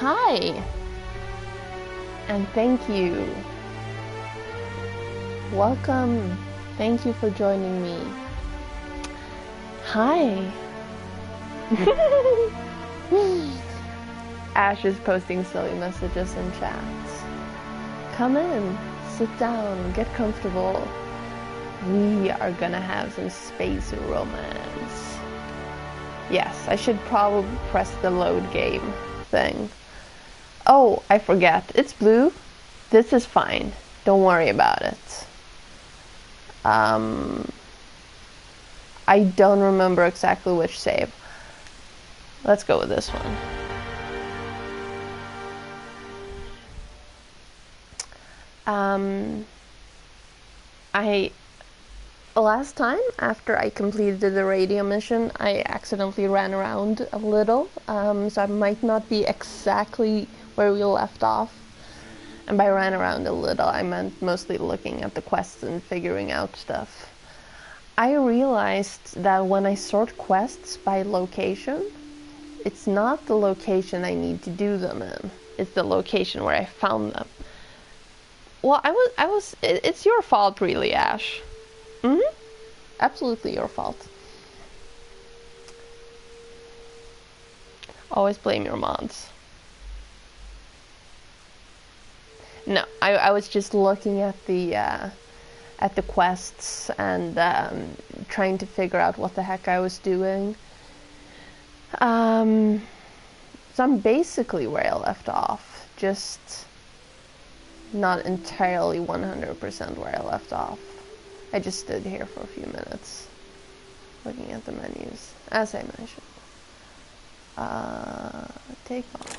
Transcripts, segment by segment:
Hi, and thank you. Welcome. Thank you for joining me. Hi. Ash is posting silly messages in chats. Come in, sit down, get comfortable. We are gonna have some space romance. Yes, I should probably press the load game thing. Oh, I forget. It's blue. This is fine. Don't worry about it. I don't remember exactly which save. Let's go with this one. Last time, after I completed the radio mission, I accidentally ran around a little, so I might not be exactly where we left off. And by ran around a little, I meant mostly looking at the quests and figuring out stuff. I realized that when I sort quests by location, it's not the location I need to do them in. It's the location where I found them. Well, it's your fault, really, Ash. Absolutely your fault. Always blame your mods. No, I was just looking at the quests and trying to figure out what the heck I was doing. So I'm basically where I left off, just not entirely 100% where I left off. I just stood here for a few minutes, looking at the menus, as I mentioned. Take off.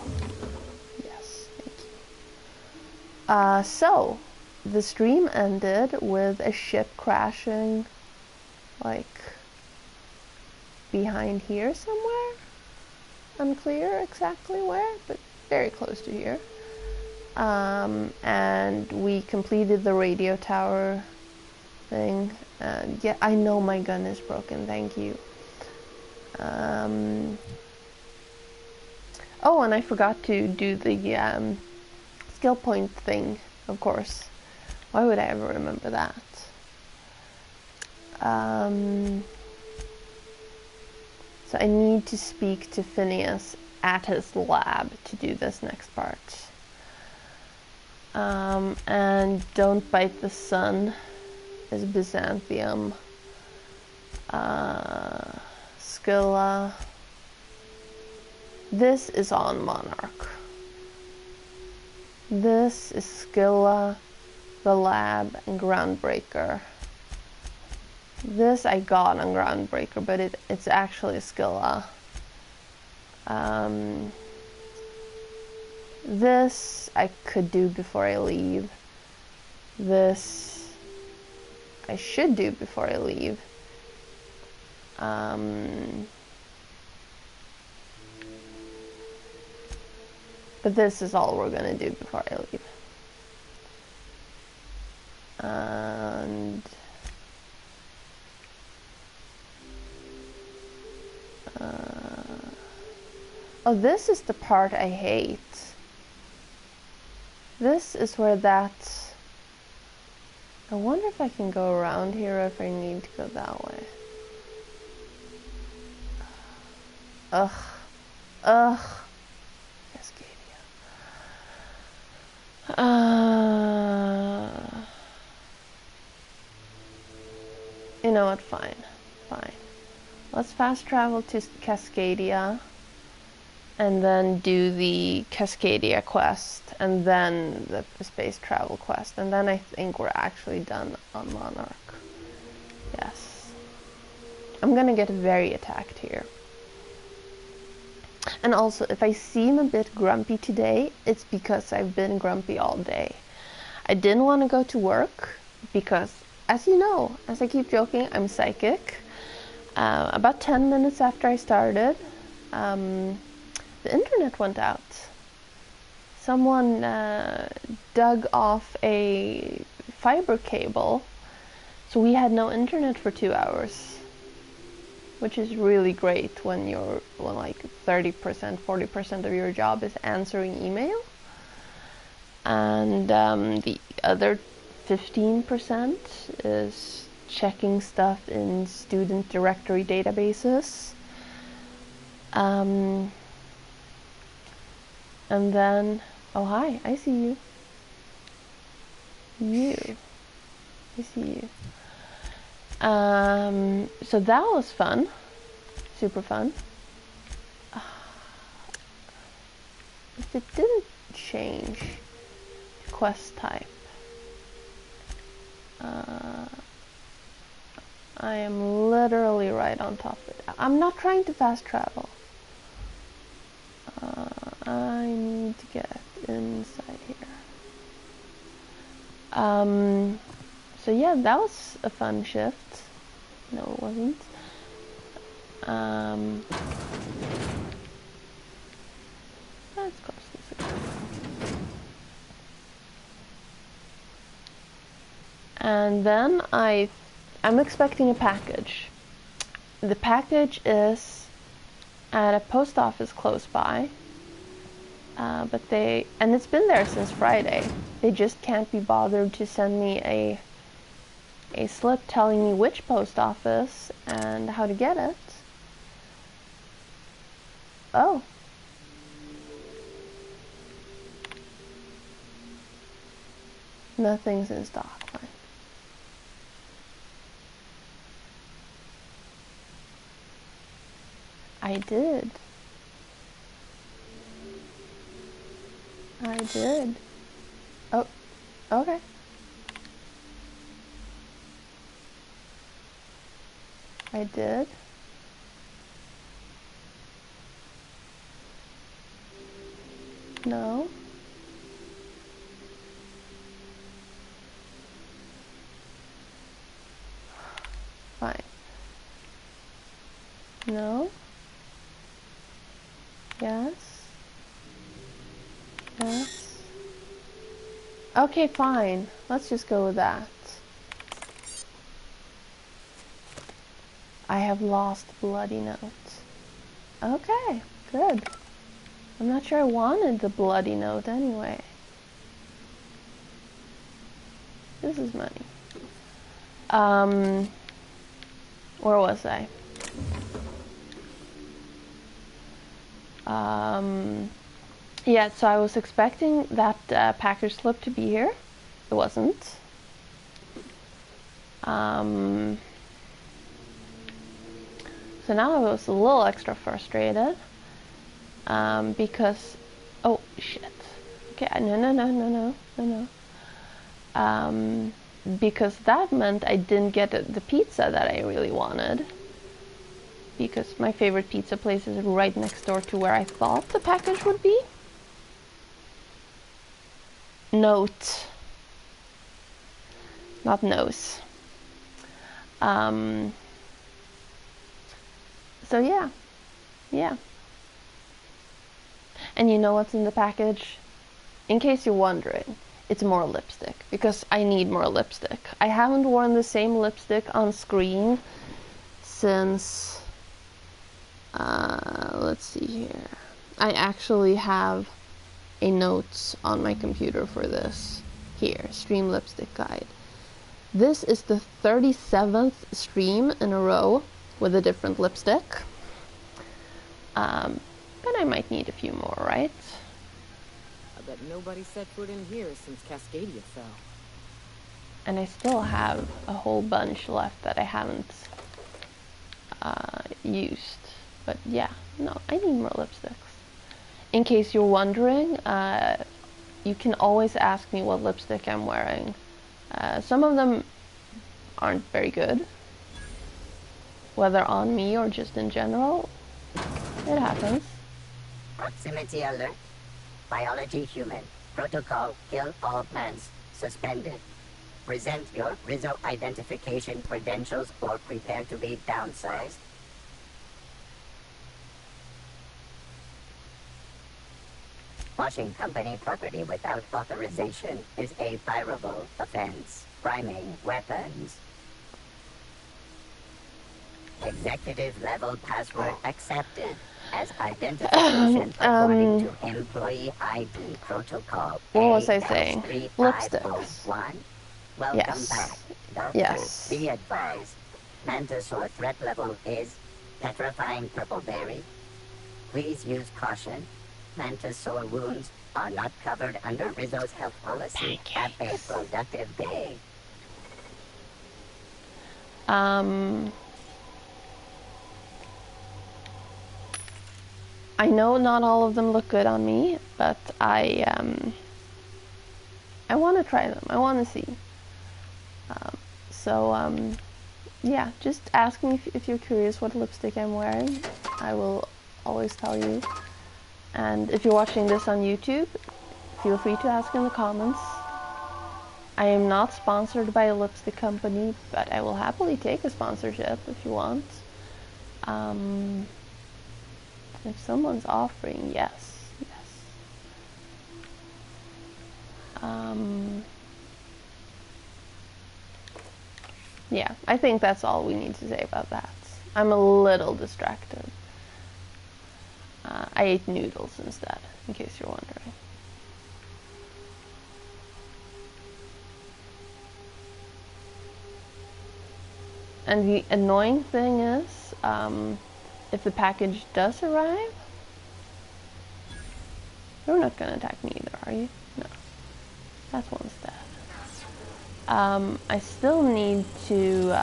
Yes, thank you. So, the stream ended with a ship crashing, like, behind here somewhere. Unclear exactly where, but very close to here. And we completed the radio tower thing, and yeah, I know my gun is broken, thank you. Oh, and I forgot to do the skill point thing, of course. Why would I ever remember that? So I need to speak to Phineas at his lab to do this next part. And Don't Bite the Sun is Byzantium. Scylla. This is on Monarch. This is Scylla, the lab, and Groundbreaker. This I got on Groundbreaker, but it's actually Scylla. This I could do before I leave. This I should do before I leave. But this is all we're gonna do before I leave. And oh, this is the part I hate. This is where that... I wonder if I can go around here or if I need to go that way. Ugh. Cascadia. You know what? Fine. Let's fast travel to Cascadia and then do the Cascadia quest and then the space travel quest, and then I think we're actually done on Monarch. Yes. I'm gonna get very attacked here. And also, if I seem a bit grumpy today, it's because I've been grumpy all day. I didn't want to go to work because, as you know, as I keep joking, I'm psychic. About 10 minutes after I started, the internet went out. Someone dug off a fiber cable, so we had no internet for 2 hours. which is really great when you're like 30%, 40% of your job is answering email. And the other 15% is checking stuff in student directory databases. And then, oh hi, I see you. I see you. So that was fun, super fun. If it didn't change quest type, I am literally right on top of it. I'm not trying to fast travel. I need to get inside here. So yeah, that was a fun shift. No, it wasn't. Let's cross this again. And then I'm expecting a package. The package is at a post office close by, and it's been there since Friday. They just can't be bothered to send me a slip telling me which post office and how to get it. Oh. Nothing's in stock. Fine. I did. Oh, okay. I did. No. Fine. No. Yes. Yes. Okay, fine. Let's just go with that. I have lost bloody notes. Okay, good. I'm not sure I wanted the bloody note anyway. This is money. Where was I? Yeah, so I was expecting that package slip to be here. It wasn't. So now I was a little extra frustrated because, oh shit. Okay, no. Because that meant I didn't get the pizza that I really wanted. Because my favorite pizza place is right next door to where I thought the package would be. Note. Not nose. So yeah. And you know what's in the package? In case you're wondering, it's more lipstick, because I need more lipstick. I haven't worn the same lipstick on screen since, let's see here. I actually have a notes on my computer for this. Here, stream lipstick guide. This is the 37th stream in a row with a different lipstick. But I might need a few more, right? I bet nobody set foot in here since Cascadia fell. And I still have a whole bunch left that I haven't used. But yeah, no, I need more lipsticks. In case you're wondering, you can always ask me what lipstick I'm wearing. Some of them aren't very good, whether on me or just in general. It happens. Proximity alert. Biology human. Protocol kill all plants. Suspended. Present your Rizzo identification credentials or prepare to be downsized. Washing company property without authorization is a fireable offense. Priming weapons. Executive level password accepted as identification according to employee ID protocol what was I saying? Lipsticks. A-3501. Welcome back, Yes. Doctor. Yes. Be advised, Mantisaur threat level is petrifying purple berry. Please use caution. Mantisaur wounds are not covered under Rizzo's health policy. Have a productive day. I know not all of them look good on me, but I want to try them. I want to see. Yeah, just ask me if you're curious what lipstick I'm wearing. I will always tell you. And if you're watching this on YouTube, feel free to ask in the comments. I am not sponsored by a lipstick company, but I will happily take a sponsorship if you want. If someone's offering, yes. Yeah, I think that's all we need to say about that. I'm a little distracted. I ate noodles instead, in case you're wondering. And the annoying thing is, if the package does arrive, you're not gonna attack me either, are you? No. That's one's dead. I still need to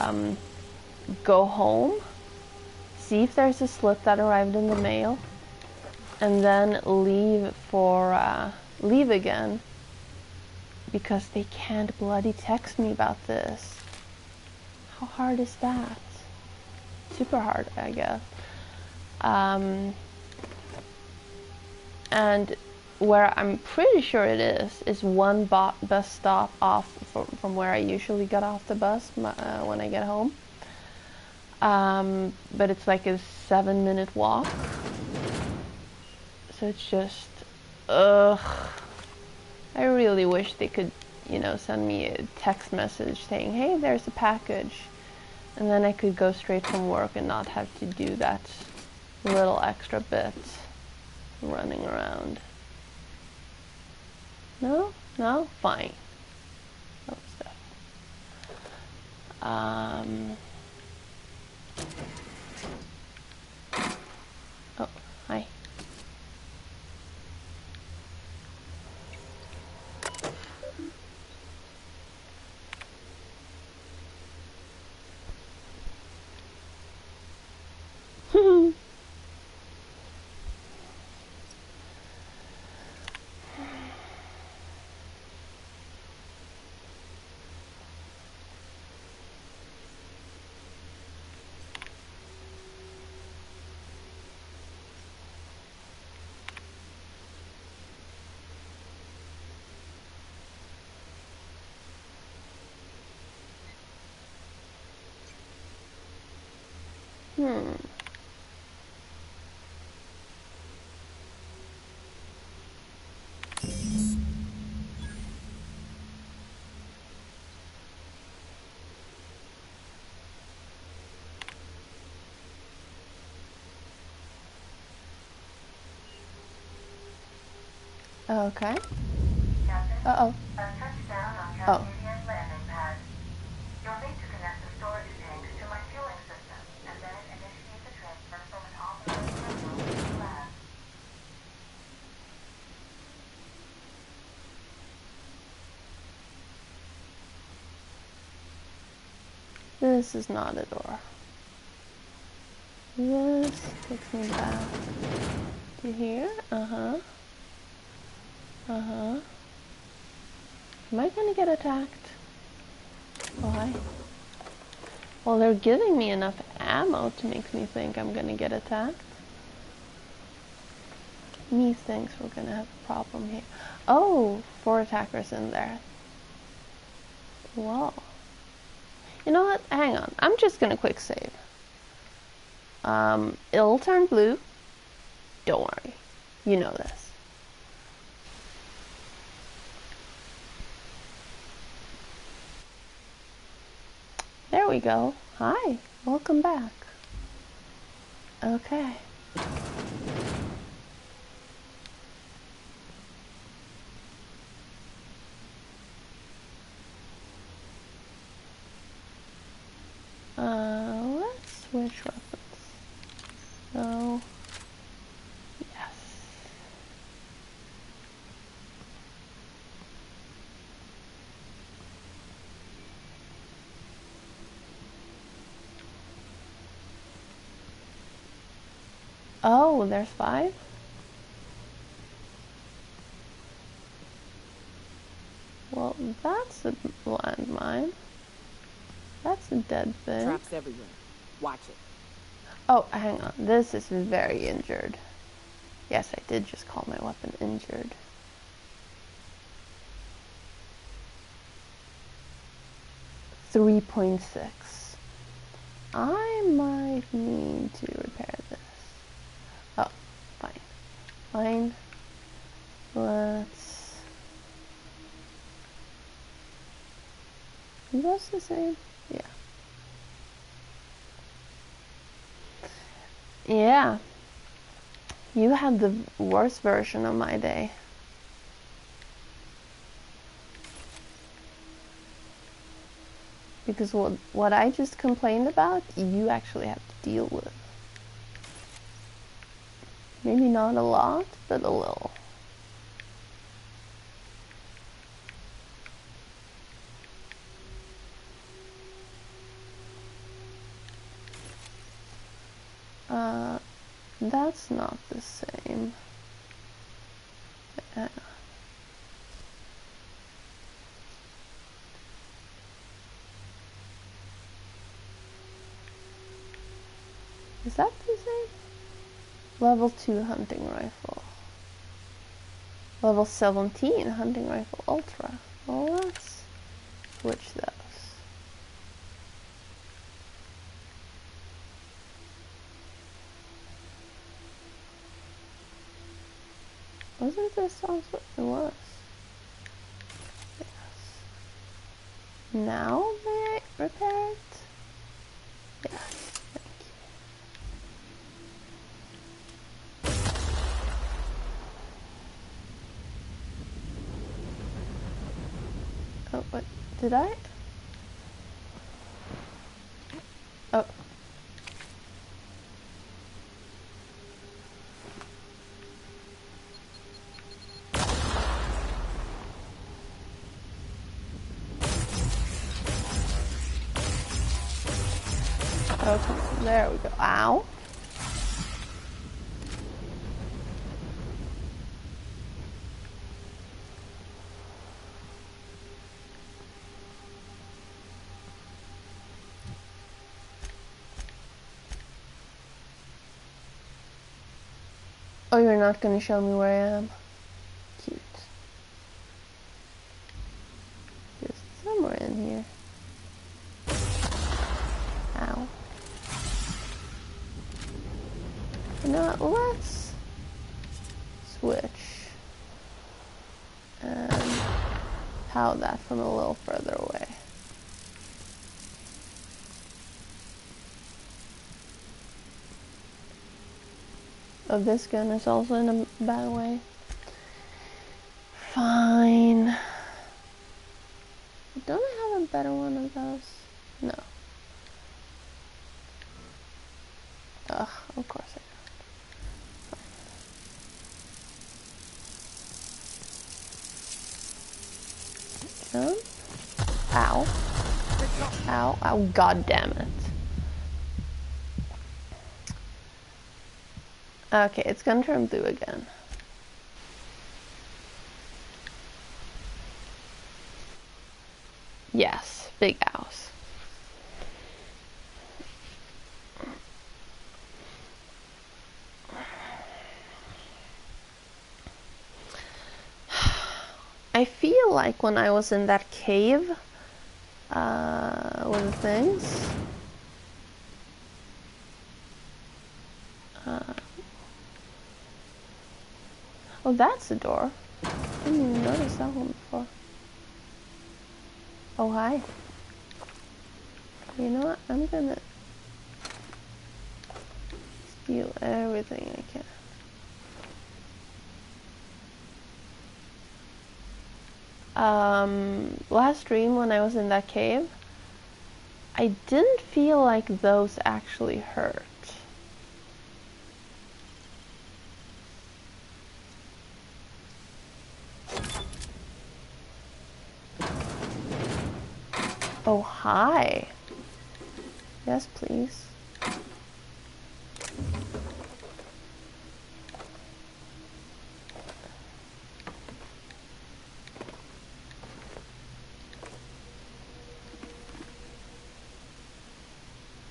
go home, see if there's a slip that arrived in the mail, and then leave again, because they can't bloody text me about this. How hard is that? Super hard, I guess. And where I'm pretty sure it is one bus stop off from where I usually get off the bus when I get home. But it's like a 7-minute walk. So it's just, ugh. I really wish they could, send me a text message saying, hey, there's a package. And then I could go straight from work and not have to do that little extra bit running around. No? No? Fine. Oh, stuff. Oh, hi. Okay. Uh-oh. Touchdown on Oh. Cascadian landing pad. You'll need to connect the storage tanks to my fueling system, and then initiate the transfer from an authorized terminal to the lab. This is not a door. This takes me back to here. Uh-huh. Uh-huh. Am I gonna get attacked? Why? Well, they're giving me enough ammo to make me think I'm gonna get attacked. Me thinks we're gonna have a problem here. Oh, 4 attackers in there. Whoa. You know what? Hang on. I'm just gonna quick save. It'll turn blue. Don't worry. You know this. There we go. Hi. Welcome back. Okay. Let's switch weapons. So, yes. Oh, there's 5? Well, that's a landmine. That's a dead thing. Traps everywhere. Watch it. Oh, hang on. This is very injured. Yes, I did just call my weapon injured. .6. I might need to repair this. Oh, fine. Fine. Let's... Are those the same? Yeah. Yeah. You had the worst version of my day. Because what I just complained about, you actually have to deal with. Maybe not a lot, but a little. That's not the same. Is that the same? Level 2 hunting rifle. Level 17 hunting rifle ultra. Well, let's switch those. Wasn't this also? It was. Yes. Now may I repair it? Yes. Oh, what? Did I? Oh. Okay, there we go. Ow. Oh, you're not going to show me where I am? Cute. Just somewhere in here. Ow. You know what? Let's switch and pow that from a little further away. Oh, this gun is also in a bad way. Fine. Don't I have a better one of those? No. Ugh, of course I don't. Jump. Ow. Ow. Ow. God damn it. Okay, it's gonna turn blue again. Yes, big house. I feel like when I was in that cave with the things, oh, that's the door. Didn't even notice that one before. Oh, hi. You know what? I'm gonna Heal everything I can. Last stream when I was in that cave, I didn't feel like those actually hurt. Oh, hi. Yes, please.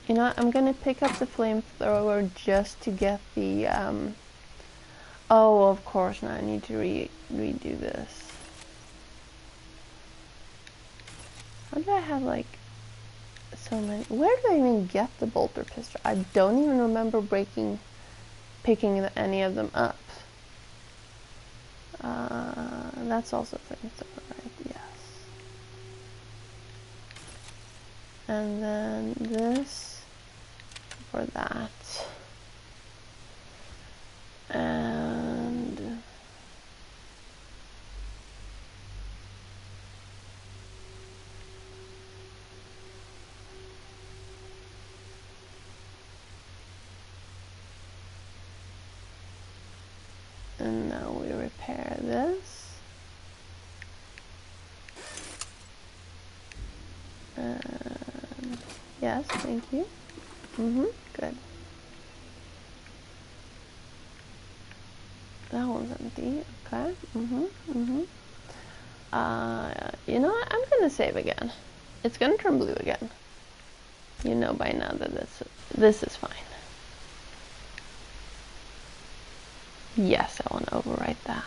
You know, I'm gonna pick up the flamethrower just to get the, oh, of course, now I need to redo this. How do I have, like, so many? Where do I even get the bolter pistol? I don't even remember picking any of them up. That's also flamethrower, right? Yes. And then this for that. And now we repair this. And yes, thank you. Good. That one's empty. Okay. You know what? I'm gonna save again. It's gonna turn blue again. You know by now that this is fine. Yes, I want to overwrite that.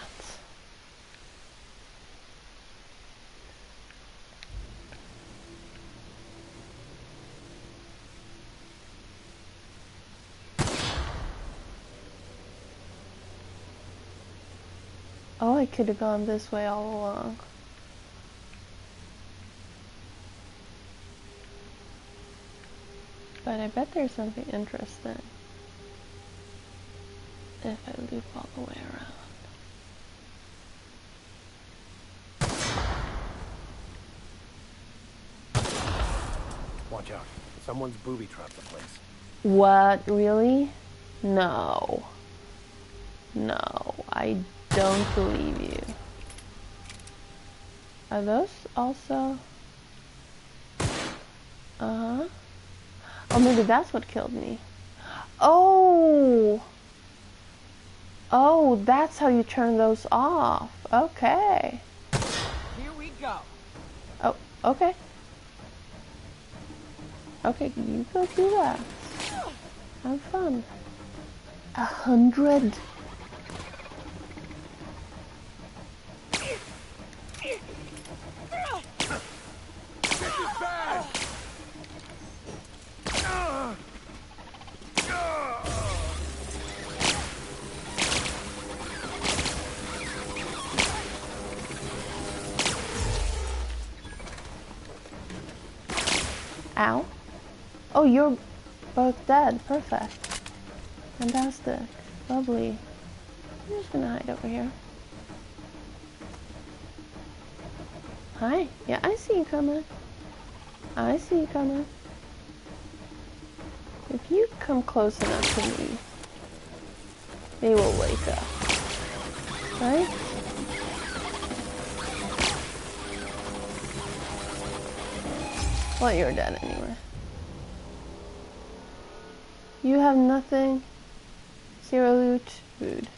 Oh, I could have gone this way all along. But I bet there's something interesting if I loop all the way around. Watch out. Someone's booby-trapped the place. What? Really? No. No, I don't believe you. Are those also? Uh-huh. Oh, maybe that's what killed me. Oh! Oh, that's how you turn those off. Okay. Here we go. Oh, okay. Okay, you go do that. Have fun. 100. Ow. Oh, you're both dead. Perfect. Fantastic. Lovely. I'm just gonna hide over here. Hi. Yeah, I see you coming. I see you coming. If you come close enough to me, they will wake up. Right? Well, you're dead anyway. You have nothing. Zero loot. Rude.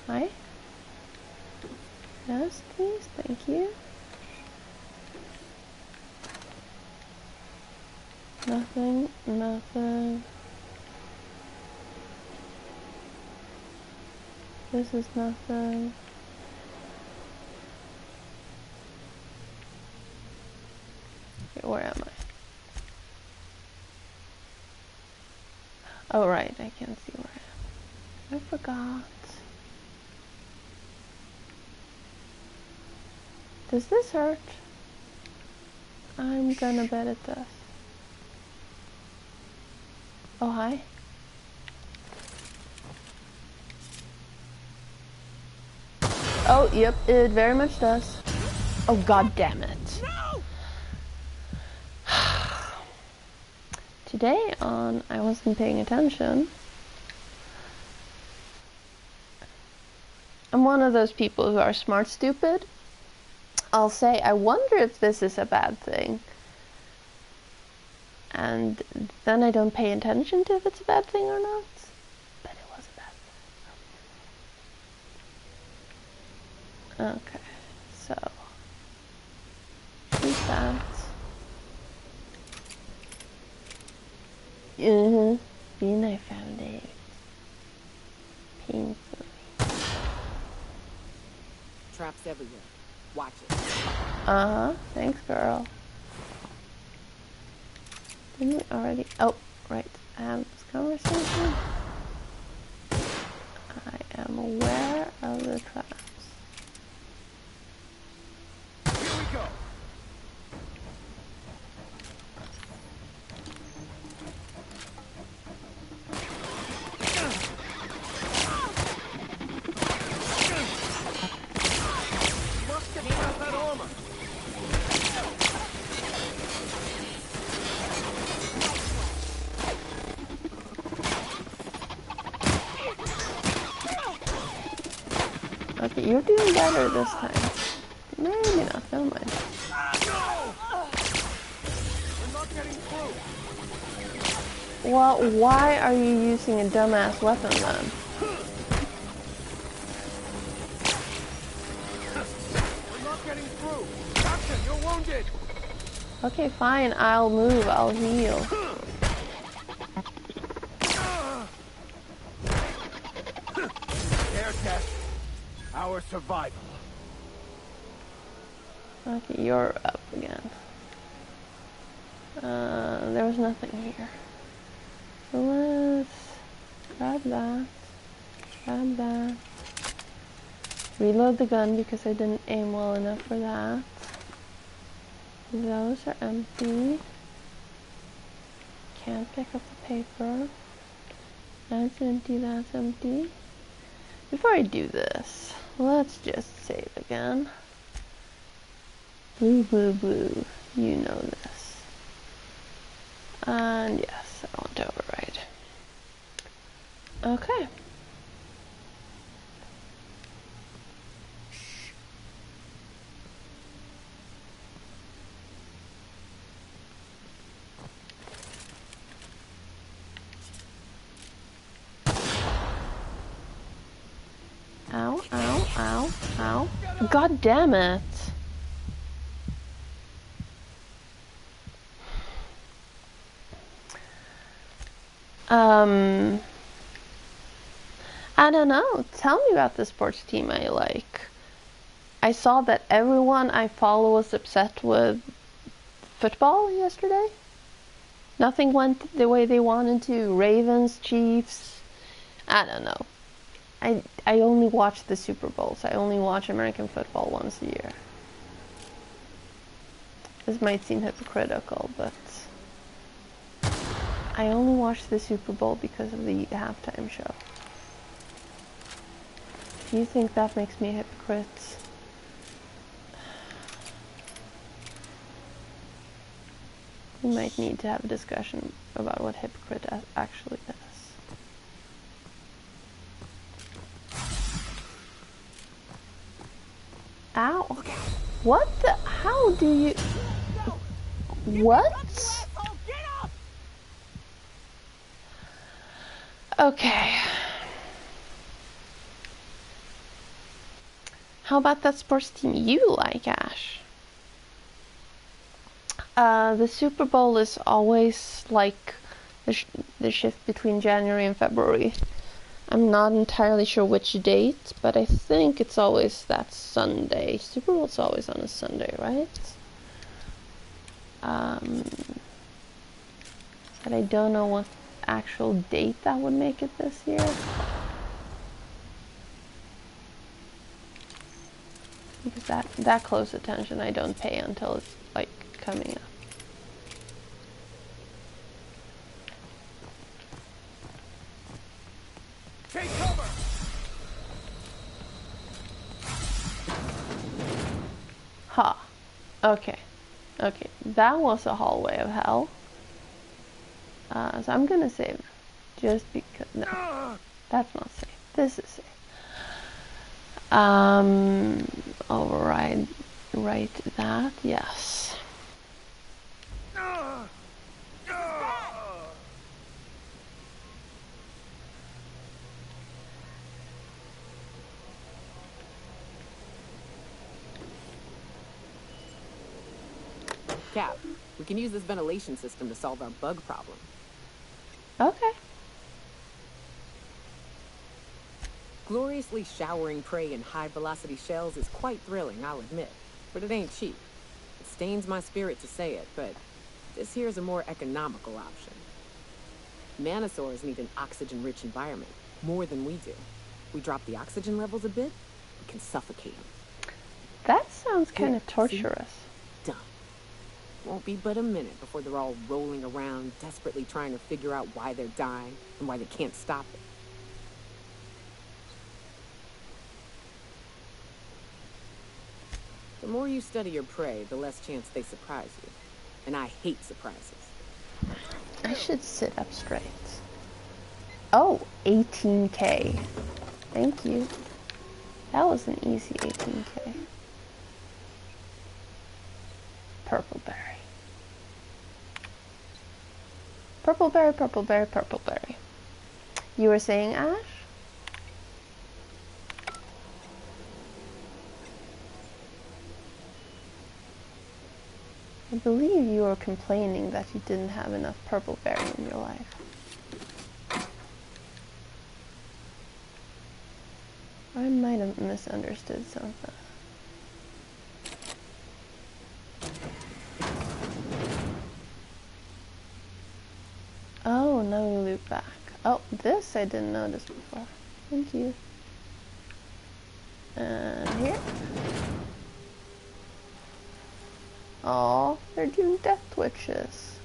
Hi? Yes, please. Thank you. Nothing. Nothing. This is nothing. Okay, where am I? Oh, right. I can't see where I am. I forgot. Does this hurt? I'm gonna bet it does. Oh, hi. Oh, yep, it very much does. Oh, god damn it. No! Today on I Wasn't Paying Attention, I'm one of those people who are smart stupid. I'll say, I wonder if this is a bad thing. And then I don't pay attention to if it's a bad thing or not. But it was a bad thing. Okay, so shoot that. Being I found it painfully. Traps everywhere. Watch it. Thanks, girl. Didn't we already? Oh, right. Have this conversation. I am aware of the traps. Here we go. Must get out that armor. Okay, you're doing better this time. Maybe not, never mind. We're not getting through. Well, why are you using a dumbass weapon then? We're not getting through. Captain, you're wounded. Okay, fine, I'll move, I'll heal. Air test. Our survival. Okay, you're up again. There was nothing here. So let's grab that. Grab that. Reload the gun because I didn't aim well enough for that. Those are empty. Can't pick up the paper. That's empty, that's empty. Before I do this, let's just save again. Blue, blue, blue. You know this. And yes, I want to override. Okay. Ow, ow, ow, ow. God damn it. I don't know. Tell me about the sports team I like. I saw that everyone I follow was upset with football yesterday. Nothing went the way they wanted to. Ravens, Chiefs. I don't know. I only watch the Super Bowls. I only watch American football once a year. This might seem hypocritical, but I only watch the Super Bowl because of the halftime show. If you think that makes me a hypocrite, we might need to have a discussion about what hypocrite actually is. Ow, okay. What the? How do you... What? Okay. How about that sports team you like, Ash? The Super Bowl is always like the shift between January and February. I'm not entirely sure which date, but I think it's always that Sunday. Super Bowl's always on a Sunday, right? But I don't know what actual date that would make it this year. Because that close attention I don't pay until it's like coming up. Take cover! Ha. Okay. Okay. That was a hallway of hell. So I'm gonna save. Just because. No. That's not safe. This is safe. Override. Write that. Yes. Cap, we can use this ventilation system to solve our bug problem. Okay. Gloriously showering prey in high-velocity shells is quite thrilling, I'll admit. But it ain't cheap. It stains my spirit to say it, but this here's a more economical option. Manosaurs need an oxygen-rich environment, more than we do. We drop the oxygen levels a bit, we can suffocate them. That sounds kind Here, of torturous. see? Done. Won't be but a minute before they're all rolling around, desperately trying to figure out why they're dying and why they can't stop it. The more you study your prey, the less chance they surprise you. And I hate surprises. I should sit up straight. Oh, 18K. Thank you. That was an easy 18K. Purple berry. Purple berry, purple berry, purple berry. You were saying, Ash? I believe you were complaining that you didn't have enough purple berry in your life. I might have misunderstood something. Oh, now we loop back. Oh, this I didn't notice before. Thank you. And here. Oh, they're doing death twitches.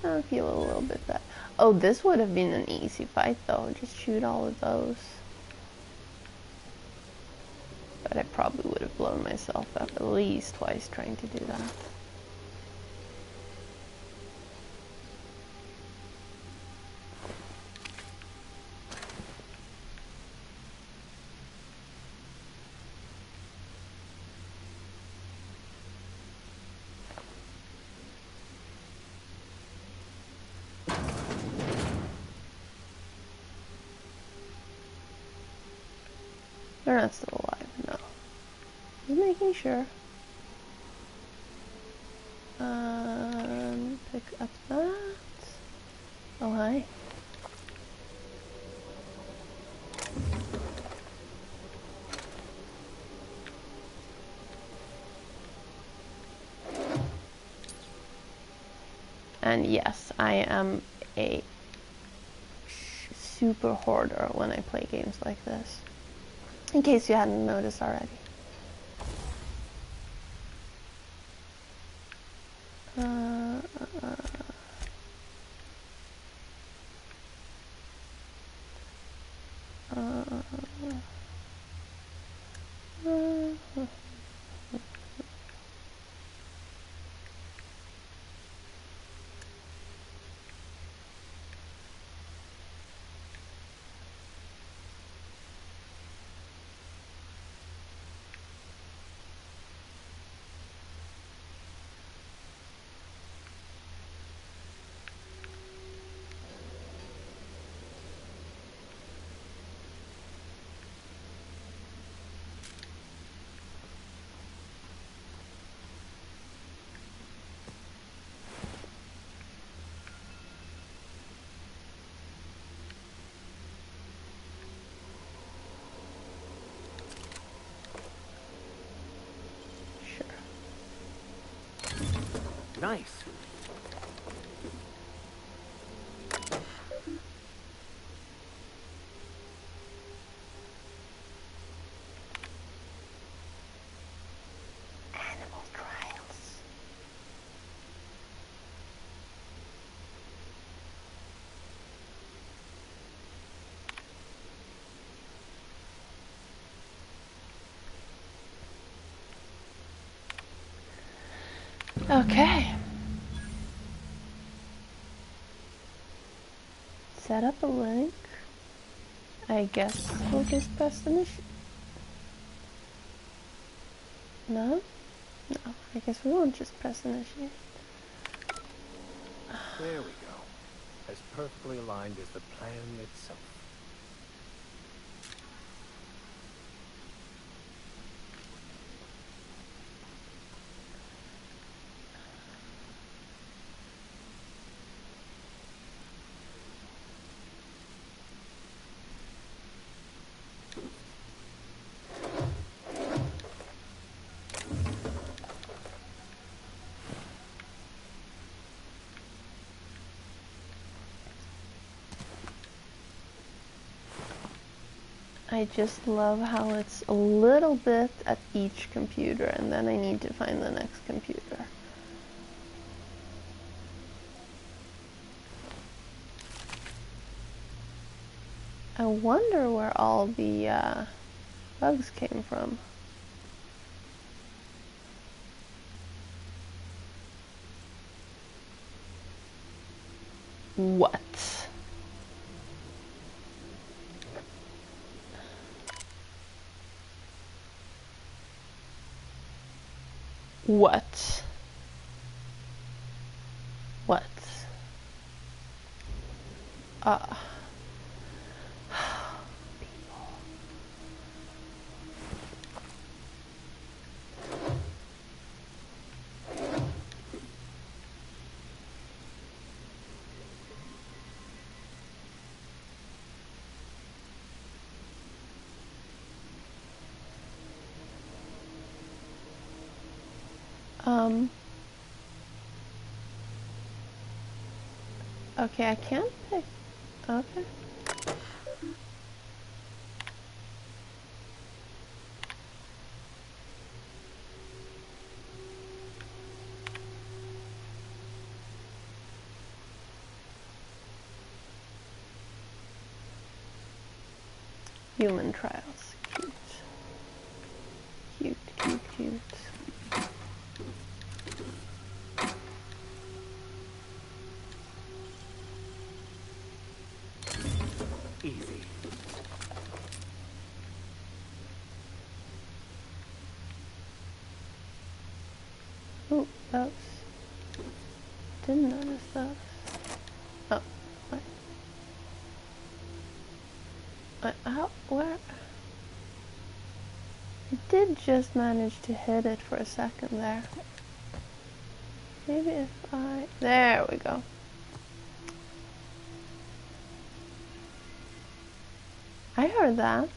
I feel a little bit bad. Oh, this would have been an easy fight though. Just shoot all of those. But I probably would have blown myself up at least twice trying to do that. They're not still alive, no. Just making sure. Pick up that. Oh, hi. And yes, I am a super hoarder when I play games like this. In case you hadn't noticed already. Nice. Okay. Set up a link. I guess we'll just press initiate. No? No, I guess we won't just press initiate. There we go. As perfectly aligned as the plan itself. I just love how it's a little bit at each computer and then I need to find the next computer. I wonder where all the bugs came from. What? What? What? Okay, I can't pick. Okay. Human trials. Cute. Cute, cute, cute. Easy. Oh, those. Didn't notice those. Oh, what? How? Where? I did just manage to hit it for a second there. Maybe if I... There we go. I heard that.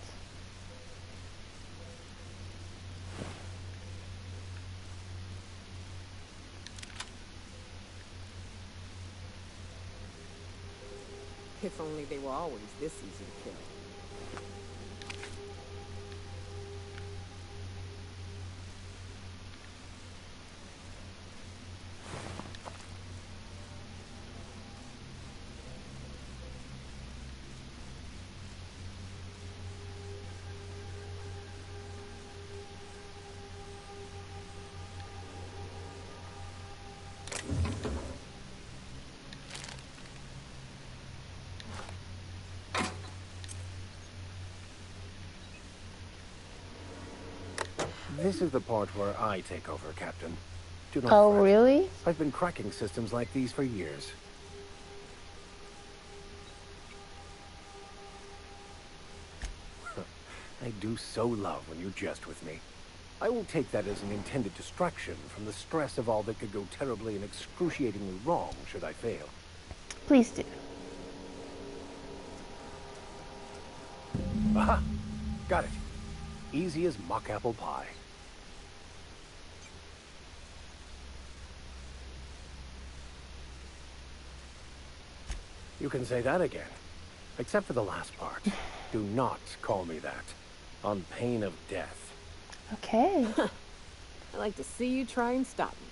If only they were always this easy to kill. This is the part where I take over, Captain. Do not Oh, fret. really? I've been cracking systems like these for years. I do so love when you jest with me. I will take that as an intended distraction from the stress of all that could go terribly and excruciatingly wrong should I fail. Please do. Aha! Got it. Easy as mock apple pie. You can say that again. Except for the last part. Do not call me that. On pain of death. Okay. I'd like to see you try and stop me.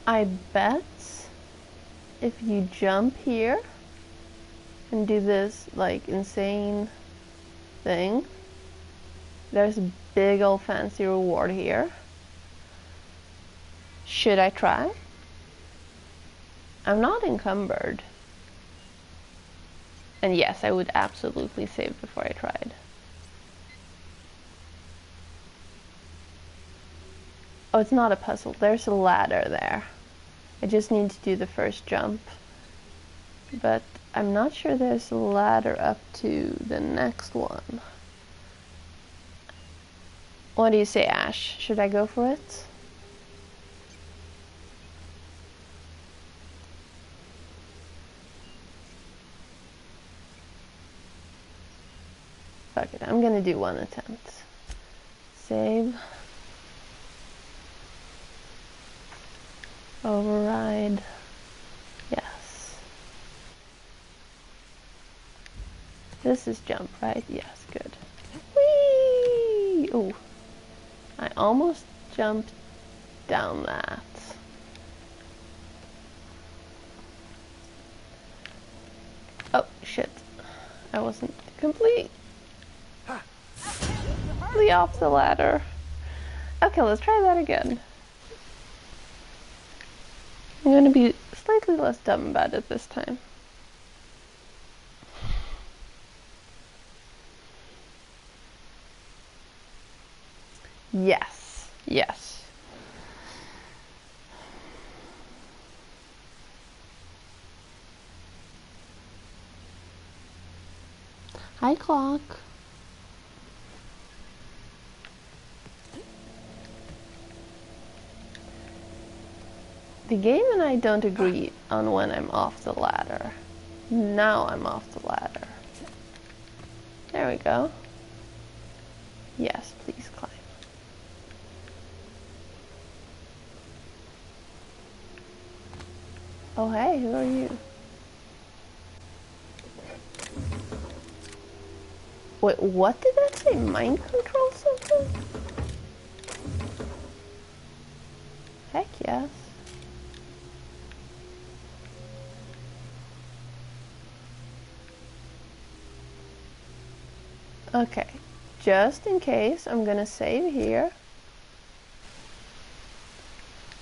I bet if you jump here and do this like insane thing, there's a big old fancy reward here. Should I try? I'm not encumbered. And yes, I would absolutely save before I tried. Oh, it's not a puzzle. There's a ladder there. I just need to do the first jump. But I'm not sure there's a ladder up to the next one. What do you say, Ash? Should I go for it? Fuck it, I'm gonna do one attempt. Save. Override. Yes. This is jump, right? Yes, good. Whee! Oh, I almost jumped down that. Oh, shit. I wasn't completely off the ladder. Okay, let's try that again. I'm gonna be slightly less dumb about it this time. Yes, yes. Hi, clock. The game and I don't agree on when I'm off the ladder. Now I'm off the ladder. There we go. Yes, please climb. Oh hey, who are you? Wait, what did that say? Mind control something? Heck yes. Okay, just in case, I'm gonna save here.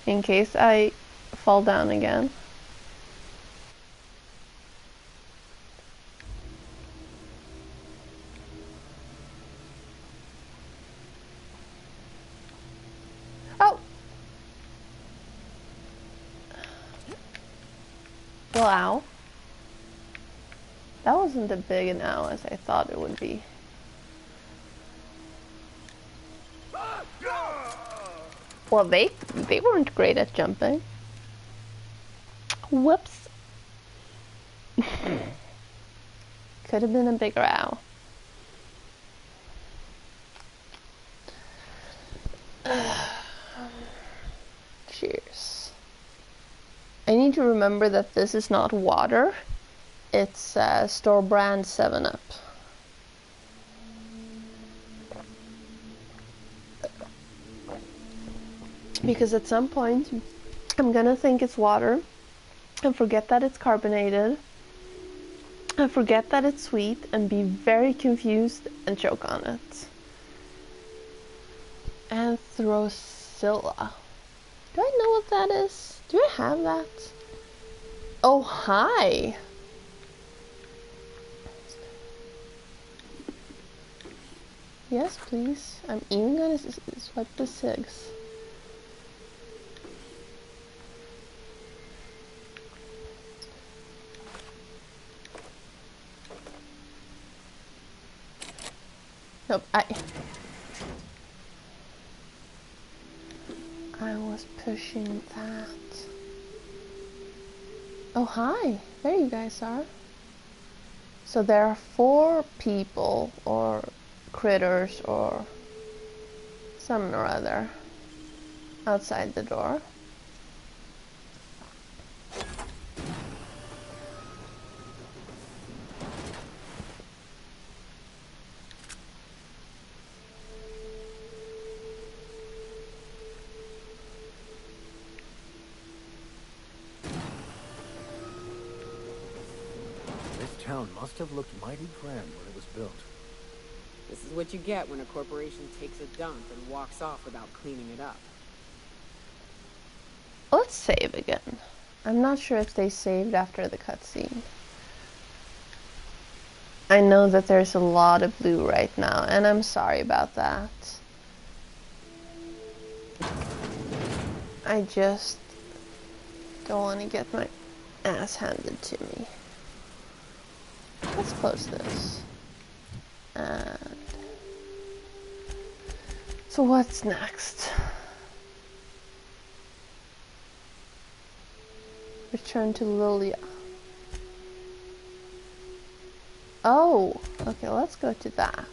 In case I fall down again. Oh! Well, ow. That wasn't as big an ow as I thought it would be. Well, they weren't great at jumping. Whoops. Could have been a bigger ow. Cheers. I need to remember that this is not water. It's store brand 7-Up. Because at some point I'm gonna think it's water and forget that it's carbonated and forget that it's sweet and be very confused and choke on it. Anthrocilla. Do I know what that is? Do I have that? Oh, hi! Yes, please. I'm even gonna swipe the cigs. Nope, I was pushing that. Oh, hi. There you guys are. So there are 4 people or critters or something or other outside the door. town must have looked mighty grand when it was built. This is what you get when a corporation takes a dump and walks off without cleaning it up. Let's save again. I'm not sure if they saved after the cutscene. I know that there's a lot of blue right now, and I'm sorry about that. I just don't want to get my ass handed to me. Let's close this. And so what's next? Return to Lilia. Oh, okay, let's go to that.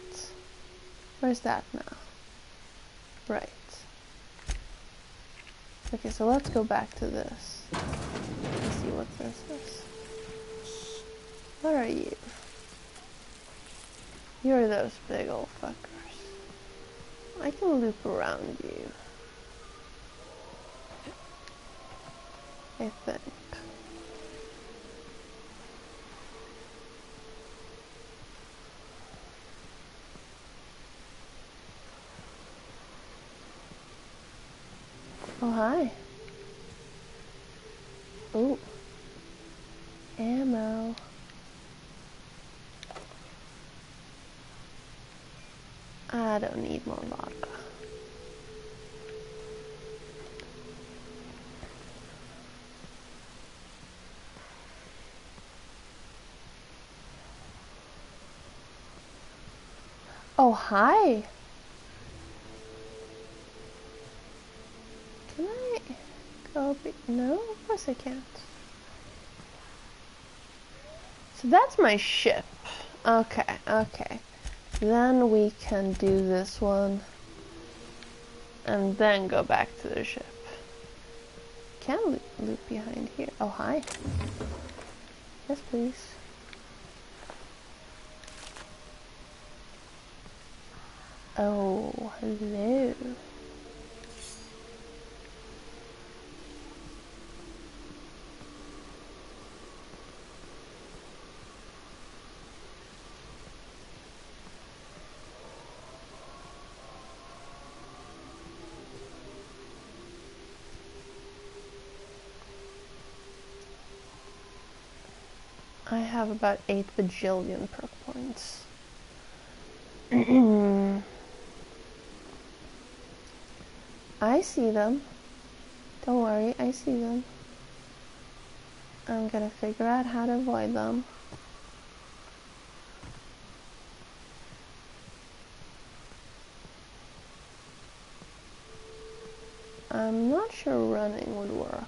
Where's that now? Right. Okay, so let's go back to this. Let's see what this is. What are you? You're those big old fuckers. I can loop around you. I think. Oh, hi. Oh. Ammo. I don't need more vodka. Oh, hi. Can I go no, of course I can't. So that's my ship. Okay, okay. Then we can do this one. And then go back to the ship. Can loop behind here. Oh, hi. Yes, please. Oh, hello. I have about 8 bajillion perk points. I see them. Don't worry, I see them. I'm gonna figure out how to avoid them. I'm not sure running would work.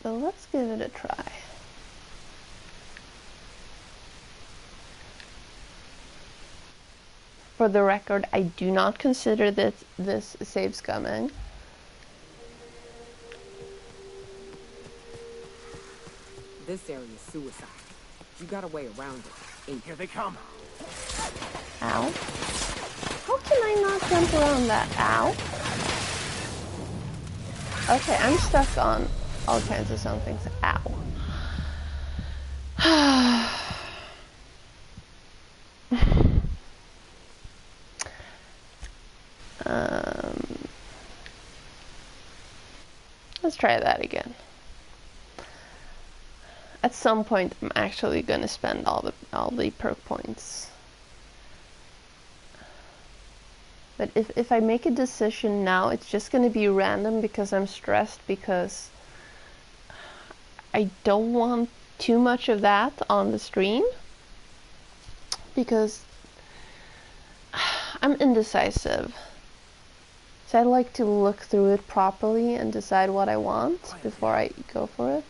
But let's give it a try. For the record, I do not consider this save scumming. This area is suicide. You got a way around it. Here they come. Ow. How can I not jump around that? Ow. Okay, I'm stuck on all kinds of somethings. Ow. Let's try that again. At some point, I'm actually going to spend all the perk points. But if I make a decision now, it's just going to be random because I'm stressed because I don't want too much of that on the stream because I'm indecisive. So I like to look through it properly and decide what I want before I go for it.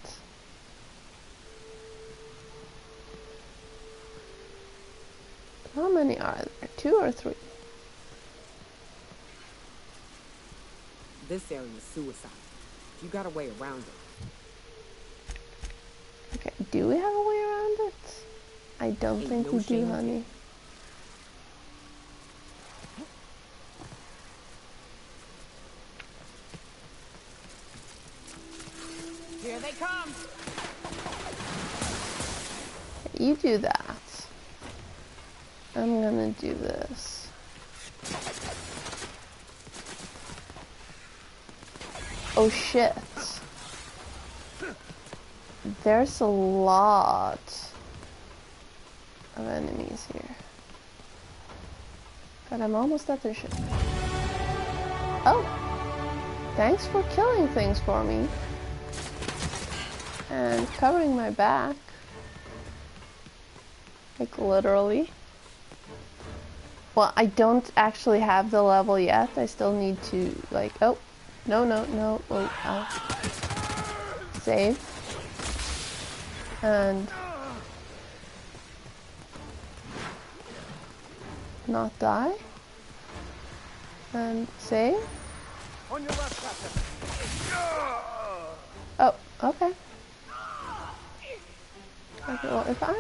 How many are there? 2 or 3? This area is suicide. You got a way around it. Okay, do we have a way around it? I don't think we do, honey. Here they come. You do that. I'm gonna do this. Oh shit. There's a lot of enemies here. But I'm almost at their ship. Oh! Thanks for killing things for me. And covering my back. Like, literally. Well, I don't actually have the level yet. I still need to, like, oh. No. Oh, ow. Save. And not die. And save. On your left, Captain. Oh, okay. Okay, well, if I'm...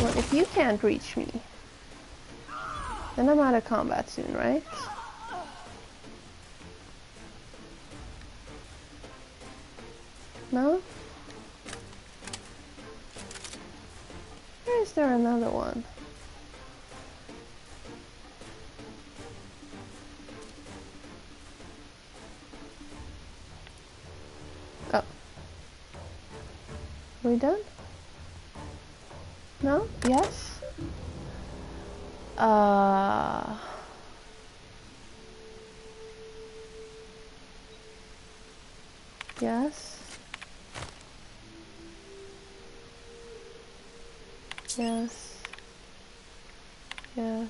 Well, if you can't reach me, then I'm out of combat soon, right? No? Or is there another one? Oh. Are we done? No? Yes? Yes. Yes. Yes.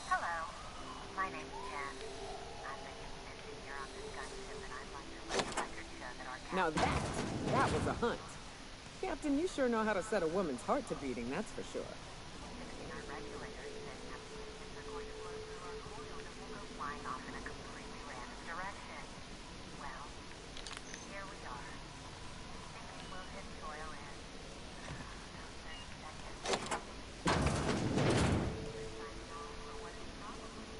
Hello, my name's Jen. I'm the human engineer on this gunship, and I'd like to let the record show that our Now that was a hunt. Captain, you sure know how to set a woman's heart to beating, that's for sure. our regulators said applications are going to flow through our coils and we'll go flying off in a completely random direction. Well, here we are. Thinking we'll hit soil in 30 seconds. We're signing off for what is probably the last.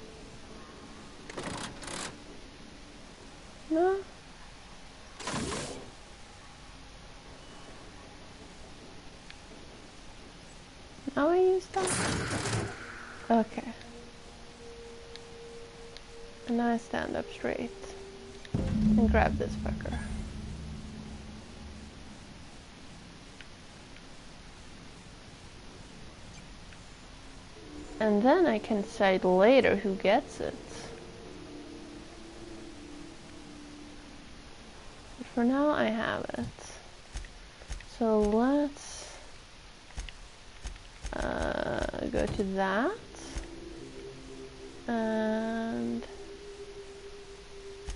No? Now I use that? Okay. And now I stand up straight and grab this fucker. And then I can decide later who gets it. But for now I have it. So let's go to that. And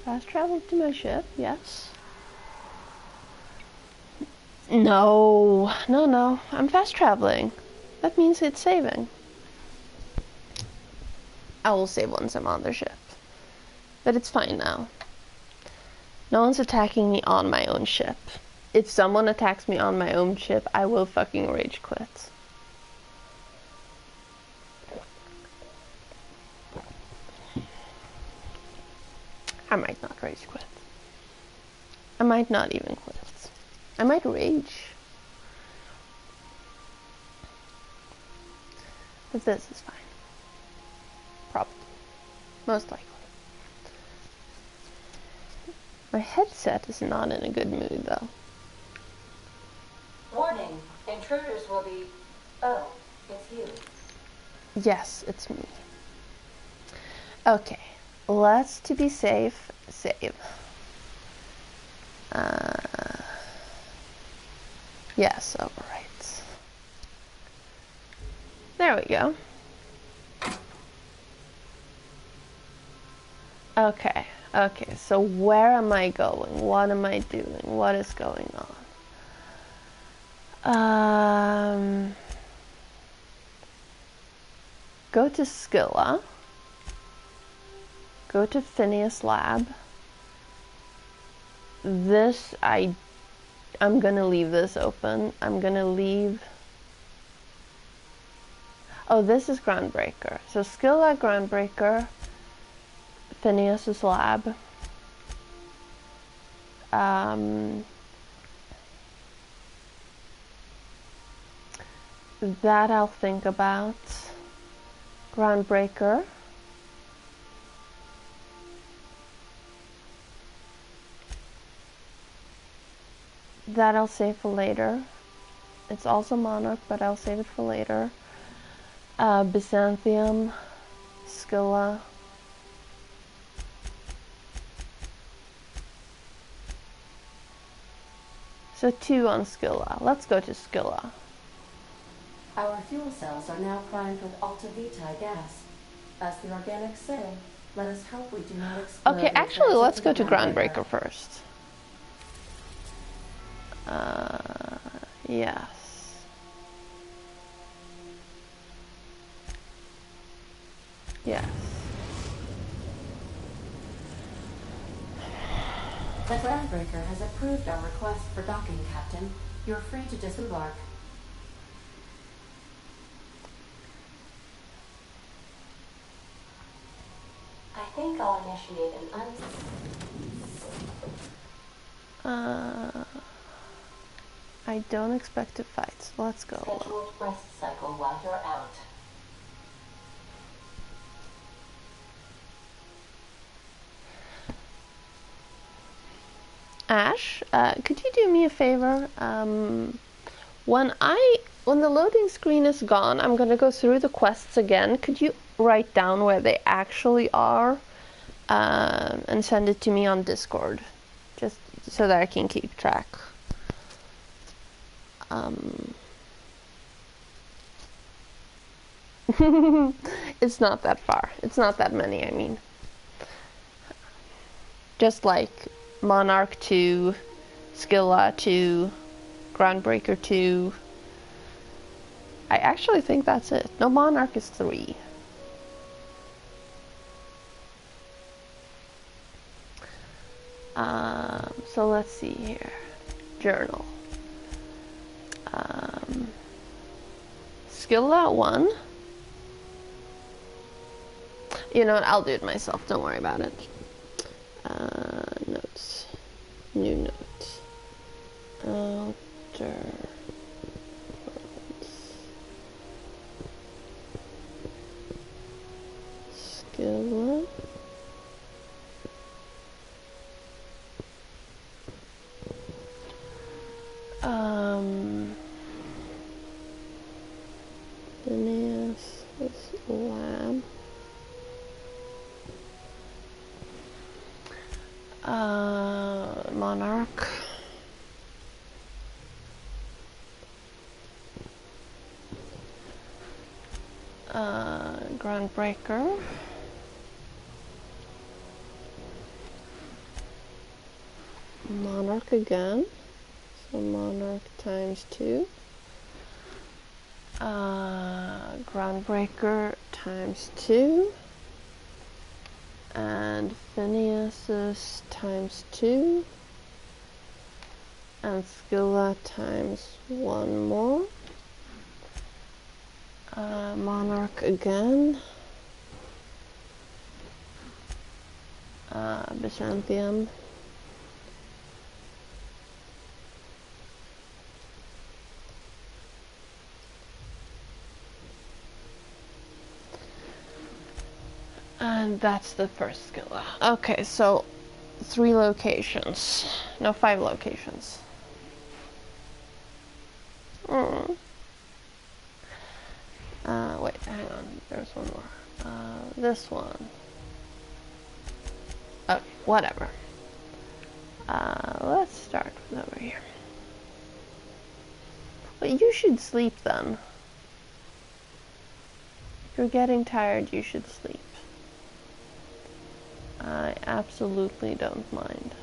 fast travel to my ship, yes. No, I'm fast traveling. That means it's saving. I will save once I'm on their ship. But it's fine now. No one's attacking me on my own ship. If someone attacks me on my own ship, I will fucking rage quit. I might not rage quit. I might not even quit. I might rage. But this is fine. Probably. Most likely. My headset is not in a good mood though. Warning, intruders will be... Oh, it's you. Yes, it's me. Okay, let's, to be safe, save. Yes, alright. There we go. Okay, so where am I going? What am I doing? What is going on? Go to Skilla. Go to Phineas Lab. This, I'm gonna leave this open. I'm gonna leave... Oh, this is Groundbreaker. So skill at Groundbreaker, Phineas's Lab. That I'll think about. Groundbreaker. That I'll save for later. It's also Monarch, but I'll save it for later. Byzantium, Scylla. So 2 on Scylla. Let's go to Scylla. Our fuel cells are now primed with Alta Vitae gas. As the organics say, let us hope we do not explode. Okay, actually, let's go to Groundbreaker first. Yes. Yes. The Groundbreaker has approved our request for docking, Captain. You're free to disembark. I think I'll initiate an I don't expect to fight, so let's go. scheduled rest cycle while you're out. Ash, could you do me a favor? When the loading screen is gone, I'm gonna go through the quests again. Could you write down where they actually are, and send it to me on Discord, just so that I can keep track. It's not that far. It's not that many, I mean. Just like Monarch 2, Scylla 2, Groundbreaker 2. I actually think that's it. No, Monarch is 3. So let's see here. Journal. Scylla 1. You know what? I'll do it myself. Don't worry about it. Notes. New notes. Outer worlds. Scylla. Phineas' lab. Monarch. Groundbreaker. Monarch again. So Monarch times 2. Groundbreaker times 2. And Phineas's times 2. And Scylla times 1 more. Monarch again. Byzantium. And that's the first Scylla. Okay, so 3 locations. No, 5 locations. Wait, hang on. There's one more. This one. Oh, whatever. Let's start with over here. But you should sleep then. If you're getting tired, you should sleep. I absolutely don't mind.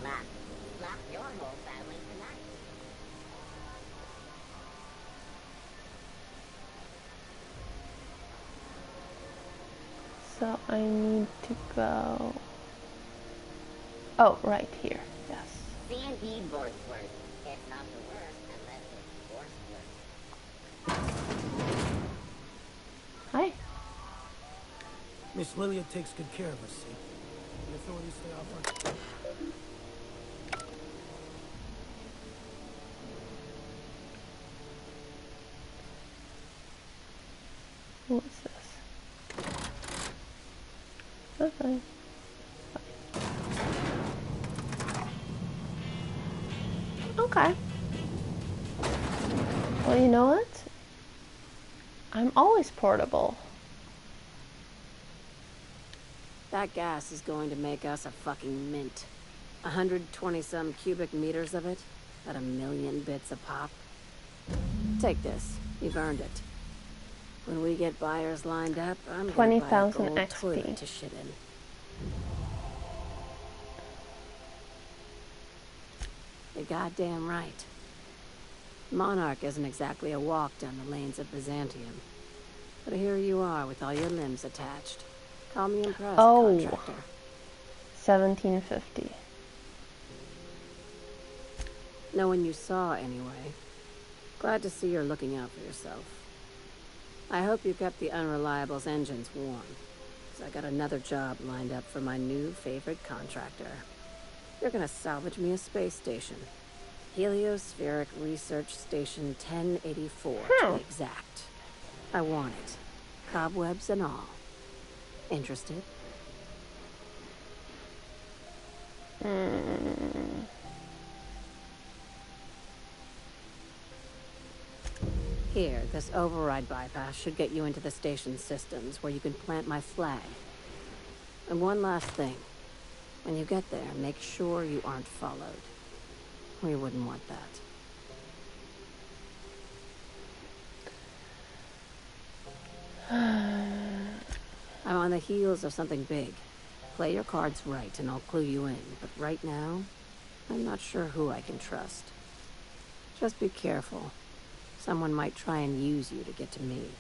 Slap your whole family tonight. So I need to go. Oh, right here. Yes. C&D Borsworth. It's not the worst unless it's Borsworth. Hi. Miss Lilia takes good care of us, see? The authorities stay off our... What's this? Nothing. Okay. Well, you know what? I'm always portable. That gas is going to make us a fucking mint. 120-some cubic meters of it, at 1,000,000 bits a pop. Take this. You've earned it. When we get buyers lined up, I'm gonna buy a 20,000 gold XP. toilet to shit in. You're goddamn right. Monarch isn't exactly a walk down the lanes of Byzantium. But here you are with all your limbs attached. Call me impressed, Oh. contractor. 1750. No one you saw, anyway. Glad to see you're looking out for yourself. I hope you kept the Unreliable's engines warm, 'cause I got another job lined up for my new favorite contractor. You're gonna salvage me a space station. Heliospheric Research Station 1084, to be exact. I want it. Cobwebs and all. Interested? Here, this override bypass should get you into the station's systems where you can plant my flag. And one last thing. When you get there, make sure you aren't followed. We wouldn't want that. I'm on the heels of something big. Play your cards right and I'll clue you in. But right now, I'm not sure who I can trust. Just be careful. Someone might try and use you to get to me.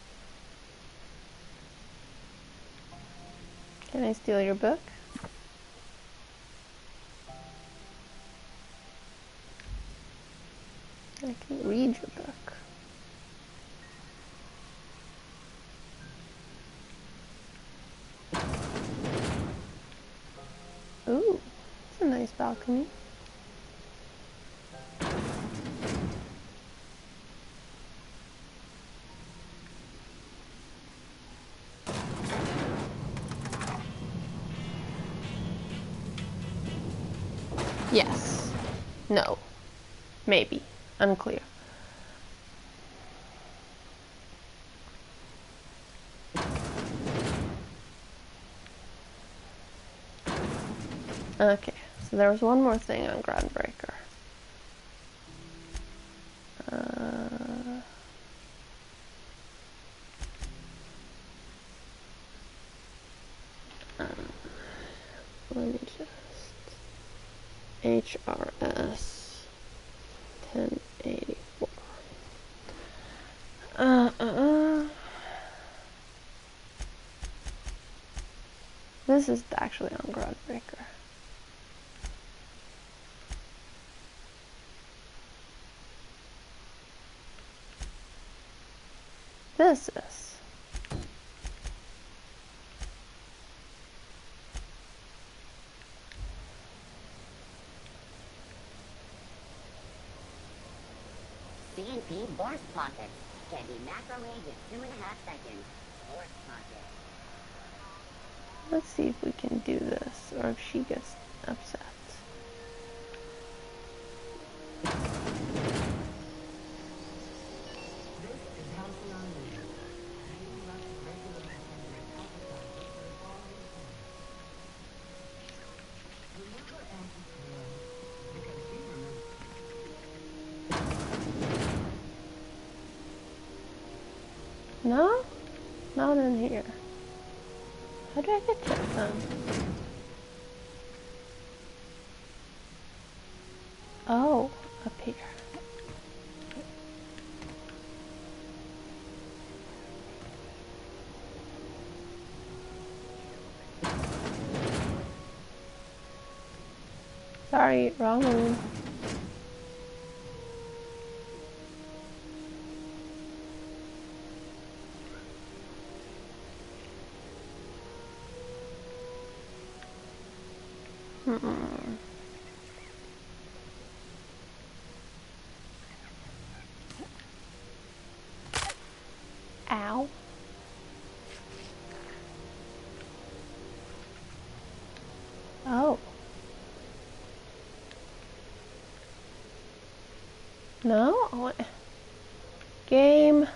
Can I steal your book? I can read your book. Ooh, it's a nice balcony. Yes. No. Maybe. Unclear. Okay, so there was one more thing on Groundbreaker. Let me just HRS 1084. This is actually on Groundbreaker. This is. C&P Borst Pocket. Can be macrowaved in 2.5 seconds. Borst Pocket. Let's see if we can do this, or if she gets upset. No? Not in here. How do I get to them? Oh, up here. Sorry, wrong room. Mm-mm. Ow. Oh. No? Oh, game.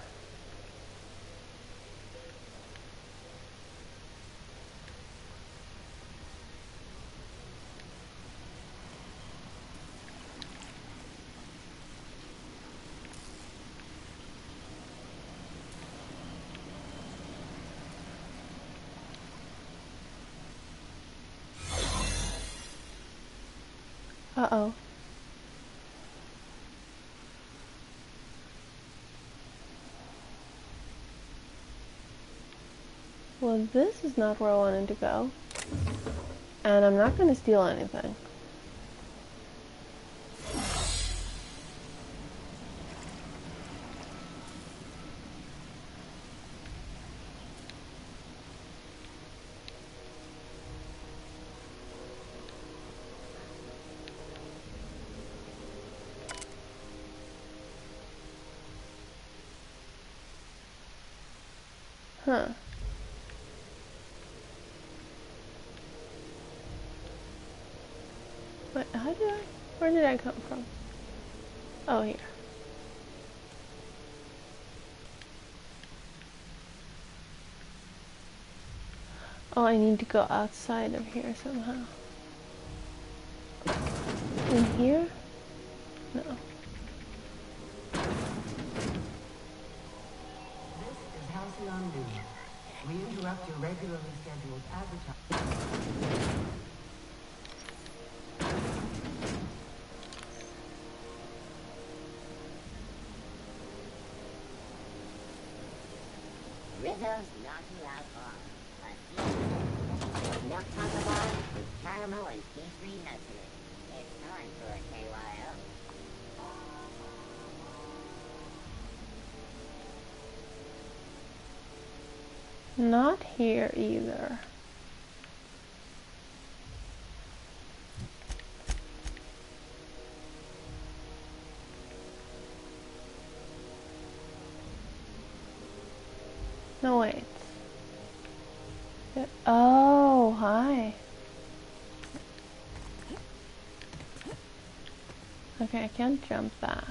Uh-oh. Well, this is not where I wanted to go. And I'm not going to steal anything. Huh. Wait, where did I come from? Oh, here. Oh, I need to go outside of here somehow. In here? No. This is Halcyon News. We interrupt your regularly scheduled advertising. Rizzo's not too loud for milk chocolate bar with caramel and pastry nuts in it. It's time for a KYO. Not here either. No, wait. Oh, hi. Okay, I can't jump that.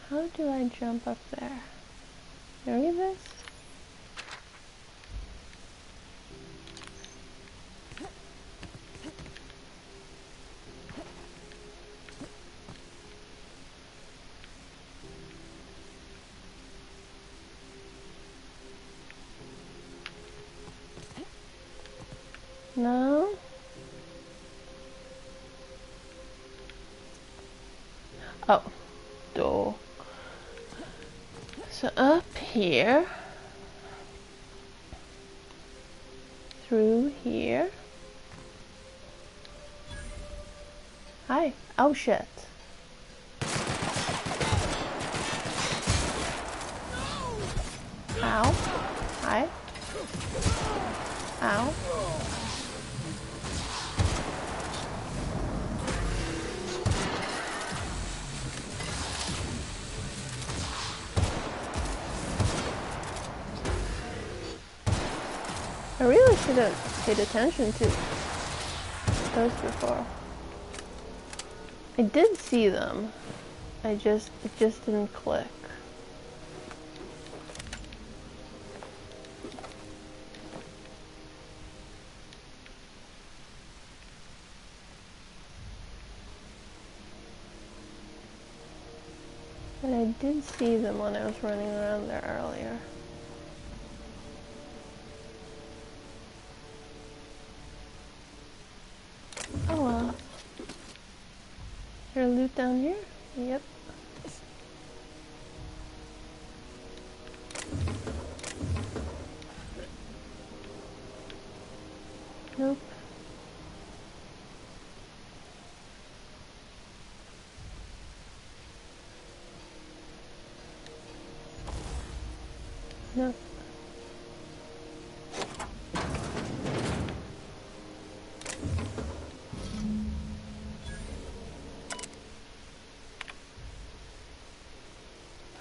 How do I jump up there? Maybe this? No? Oh, door. So up here, through here. Hi. Oh shit. Ow. Hi. Ow. I really should have paid attention to those before. I did see them. It just didn't click. But I did see them when I was running around there earlier. Oh well. right down here? Yep. Nope. Nope.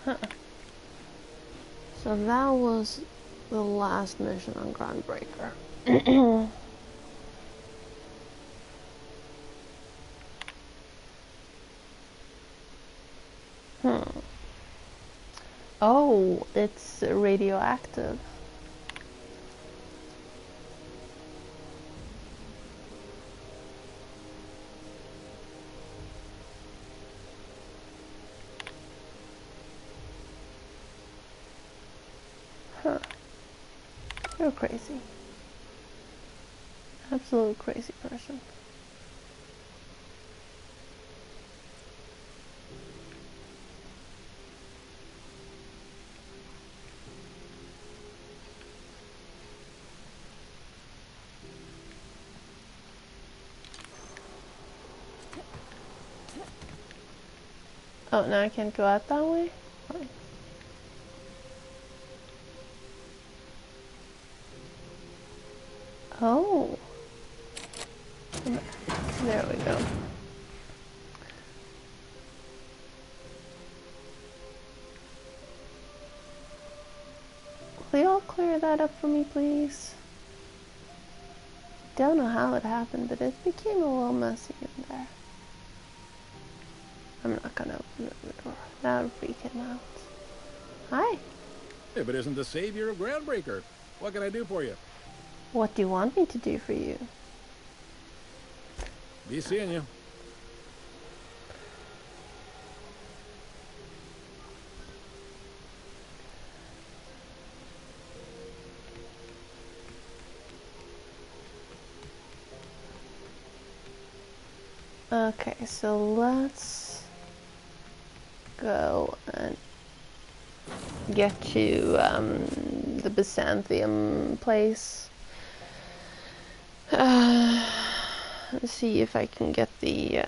Huh. So that was the last mission on Groundbreaker. Oh, it's radioactive. Huh. You're crazy. Absolute crazy person. Oh, now I can't go out that way? Fine. Oh. There we go. Will you all clear that up for me, please? Don't know how it happened, but it became a little messy in there. I'm not gonna open the door. That would freak him out. Hi. If it isn't the savior of Groundbreaker, what can I do for you? What do you want me to do for you? Be seeing you. Okay, so let's go and get to the Byzantium place. Let's see if I can get the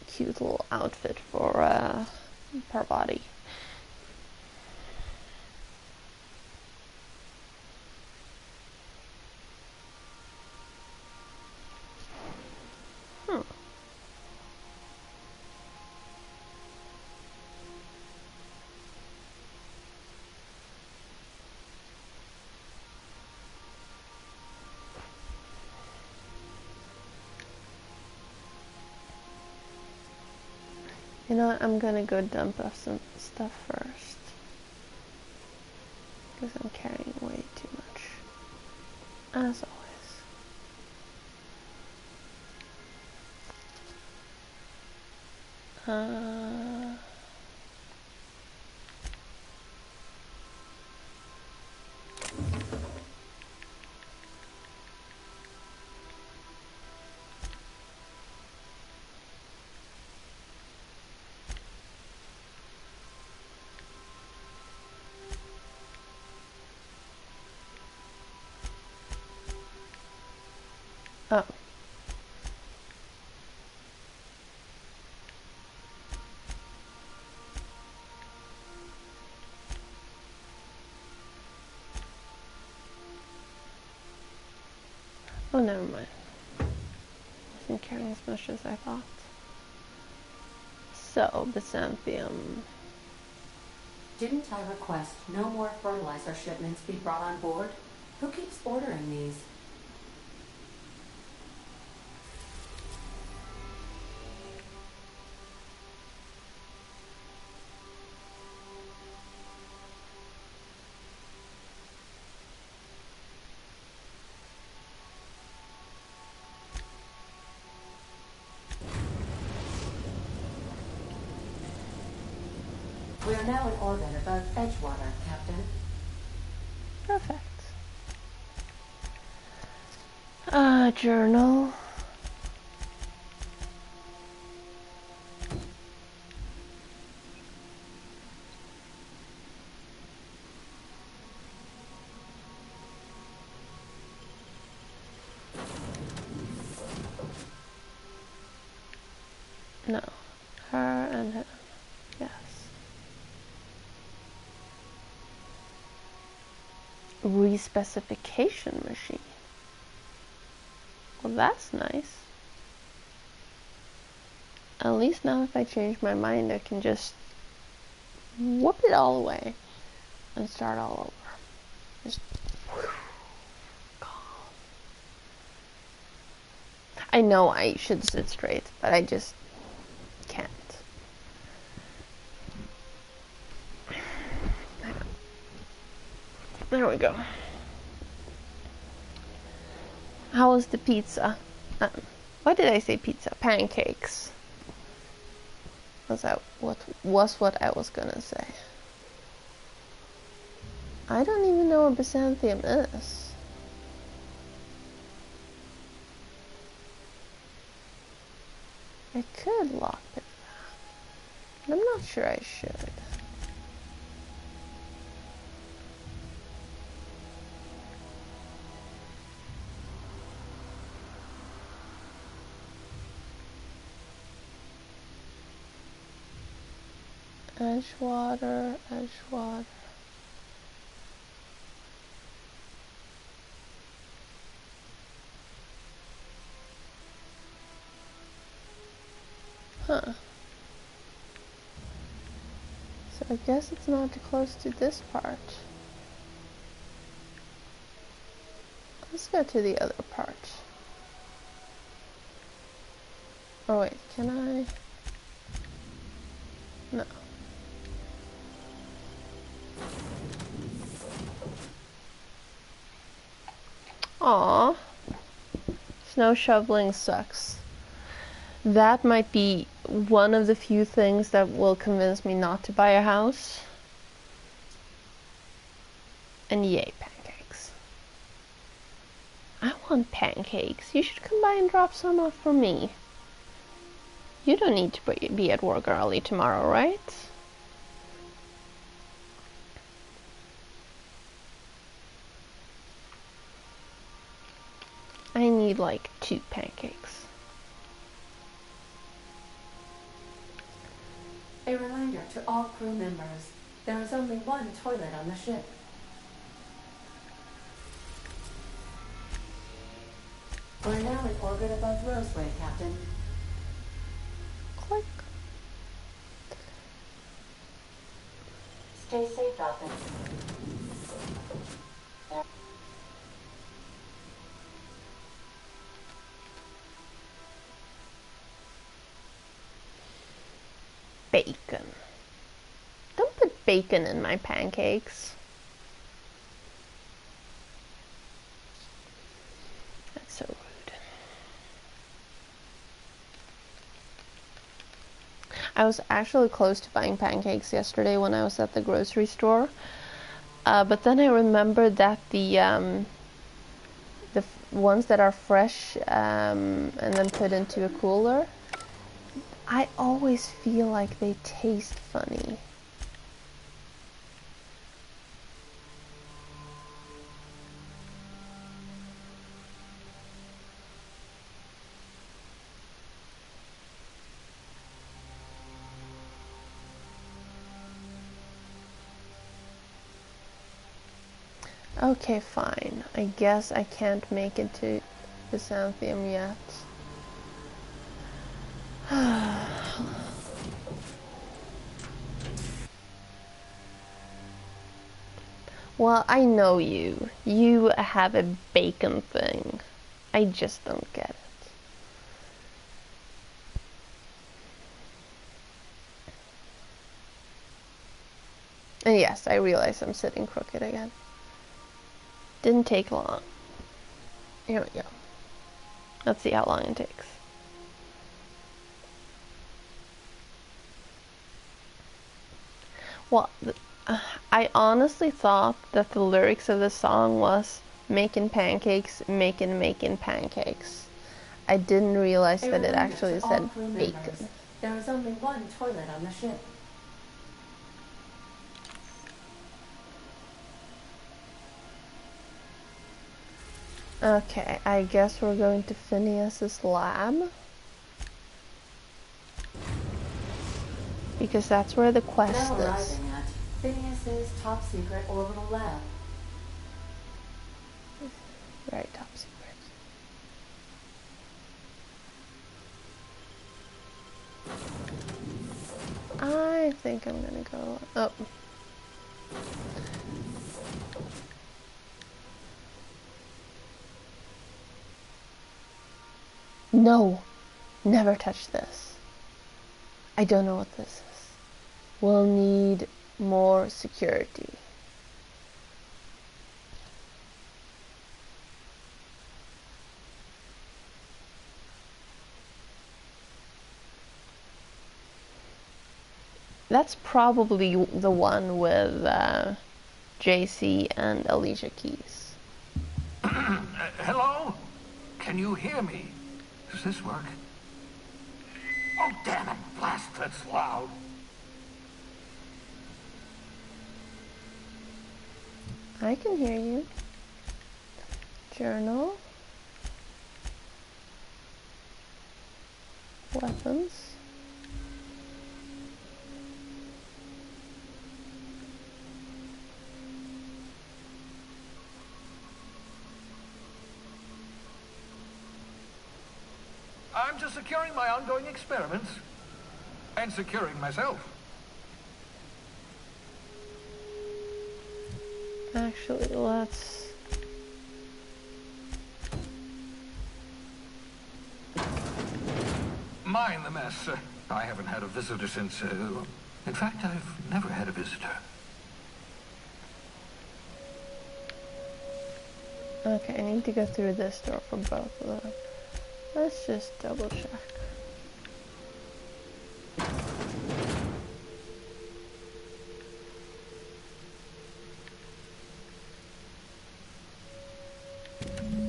cute little outfit for Parvati. You know what, I'm gonna go dump off some stuff first. Because I'm carrying way too much. As always. Oh. Oh, never mind. I wasn't carrying as much as I thought. So, Byzantium. Didn't I request no more fertilizer shipments be brought on board? Who keeps ordering these? We are now in orbit above Edgewater, Captain. Perfect. Journal. No. Her and him. Yes. Respecification machine. Well, that's nice. At least now if I change my mind, I can just whoop it all away and start all over. Just I know I should sit straight, but I just can't. There we go. How was the pizza? Why did I say pizza? Pancakes. Was what I was gonna say. I don't even know what Byzantium is. I could lockpick that, but I'm not sure I should. Edgewater, Edgewater. Huh. So I guess it's not too close to this part. Let's go to the other part. Oh wait, can I? No. Aww. Snow shoveling sucks. That might be one of the few things that will convince me not to buy a house. And yay, pancakes. I want pancakes. You should come by and drop some off for me. You don't need to be at work early tomorrow, right? I need like 2 pancakes. A reminder to all crew members, there is only one toilet on the ship. We're now in orbit above Roseway, Captain. Click. Stay safe, Dolphin. Bacon. Don't put bacon in my pancakes. That's so rude. I was actually close to buying pancakes yesterday when I was at the grocery store. But then I remembered that the ones that are fresh and then put into a cooler, I always feel like they taste funny. Okay, fine. I guess I can't make it to Byzantium yet. Well, I know you. You have a bacon thing. I just don't get it. And yes, I realize I'm sitting crooked again. Didn't take long. Here we go. Let's see how long it takes. Well, I honestly thought that the lyrics of the song was making pancakes, making pancakes. I didn't realize that it actually said bacon. There is only one toilet on the ship. Okay, I guess we're going to Phineas's lab. because that's where the quest Now is. arriving at Phineas's top secret orbital lab. Very top secret. I think I'm gonna go. Oh. No! Never touch this. I don't know what this is. We'll need more security. That's probably the one with JC and Alicia Keys. Hello? Can you hear me? Does this work? Oh, damn it! Blast, that's loud. I can hear you. Journal. Weapons. I'm just securing my ongoing experiments. And securing myself. Actually, let's... Mind the mess. I haven't had a visitor since... in fact, I've never had a visitor. Okay, I need to go through this door for both of them. Let's just double check.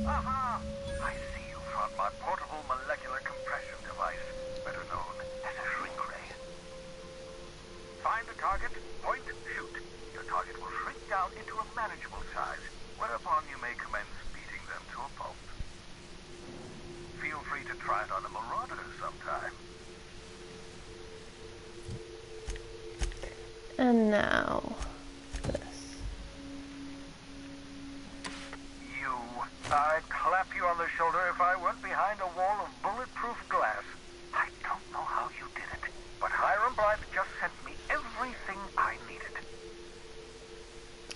Aha! I see you found my portable molecular compression device, better known as a shrink ray. Find a target, point, shoot. Your target will shrink down into a manageable size, whereupon you may commence beating them to a pulp. Feel free to try it on a marauder sometime. And now, this. I'd clap you on the shoulder if I weren't behind a wall of bulletproof glass. I don't know how you did it, but Hiram Blythe just sent me everything I needed.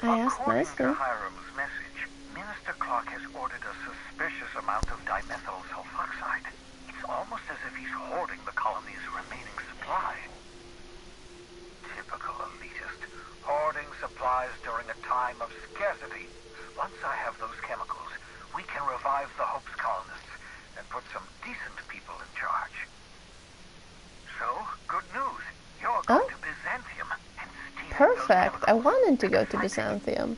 I asked According nicely. to Hiram's message, Minister Clark has ordered a suspicious amount of dimethyl sulfoxide. It's almost as if he's hoarding the colony's remaining supply. Typical elitist, hoarding supplies during a time of scarcity. Once I have those chemicals, we can revive the Hope's colonists and put some decent people in charge. So, good news. You're going to Byzantium and steal Perfect. those I wanted to go to chemicals. Byzantium.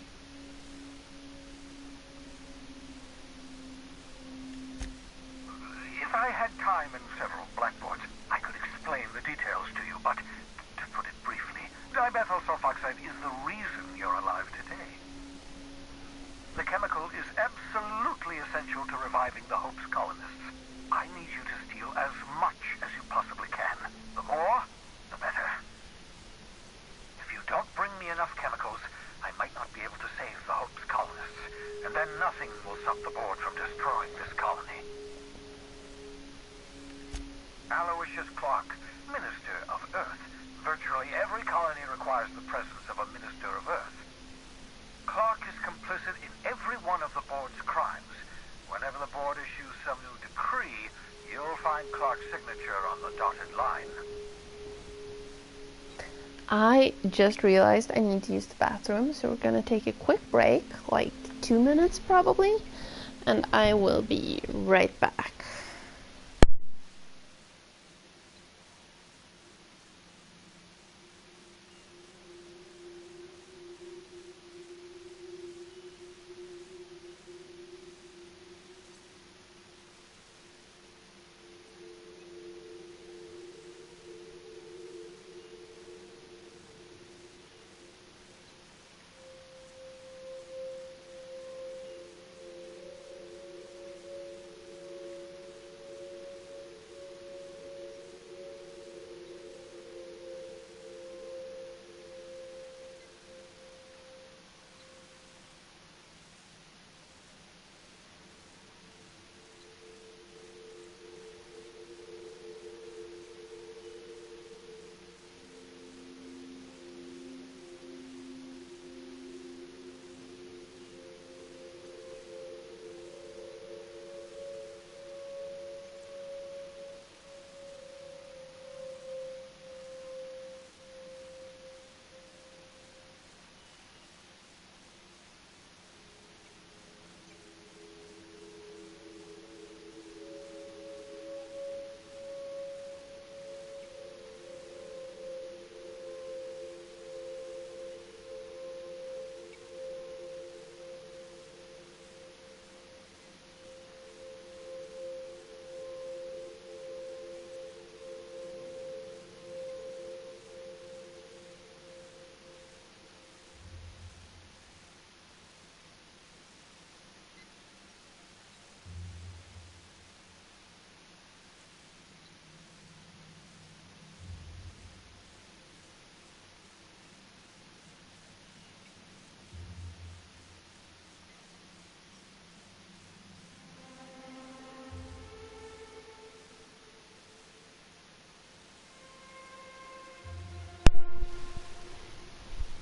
If I had time and several blackboards, I could explain the details to you, but to put it briefly, dimethyl sulfoxide is the reason you're alive today. The chemical is absolutely essential to reviving the Hope's colonists. I need you to steal as much as you possibly can. The more, the better. If you don't bring me enough chemicals, I might not be able to save the Hope's colonists, and then nothing will stop the board from destroying this colony. Aloysius Clark, Minister of Earth. Virtually every colony requires the presence of a Minister of Earth. Clark is complicit in every one of the board's crimes. Whenever the board issues some new decree, you'll find Clark's signature on the dotted line. I just realized I need to use the bathroom, so we're gonna take a quick break, like 2 minutes probably, and I will be right back.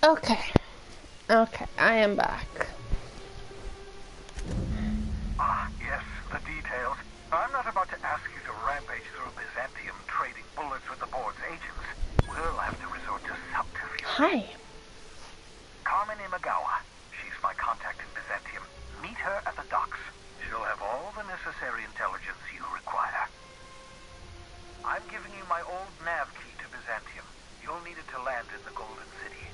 Okay. Okay, I am back. Ah, yes, the details. I'm not about to ask you to rampage through Byzantium trading bullets with the board's agents. We'll have to resort to subterfuge. Hi. Carmen Imagawa. She's my contact in Byzantium. Meet her at the docks. She'll have all the necessary intelligence you require. I'm giving you my old nav key to Byzantium. You'll need it to land in the Golden City.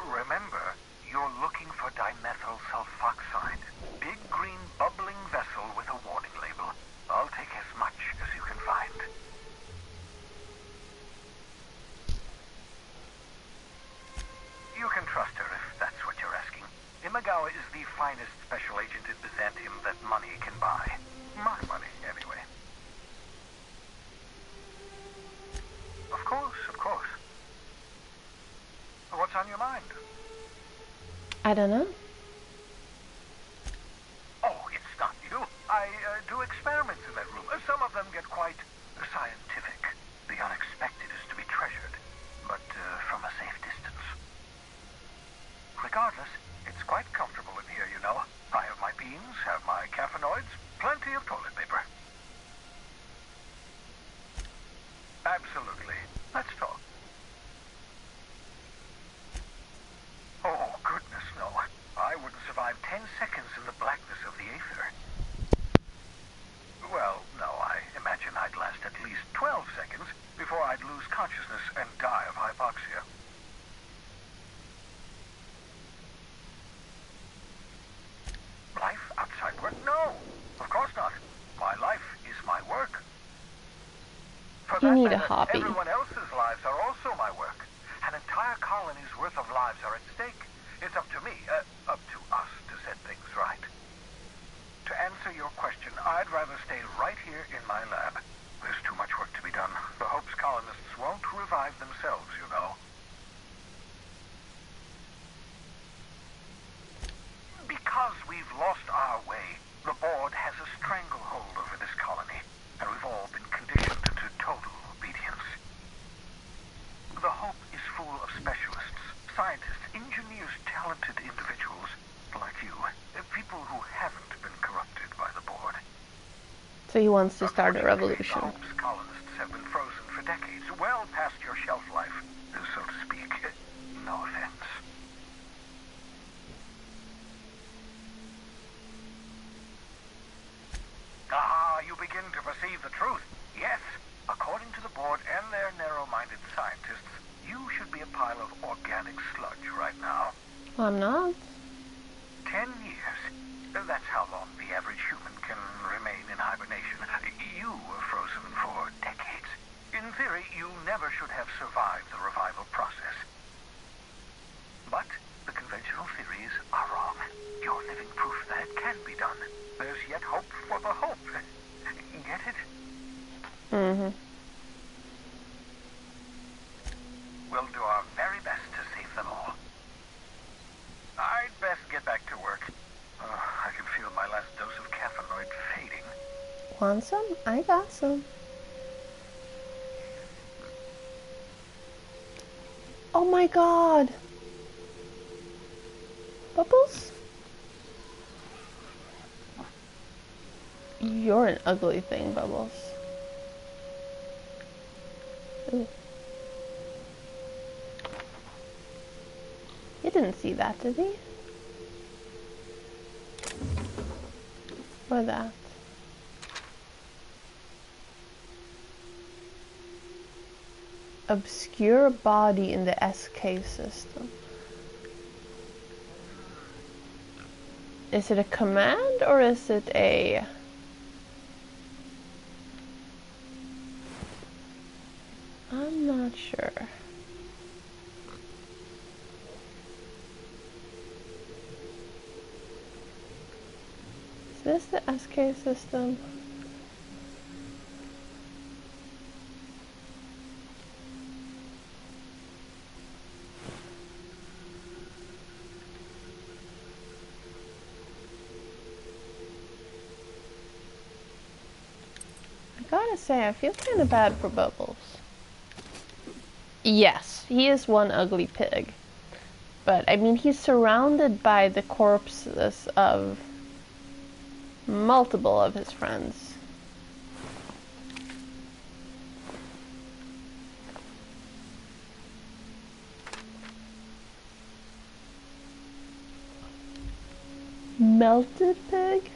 Remember, you're looking for dimethyl sulfoxide. Big green bubbling vessel with a warning label. I'll take as much as you can find. You can trust her if that's what you're asking. Imagawa is the finest special agent in Byzantium that money can buy. My money, anyway. Of course, of course. What's on your mind? I don't know. Oh, it's not you. I do experiments in that room. Some of them get quite scientific. The unexpected is to be treasured, but from a safe distance. Regardless, it's quite comfortable in here, you know. I have my beans, have my caffeinoids, plenty of toilet paper. Absolutely. Let's talk. Oh, goodness, no. I wouldn't survive 10 seconds in the blackness of the aether. Well, no, I imagine I'd last at least 12 seconds before I'd lose consciousness and die of hypoxia. Life outside work? No, of course not. My life is my work. For You that need a matter, hobby. everyone else's lives are also my work. An entire colony's worth of lives are at stake. It's up to me, up to us to set things right. To answer your question, I'd rather stay right here in my lab. There's too much work to be done. The Hope's colonists won't revive themselves, you know. Because we've lost our way, the board has a stranglehold over this colony, and we've all been conditioned to total obedience. The Hope is full of specialists, scientists, engineers, talented individuals like you. People who haven't been corrupted by the board. So he wants to start a revolution. The Hope's colonists have been frozen for decades, well past your shelf life, so to speak. No offense. Ah, you begin to perceive the truth. Yes, according to the board and their narrow-minded scientists, you should be a pile of organic sludge right now. I'm not. 10 years. That's how long the average human can remain in hibernation. You were frozen for decades. In theory, you never should have survived the revival process. But the conventional theories are wrong. You're living proof that it can be done. There's yet hope for the Hope. Get it? Mm-hmm. We'll do our very best to save them all. I'd best get back to work. I can feel my last dose of caffeinoid fading. Want some? I got some. Oh my god! Bubbles? You're an ugly thing, Bubbles. Ooh. He didn't see that, did he? Or that? Obscure body in the SK system. Is it a command or is it a... I'm not sure. Is this the SK system? I gotta say, I feel kind of bad for Bubbles. Yes, he is one ugly pig. But, I mean, he's surrounded by the corpses of multiple of his friends. Melted pig?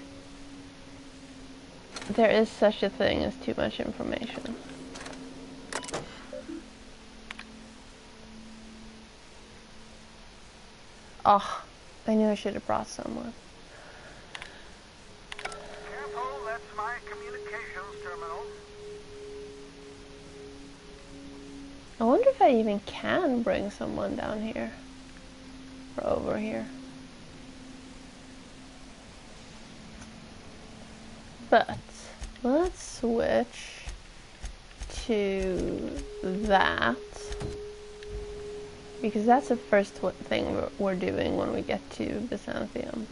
There is such a thing as too much information. Oh, I knew I should have brought someone. Careful, that's my communications terminal. I wonder if I even can bring someone down here. Or over here. But let's switch to that. Because that's the first thing we're doing when we get to Byzantium.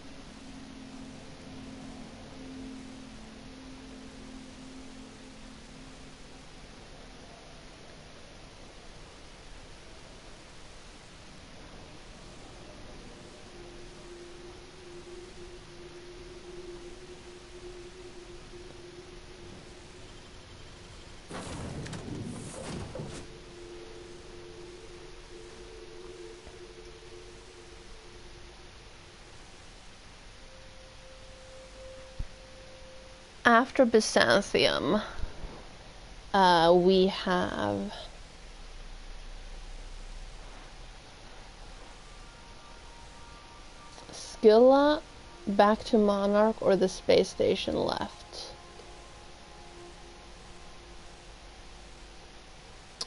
After Byzantium, we have Scylla, back to Monarch, or the space station left.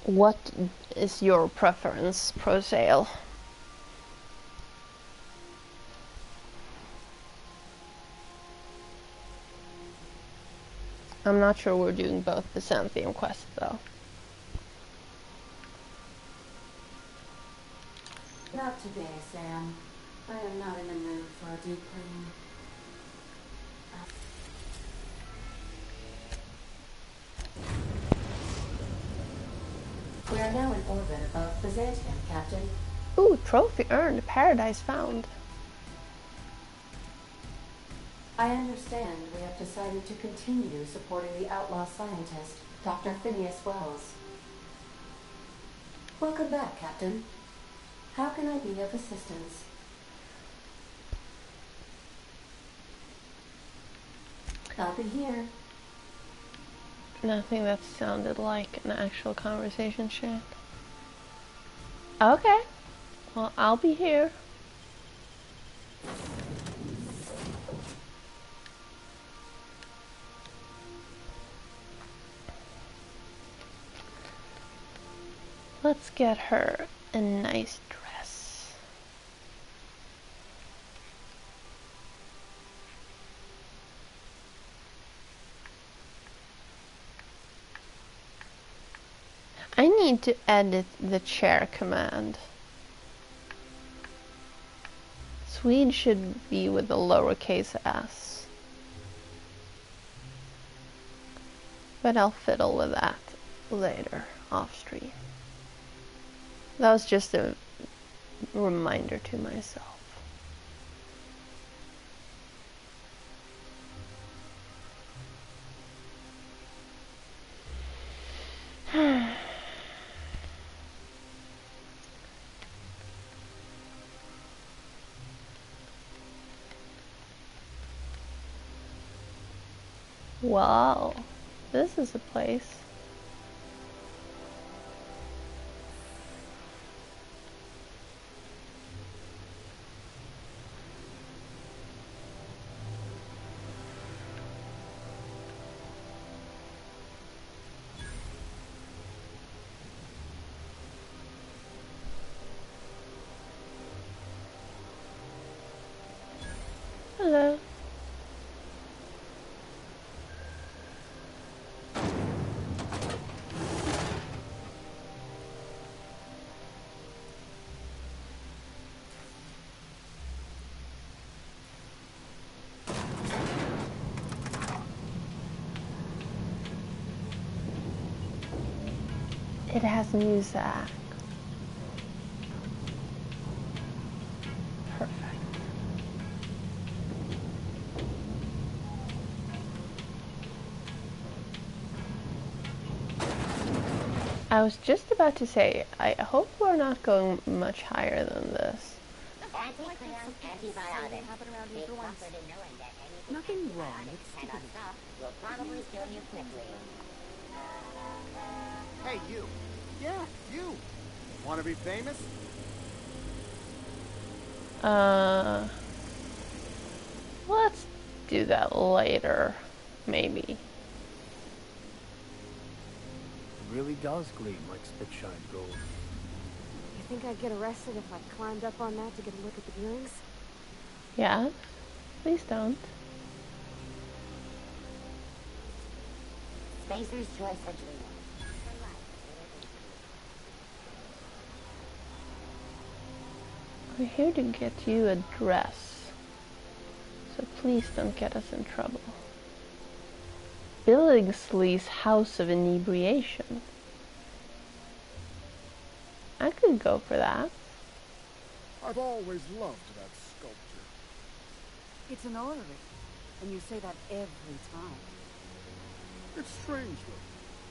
What is your preference, Pro Sale? I'm not sure we're doing both Byzantium quests though. Not today, Sam. I am not in the mood for a deep clean. We are now in orbit above Byzantium, Captain. Ooh, trophy earned, paradise found. I understand we have decided to continue supporting the outlaw scientist, Dr. Phineas Wells. Welcome back, Captain. How can I be of assistance? I'll be here. Nothing that sounded like an actual conversation chat. Okay. Well, I'll be here. Let's get her a nice dress. I need to edit the chair command. Swede should be with the lowercase s. But I'll fiddle with that later, off stream. That was just a reminder to myself. Wow, this is a place. Hello. It has music. I was just about to say, I hope we're not going much higher than this. Anti-crayon antibiotic. Be comforted knowing that anything Nothing wrong antibiotic with cannot stupidity. stop will probably kill you quickly. Hey, you. Yeah, you. Want to be famous? Let's do that later, maybe. It really does gleam like spit-shined gold. You think I'd get arrested if I climbed up on that to get a look at the earrings? Yeah? Please don't. Spacer's choice adrenal. We're here to get you a dress, so please don't get us in trouble. Billingsley's House of Inebriation. I could go for that. I've always loved that sculpture. It's an orrery, and you say that every time. It's strange, though.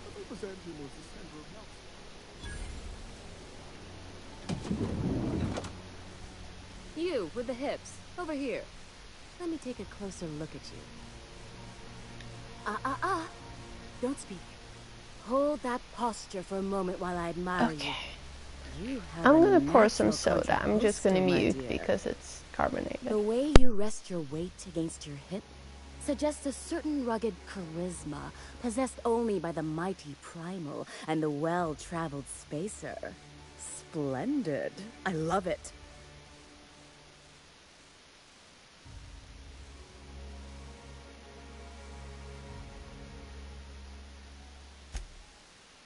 I represent him as the center of health. You, with the hips. Over here. Let me take a closer look at you. Don't speak. Hold that posture for a moment while I admire you. You have I'm a gonna pour some natural soda. I'm just gonna contralto, my mute dear. because it's carbonated. The way you rest your weight against your hip suggests a certain rugged charisma possessed only by the mighty primal and the well-traveled spacer. Splendid. I love it.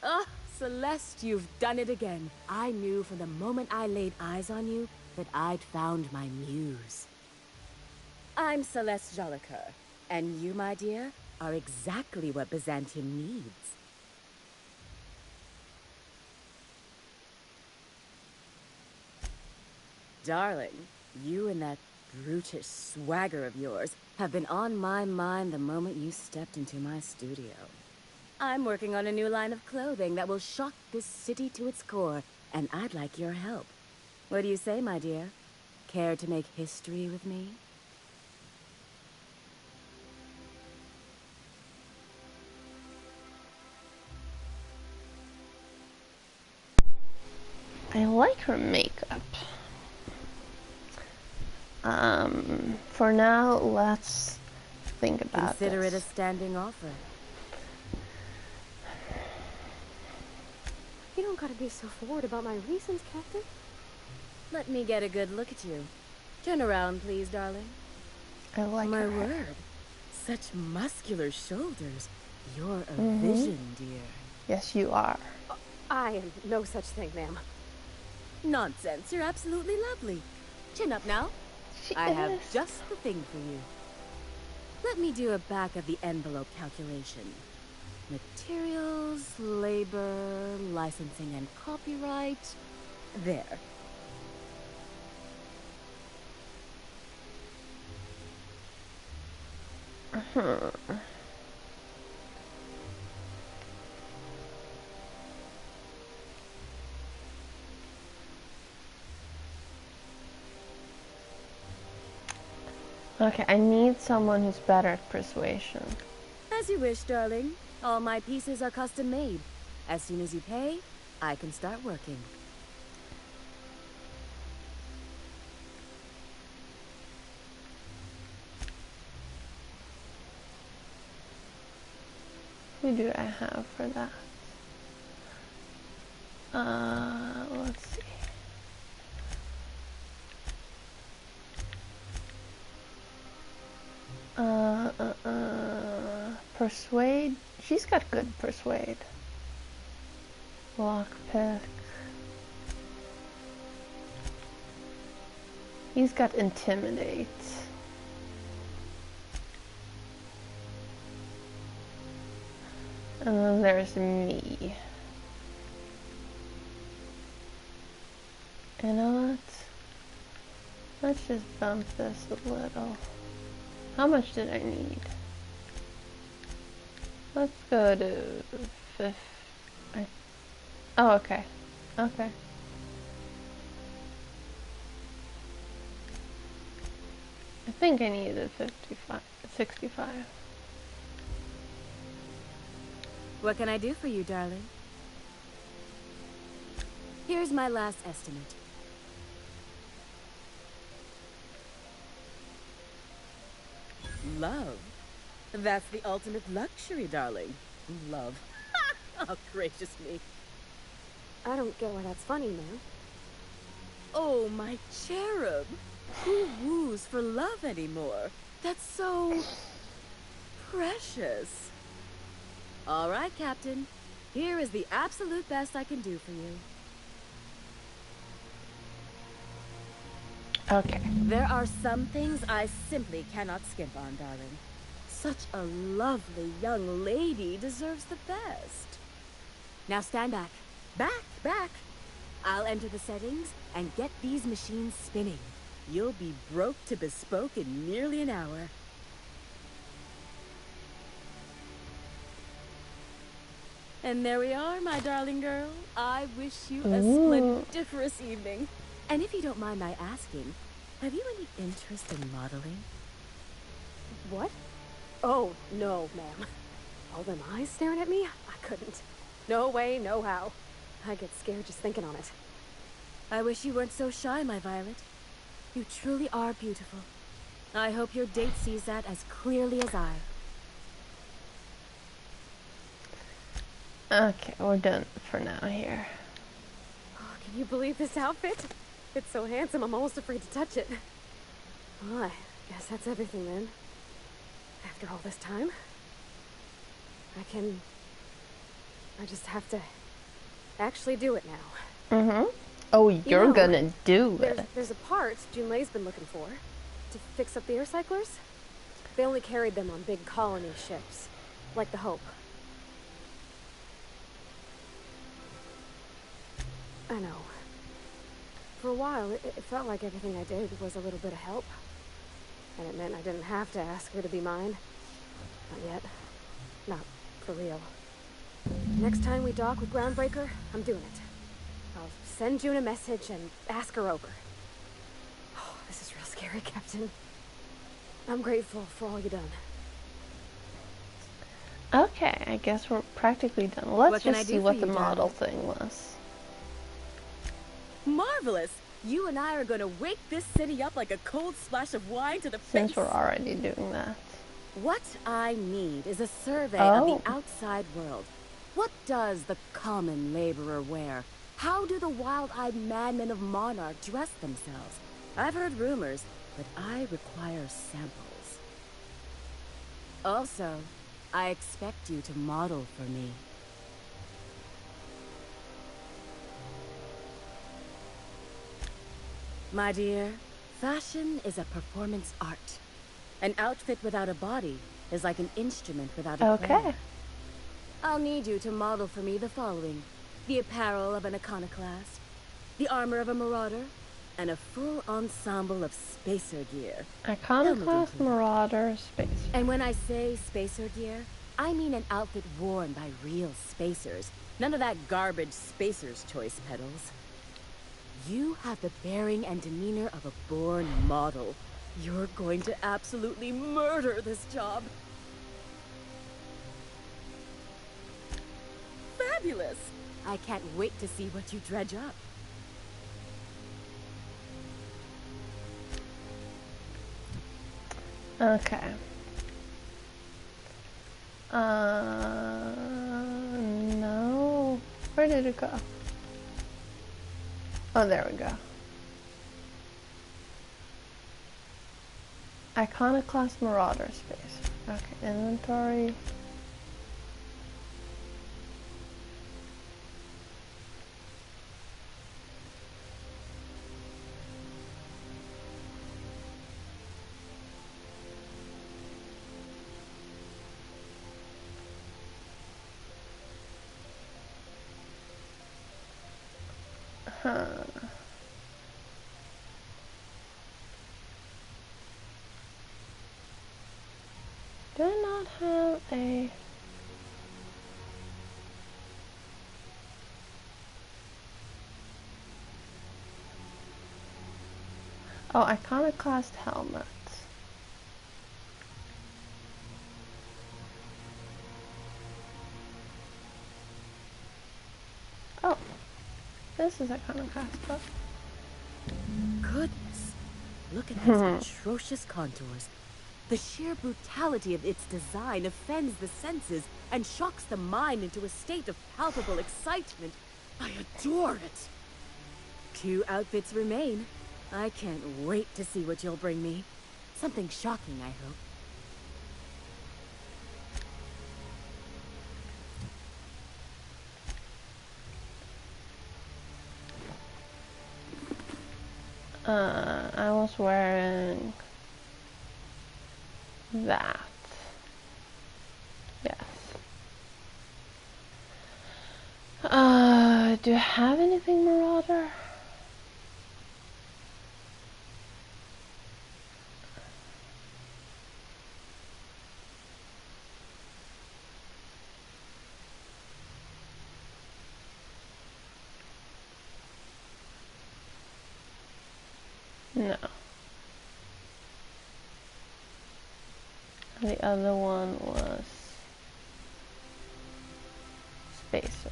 Ah, Celeste, you've done it again. I knew from the moment I laid eyes on you that I'd found my muse. I'm Celeste Jolicoeur, and you, my dear, are exactly what Byzantium needs. Darling, you and that brutish swagger of yours have been on my mind the moment you stepped into my studio. I'm working on a new line of clothing that will shock this city to its core, and I'd like your help. What do you say, my dear? Care to make history with me? I like her makeup. For now, let's think about Consider it a this. standing offer. You don't gotta be so forward about my reasons, Captain. Let me get a good look at you. Turn around, please, darling. I like my her. word. Such muscular shoulders. You're a vision, dear. Yes, you are. I am no such thing, ma'am. Nonsense. You're absolutely lovely. Chin up now. I have just the thing for you. Let me do a back of the envelope calculation. Materials, labor, licensing and copyright. There. Okay, I need someone who's better at persuasion. As you wish, darling. All my pieces are custom made. As soon as you pay, I can start working. Who do I have for that? Let's see. Persuade. She's got good persuade. Lockpick. He's got intimidate. And then there's me. You know what? Let's just bump this a little. How much did I need? Let's go to Oh, okay. Okay. I think I needed 65. What can I do for you, darling? Here's my last estimate. Love? That's the ultimate luxury, darling. Love. Oh, gracious me. I don't get why that's funny, ma'am. Oh, my cherub. Who woos for love anymore? That's so... precious. All right, Captain. Here is the absolute best I can do for you. Okay. There are some things I simply cannot skimp on, darling. Such a lovely young lady deserves the best. Now stand back. Back! I'll enter the settings and get these machines spinning. You'll be broke to bespoke in nearly an hour. And there we are, my darling girl. I wish you a splendiferous evening. And if you don't mind my asking, have you any interest in modeling? What? Oh, no, ma'am. All them eyes staring at me? I couldn't. No way, no how. I get scared just thinking on it. I wish you weren't so shy, my Violet. You truly are beautiful. I hope your date sees that as clearly as I. Okay, we're done for now here. Oh, can you believe this outfit? It's so handsome, I'm almost afraid to touch it. Well, I guess that's everything then. After all this time, I just have to actually do it now. Mm-hmm. Oh, you're gonna do it. There's a part Junlei's been looking for to fix up the air cyclers. They only carried them on big colony ships, like the Hope. I know. For a while, it felt like everything I did was a little bit of help. And it meant I didn't have to ask her to be mine. Not yet. Not for real. Next time we dock with Groundbreaker, I'm doing it. I'll send June a message and ask her over. Oh, this is real scary, Captain. I'm grateful for all you've done. Okay, I guess we're practically done. Let's just see what the model thing was. Marvelous! You and I are gonna wake this city up like a cold splash of wine to the face. Since we're already doing that. What I need is a survey of the outside world. What does the common laborer wear? How do the wild-eyed madmen of Monarch dress themselves? I've heard rumors, but I require samples. Also, I expect you to model for me. My dear, fashion is a performance art. An outfit without a body is like an instrument without a player. I'll need you to model for me the following: the apparel of an iconoclast, the armor of a marauder, and a full ensemble of spacer gear. Iconoclast, marauder, spacer. And when I say spacer gear, I mean an outfit worn by real spacers. None of that garbage spacer's choice pedals. You have the bearing and demeanor of a born model. You're going to absolutely murder this job. Fabulous! I can't wait to see what you dredge up. Okay. No. Where did it go? Oh, there we go. Iconoclast Marauder space. Okay, inventory. Huh. Do I not have a... Oh, iconoclast helmet. Oh, this is iconoclast stuff. Goodness, look at those atrocious contours. The sheer brutality of its design offends the senses and shocks the mind into a state of palpable excitement. I adore it. 2 outfits remain. I can't wait to see what you'll bring me. Something shocking, I hope. I was wearing that. Yes. Do you have anything, Marauder? No. The other one was Spacer.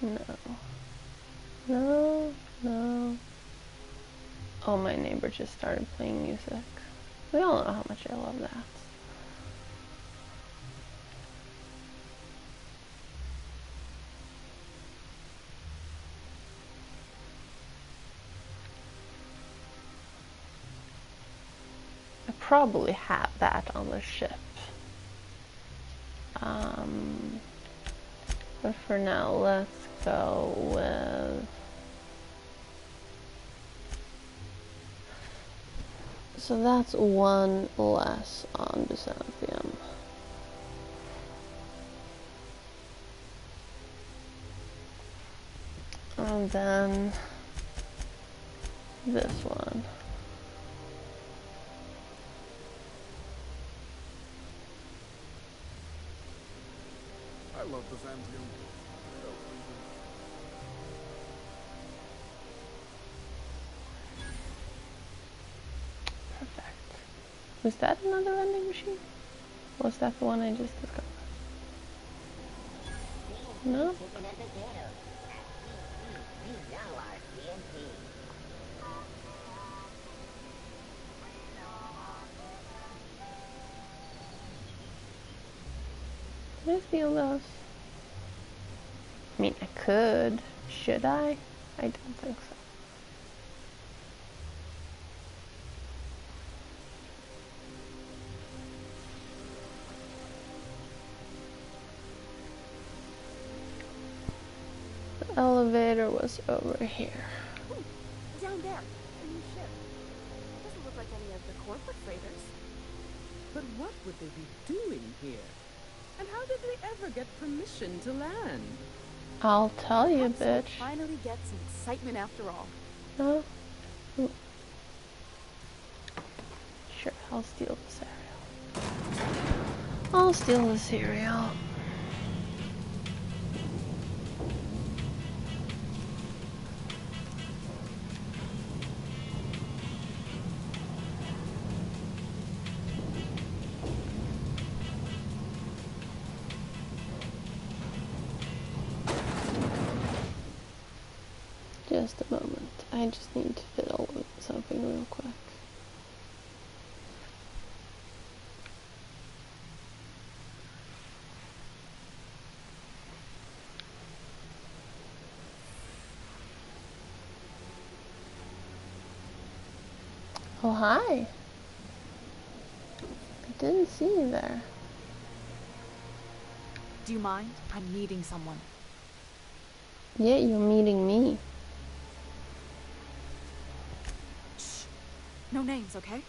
No. No, no. Oh, my neighbor just started playing music. We all know how much I love that. I probably have that on the ship. But for now, let's go with... So that's one less on Byzantium. And then this one. I love Byzantium. Perfect. Was that another vending machine? Was that the one I just discovered? No? Did I steal those? I mean, I could. Should I? I don't think so. The elevator was over here. Ooh, down there, a new ship. Doesn't look like any of the corporate freighters. But what would they be doing here? And how did they ever get permission to land? I'll tell you, Perhaps bitch. we'll finally get some excitement after all. No? Ooh. Sure, I'll steal the cereal. I'll steal the cereal. Just a moment. I just need to fiddle with something real quick. Oh, hi. I didn't see you there. Do you mind? I'm meeting someone. Yeah, you're meeting me. Shh. No names, okay?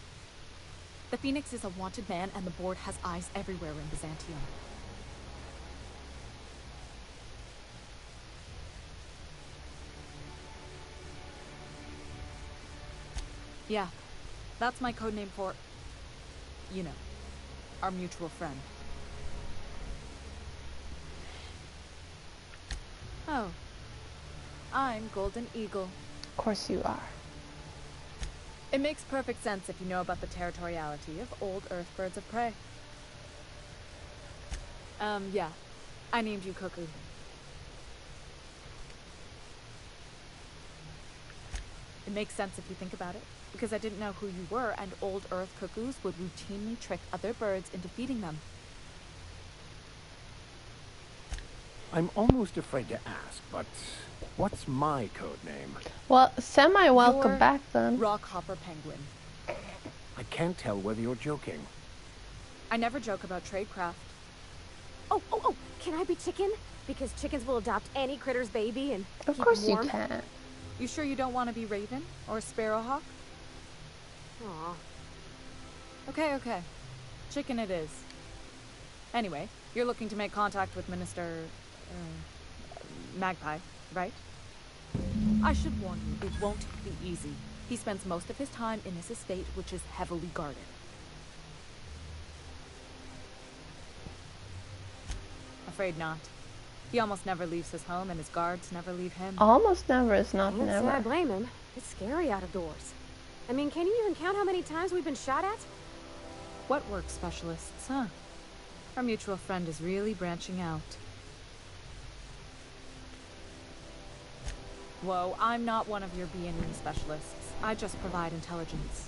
The Phoenix is a wanted man, and the board has eyes everywhere in Byzantium. Yeah, that's my codename for, you know, our mutual friend. Oh. I'm Golden Eagle. Of course you are. It makes perfect sense if you know about the territoriality of old Earth birds of prey. Yeah. I named you Cuckoo. It makes sense if you think about it, because I didn't know who you were, and old Earth cuckoos would routinely trick other birds into feeding them. I'm almost afraid to ask, but what's my code name? Well, semi-welcome You're back then. Rockhopper Penguin. I can't tell whether you're joking. I never joke about tradecraft. Oh, can I be chicken? Because chickens will adopt any critter's baby and Of keep course them you warm. can. You sure you don't want to be Raven or Sparrowhawk? Aw. Okay. Chicken it is. Anyway, you're looking to make contact with Minister... Magpie, right? I should warn you, it won't be easy. He spends most of his time in his estate, which is heavily guarded. Afraid not. He almost never leaves his home, and his guards never leave him. Almost never is not Can't say I never. blame him. It's scary out of doors. I mean, can you even count how many times we've been shot at? What work specialists, huh? Our mutual friend is really branching out. Whoa, I'm not one of your B&E specialists. I just provide intelligence.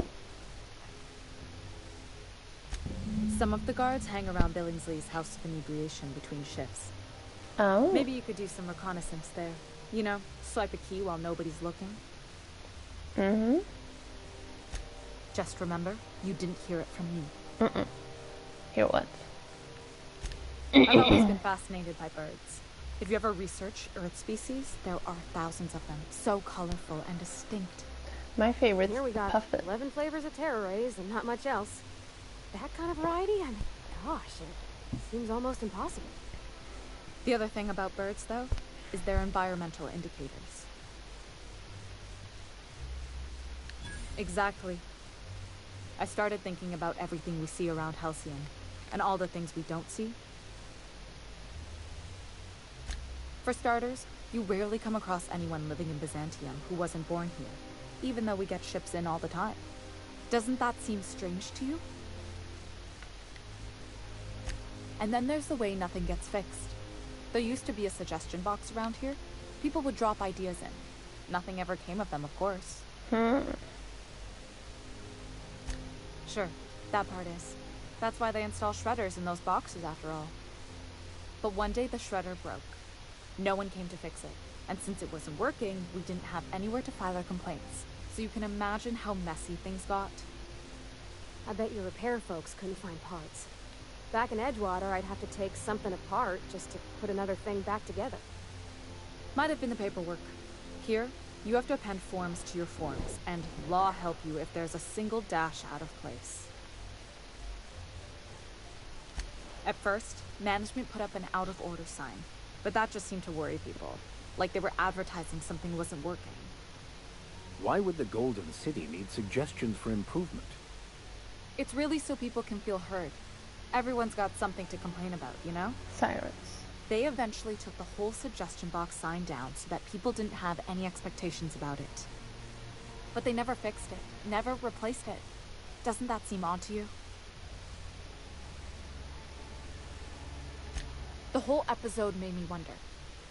Some of the guards hang around Billingsley's House of Inebriation between shifts. Oh. Maybe you could do some reconnaissance there. You know, swipe a key while nobody's looking. Mm-hmm. Just remember, you didn't hear it from me. Mm-mm. Hear what? I've always been fascinated by birds. If you ever research Earth species, there are thousands of them. So colorful and distinct. My favorite's Here we got puffin. 11 flavors of terror rays and not much else. That kind of variety? I mean, gosh, it seems almost impossible. The other thing about birds, though, is their environmental indicators. Exactly. I started thinking about everything we see around Halcyon, and all the things we don't see. For starters, you rarely come across anyone living in Byzantium who wasn't born here, even though we get ships in all the time. Doesn't that seem strange to you? And then there's the way nothing gets fixed. There used to be a suggestion box around here. People would drop ideas in. Nothing ever came of them, of course. Sure, that part is. That's why they install shredders in those boxes, after all. But one day the shredder broke. No one came to fix it. And since it wasn't working, we didn't have anywhere to file our complaints. So you can imagine how messy things got. I bet your repair folks couldn't find parts. Back in Edgewater, I'd have to take something apart just to put another thing back together. Might have been the paperwork. Here, you have to append forms to your forms, and law help you if there's a single dash out of place. At first, management put up an out-of-order sign, but that just seemed to worry people, like they were advertising something wasn't working. Why would the Golden City need suggestions for improvement? It's really so people can feel heard. Everyone's got something to complain about, you know? Sirens. They eventually took the whole suggestion box sign down so that people didn't have any expectations about it. But they never fixed it, never replaced it. Doesn't that seem odd to you? The whole episode made me wonder,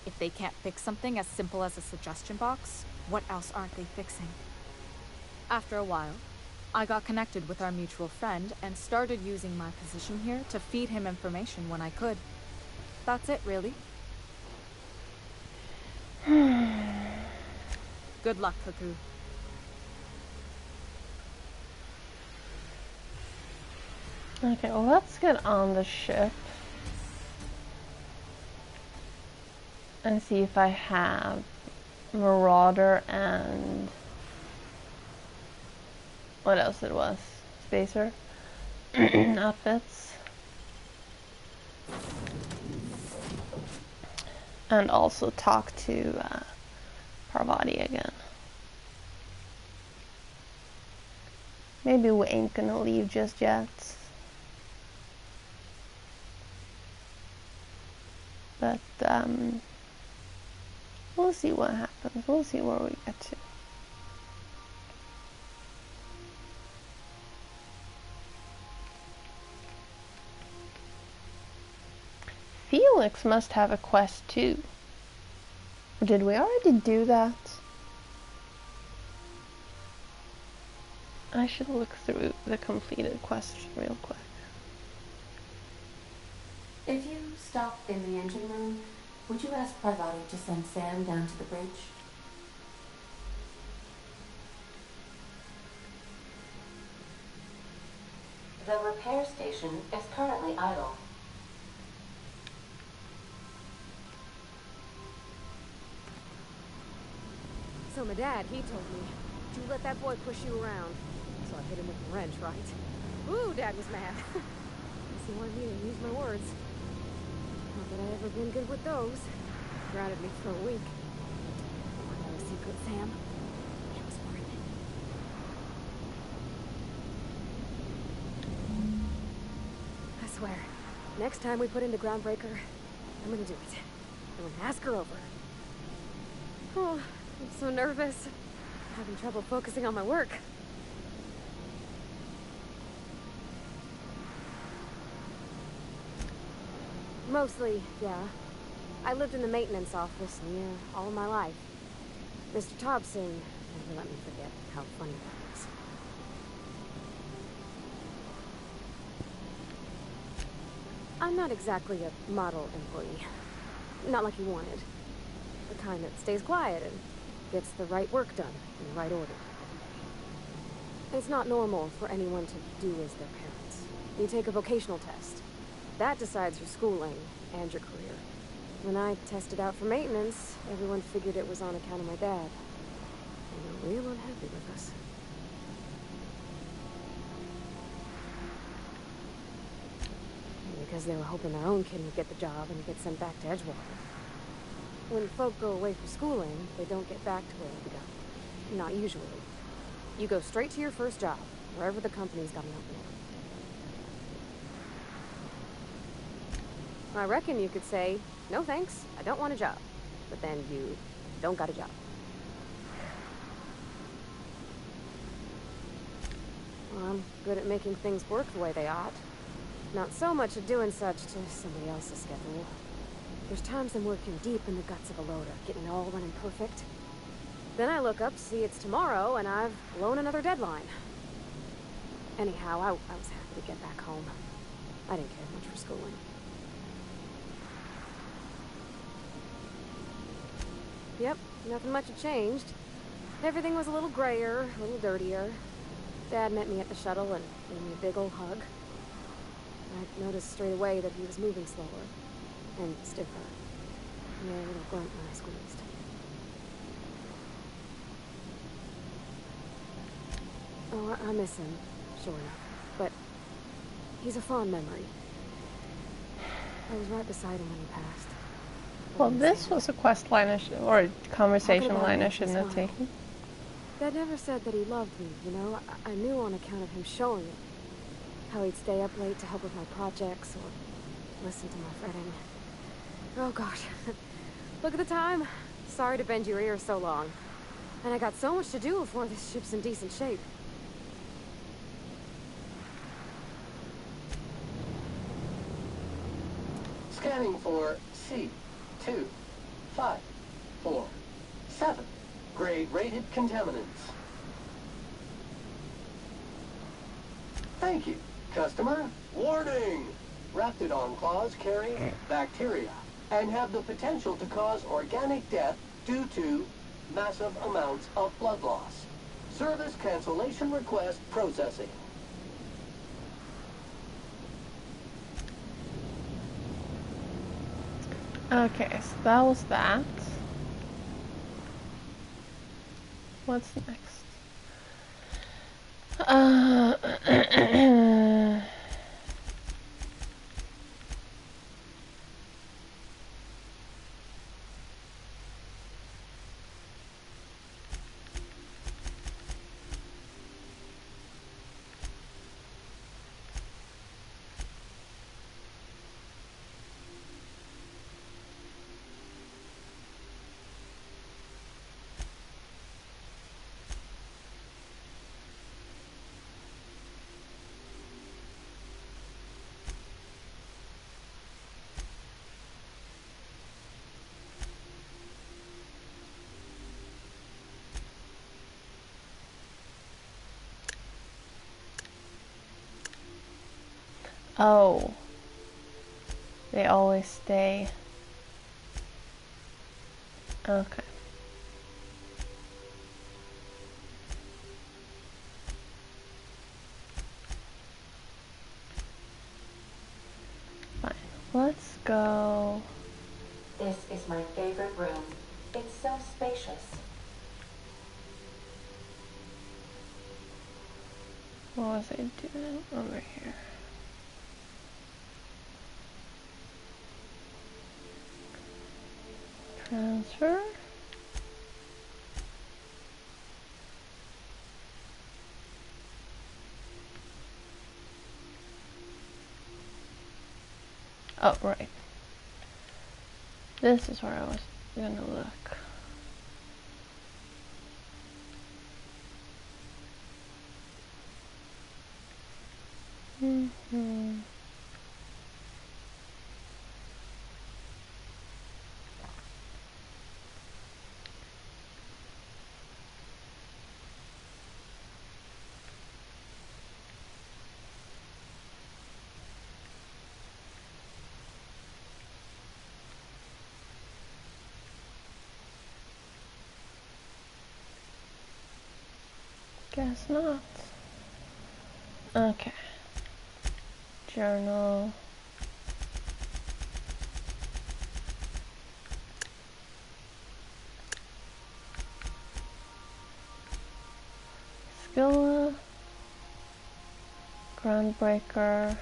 if they can't fix something as simple as a suggestion box, what else aren't they fixing? After a while, I got connected with our mutual friend and started using my position here to feed him information when I could. That's it, really. Good luck, Cuckoo. Okay, well, let's get on the ship and see if I have Marauder and what else it was? Spacer outfits. And also talk to Parvati again. Maybe we ain't gonna leave just yet. But We'll see what happens. We'll see where we get to. Felix must have a quest too. Or did we already do that? I should look through the completed quest real quick. If you stop in the engine room, would you ask Parvati to send Sam down to the bridge? The repair station is currently idle. So my dad, he told me, "You let that boy push you around." So I hit him with the wrench, right? Ooh, Dad was mad. Guess he wanted me to use my words. Not that I ever been good with those. Grounded me for a week. I know a secret, Sam. It was worth it. I swear, next time we put into Groundbreaker, I'm gonna do it. I'm gonna ask her over. Oh, I'm so nervous. Having trouble focusing on my work. Mostly, yeah. I lived in the maintenance office near all my life. Mr. Thompson never let me forget how funny that was. I'm not exactly a model employee. Not like you wanted. The kind that stays quiet and gets the right work done in the right order. It's not normal for anyone to do as their parents. You take a vocational test. That decides your schooling and your career. When I tested out for maintenance, everyone figured it was on account of my dad. They were real unhappy with us. Because they were hoping their own kid would get the job and get sent back to Edgewater. When folk go away for schooling, they don't get back to where they began. Not usually. You go straight to your first job, wherever the company's got an opening. I reckon you could say, "No thanks, I don't want a job." But then you don't got a job. Well, I'm good at making things work the way they ought. Not so much at doing such to somebody else's schedule. There's times I'm working deep in the guts of a loader, getting it all running perfect. Then I look up, see it's tomorrow, and I've blown another deadline. Anyhow, I was happy to get back home. I didn't care much for schooling. Yep, nothing much had changed. Everything was a little grayer, a little dirtier. Dad met me at the shuttle and gave me a big old hug. I noticed straight away that he was moving slower and stiffer. And a little grunt when I squeezed. Oh, I miss him, sure enough. But he's a fond memory. I was right beside him when he passed. Well, this was a quest line or a conversation line I shouldn't have taken. Dad never said that he loved me, you know? I knew on account of him showing it. How he'd stay up late to help with my projects or listen to my fretting. Oh gosh, look at the time. Sorry to bend your ear so long. And I got so much to do before this ship's in decent shape. Scanning for C2547. Grade rated contaminants. Thank you, customer. Warning! Raptidon claws carry bacteria and have the potential to cause organic death due to massive amounts of blood loss. Service cancellation request processing. Okay, so that was that. What's next? Oh. They always stay. Okay. Fine. Let's go. This is my favorite room. It's so spacious. What was I doing over here? Transfer. Oh, right. This is where I was gonna look. Mm-hmm. Guess not. Okay. Journal. Skilla. Groundbreaker.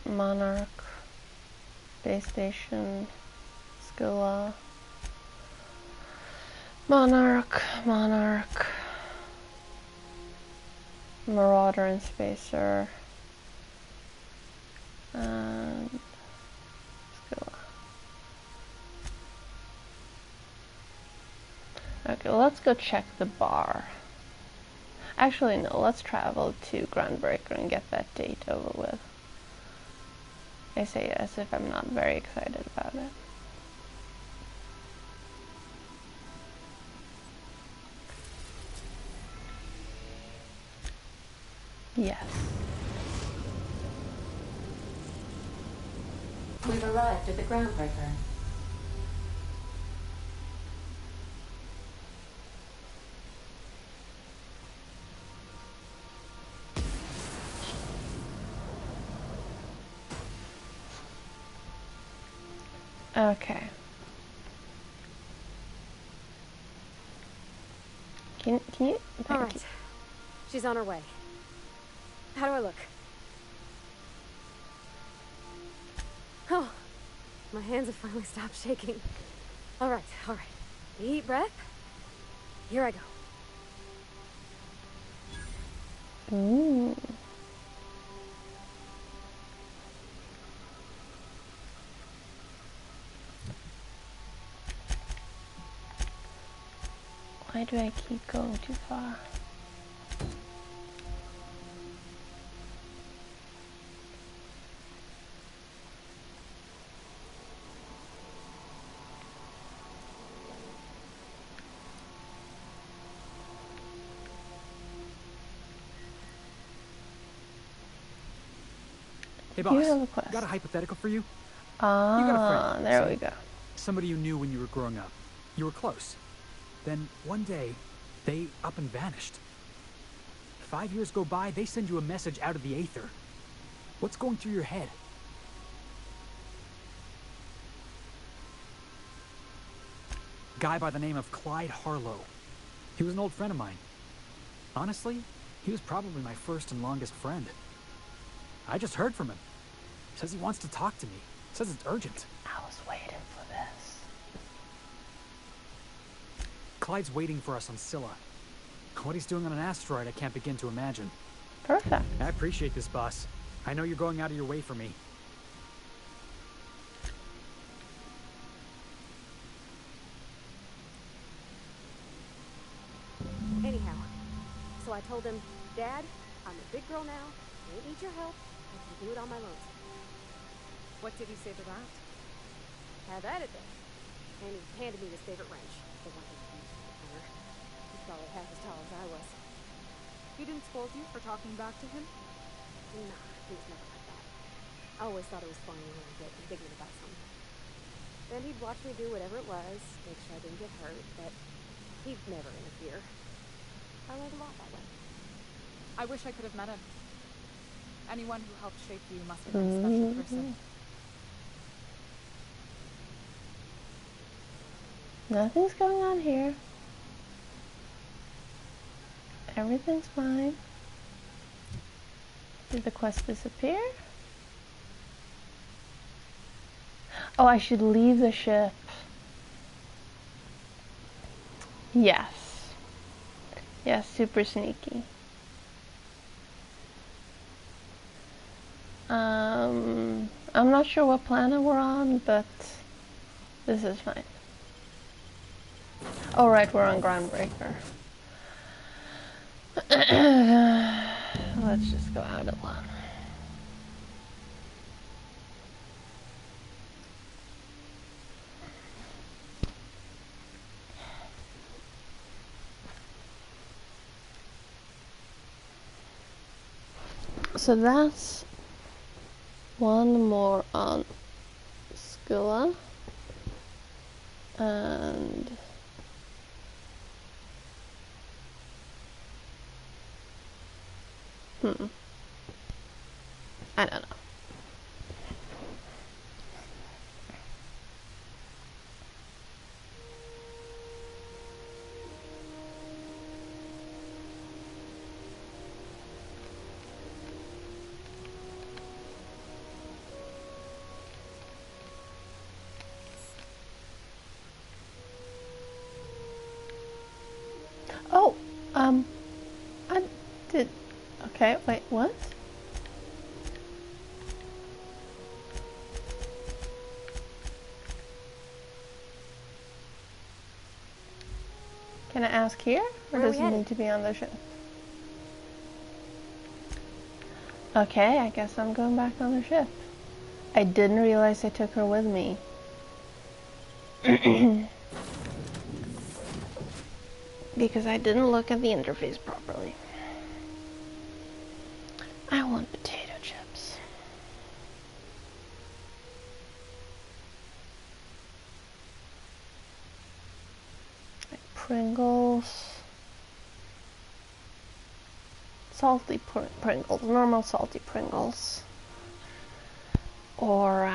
Monarch. Base Station. Skilla. Monarch. Marauder and Spacer. And Skilla. Okay, let's go check the bar. Actually, no, let's travel to Groundbreaker and get that date over with. I say as if I'm not very excited about it. Yes. We've arrived at the Groundbreaker. Okay. Can you? All right. She's on her way. How do I look? Oh, my hands have finally stopped shaking. All right. Deep breath. Here I go. Ooh. Why do I keep going too far? Hey boss, You have a quest. got a hypothetical for you? Ah, You got a friend, there say, we go. Somebody you knew when you were growing up. You were close. Then one day, they up and vanished. 5 years go by, they send you a message out of the aether. What's going through your head? Guy by the name of Clyde Harlow. He was an old friend of mine. Honestly, he was probably my first and longest friend. I just heard from him. Says he wants to talk to me. Says it's urgent. I was waiting for this. Clyde's waiting for us on Scylla. What he's doing on an asteroid, I can't begin to imagine. Perfect. I appreciate this, boss. I know you're going out of your way for me. Anyhow, so I told him, Dad, I'm a big girl now. I don't need your help. I can do it on my own. What did he say to that? Have at it then. And he handed me his favorite wrench, the one he used for the counter. He's probably half as tall as I was. He didn't scold you for talking back to him? Nah, he was never like that. I always thought it was funny when he'd get indignant about something. Then he'd watch me do whatever it was, make sure I didn't get hurt, but he'd never interfere. I learned a lot that way. I wish I could have met him. Anyone who helped shape you must have been a special person. Nothing's going on here. Everything's fine. Did the quest disappear? Oh, I should leave the ship. Yes. Yes, super sneaky. I'm not sure what planet we're on, but this is fine. Oh, right, we're on Groundbreaker. Let's just go out alone. So that's one more on Skula. And I don't know. Oh, I did. Okay, wait, what? Can I ask here, or does it need to be on the ship? Okay, I guess I'm going back on the ship. I didn't realize I took her with me. Because I didn't look at the interface properly. I want potato chips. Like Pringles. Salty Pringles. Normal salty Pringles. Or,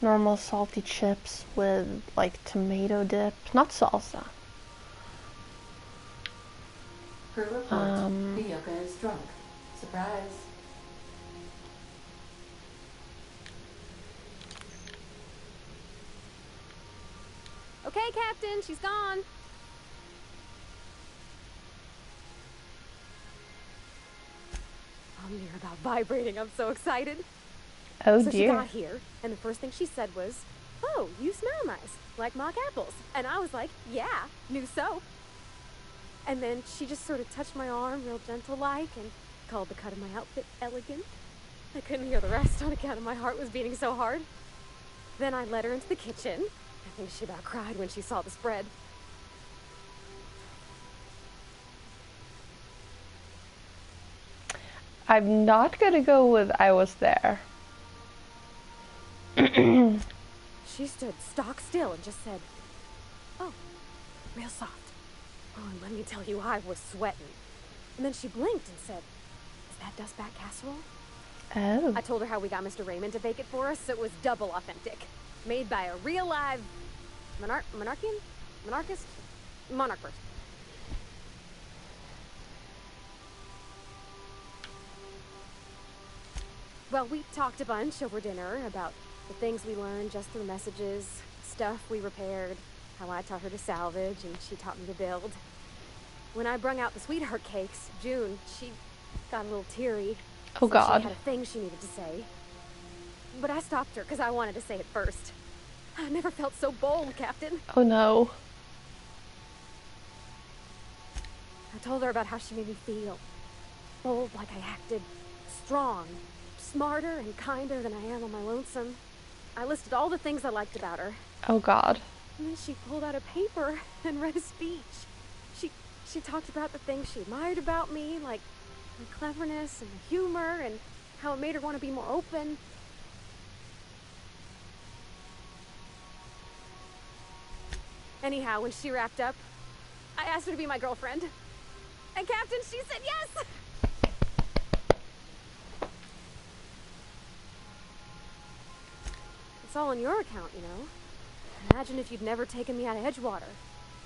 normal salty chips with like tomato dip, not salsa. Crew report. Bioka is drunk. Surprise. Okay, Captain, she's gone. I'm near about vibrating. I'm so excited. Oh so dear. She got here, and the first thing she said was, "Oh, you smell nice, like mock apples." And I was like, "Yeah, new soap." And then she just sort of touched my arm real gentle-like and called the cut of my outfit elegant. I couldn't hear the rest on account of my heart was beating so hard. Then I led her into the kitchen. I think she about cried when she saw the spread. I'm not gonna go with I was there. She stood stock still and just said, "Oh, real soft." Oh, and let me tell you, I was sweating. And then she blinked and said, "Is that dustback casserole?" Oh. I told her how we got Mr. Raymond to bake it for us, so it was double authentic. Made by a real live monarch person. Well, we talked a bunch over dinner about the things we learned just through messages, stuff we repaired, how I taught her to salvage and she taught me to build. When I brung out the sweetheart cakes, June, she got a little teary. Oh God. She had a thing she needed to say. But I stopped her because I wanted to say it first. I never felt so bold, Captain. Oh no. I told her about how she made me feel. Bold like I acted. Strong. Smarter and kinder than I am on my lonesome. I listed all the things I liked about her. Oh God. And then she pulled out a paper and read a speech. She talked about the things she admired about me, like the cleverness and the humor, and how it made her want to be more open. Anyhow, when she wrapped up, I asked her to be my girlfriend. And Captain, she said yes! It's all on your account, you know. Imagine if you'd never taken me out of Edgewater.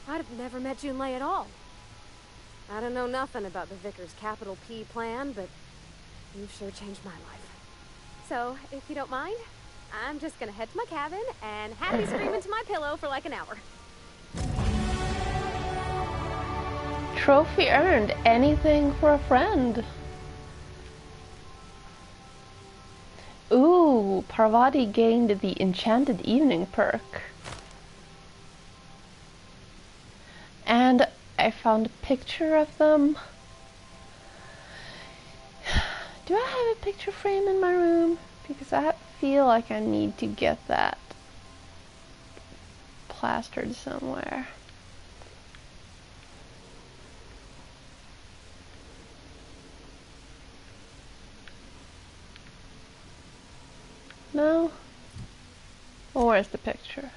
I'd have never met Junlei at all. I don't know nothing about the Vicar's capital P plan, but you've sure changed my life. So, if you don't mind, I'm just gonna head to my cabin and happy scream into my pillow for like an hour. Trophy earned. Anything for a friend. Ooh, Parvati gained the Enchanted Evening perk. And I found a picture of them. Do I have a picture frame in my room? Because I feel like I need to get that plastered somewhere. No? Well, where's the picture?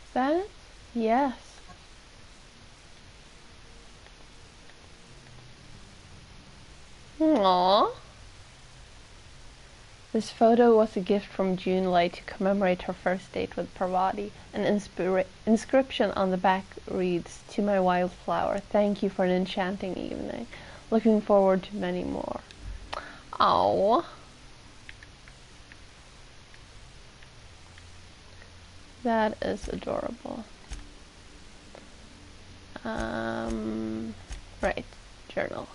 Is that it? Yes. Aww. This photo was a gift from Junlei to commemorate her first date with Parvati. An inscription on the back reads, "To my wildflower, thank you for an enchanting evening. Looking forward to many more." Oh, that is adorable. Right, journal.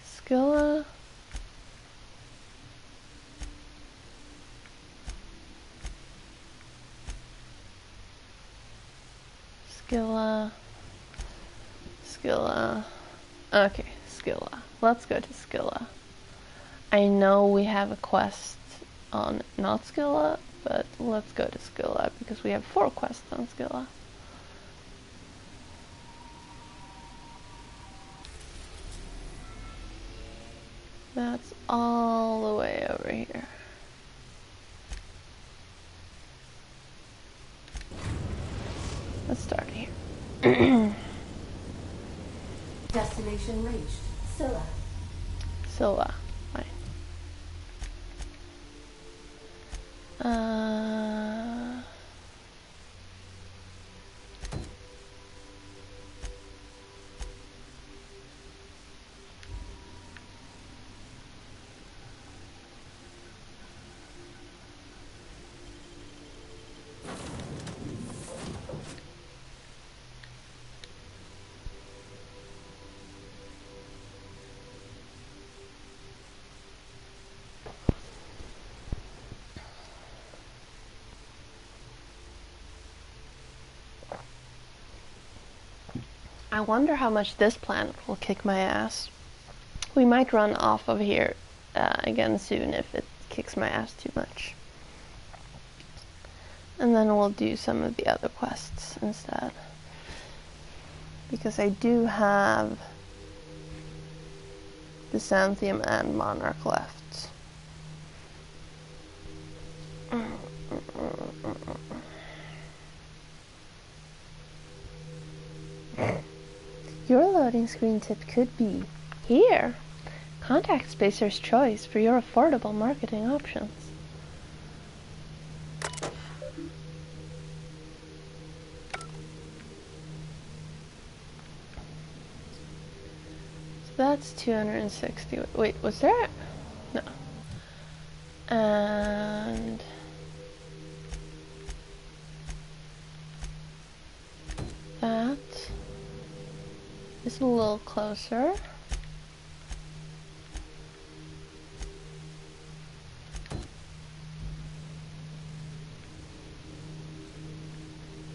Skilla. Skilla. Okay, Skilla. Let's go to Skilla. I know we have a quest on not Skilla, but let's go to Skilla because we have 4 quests on Skilla. That's all the way over here. Let's start here. Destination reached. Scylla. Scylla. Fine. I wonder how much this planet will kick my ass. We might run off of here again soon if it kicks my ass too much. And then we'll do some of the other quests instead. Because I do have the Xanthium and Monarch left. Your loading screen tip could be here. Contact Spacer's Choice for your affordable marketing options. So that's 260. Wait, was there? No. And that is a little closer.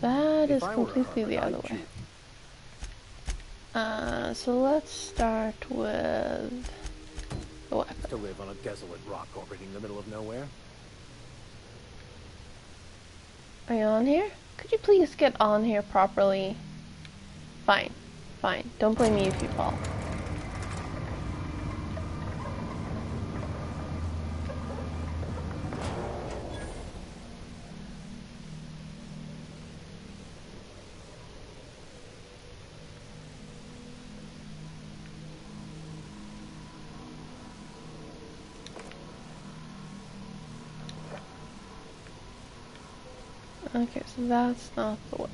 That is completely the other way. So let's start with the weapon. To live on a desolate rock orbiting the middle of nowhere? Are you on here? Could you please get on here properly? Fine. Fine. Don't blame me if you fall. Okay, so that's not the way.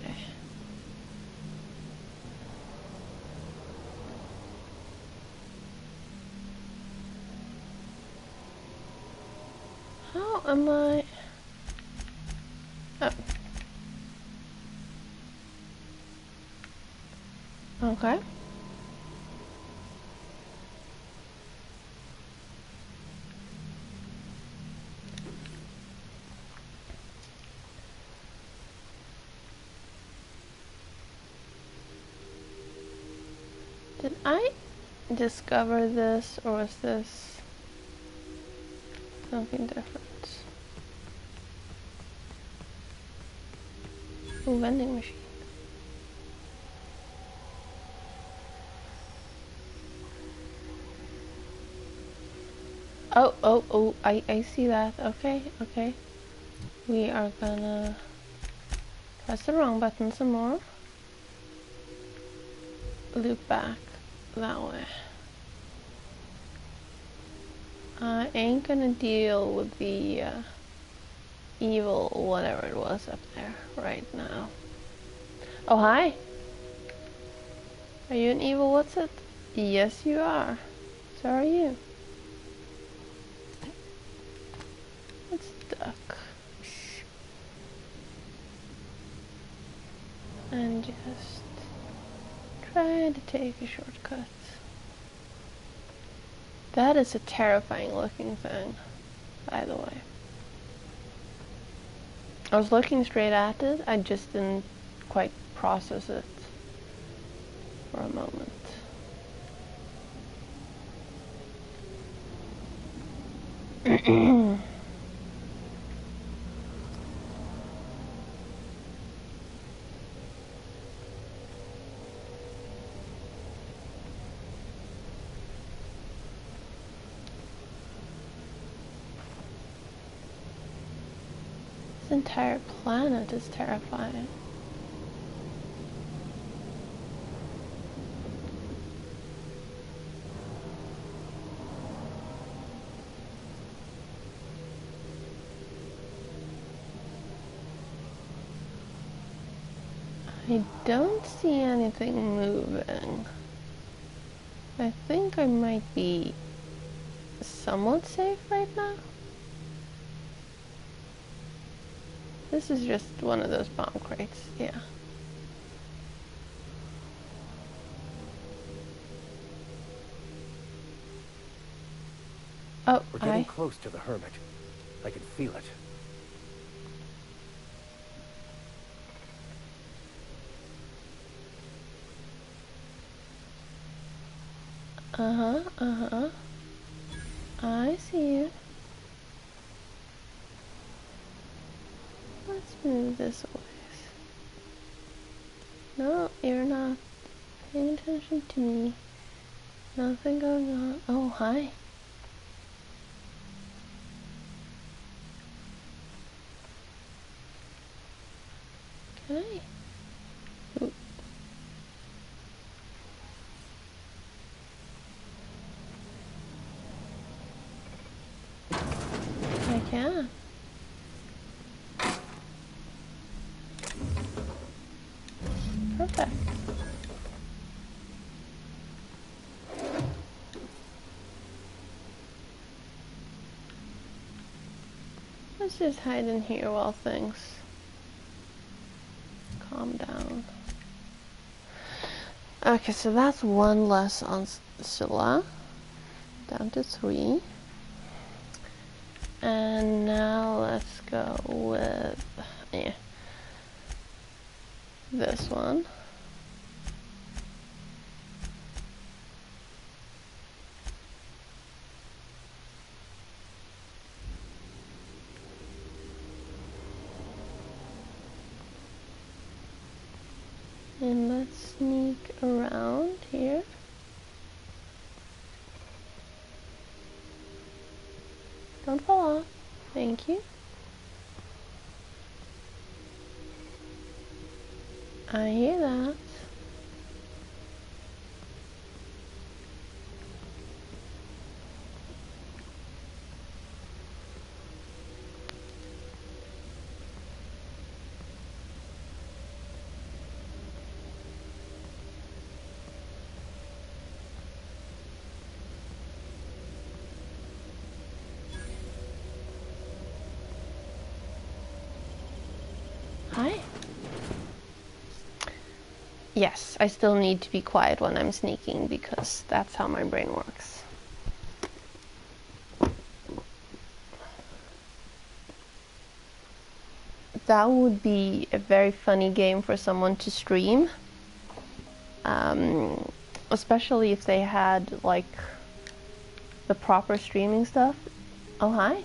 How am I? Oh. Okay. Did I discover this, or was this something different? Ooh, vending machine. Oh, I see that. Okay, okay. We are gonna press the wrong button some more. Loop back that way. I ain't gonna deal with the evil whatever it was up there right now. Oh, hi. Are you an evil what's it? Yes, you are. So are you. Let's duck. And just try to take a shortcut. That is a terrifying looking thing, by the way. I was looking straight at it, I just didn't quite process it for a moment. This entire planet is terrifying. I don't see anything moving. I think I might be somewhat safe right now. This is just one of those bomb crates, yeah. Oh, we're getting close to the hermit. I can feel it. I see you. Let's move this away. No, you're not paying attention to me. Nothing going on. Oh, hi. Can I? Ooh. I can. Perfect. Let's just hide in here while things calm down. Okay, so that's one less on Scylla. Down to 3. And now let's go with this one. And let's sneak around here. Don't fall off. Thank you. I hear that. Hi. Yes, I still need to be quiet when I'm sneaking because that's how my brain works. That would be a very funny game for someone to stream. Especially if they had like the proper streaming stuff. Oh, hi.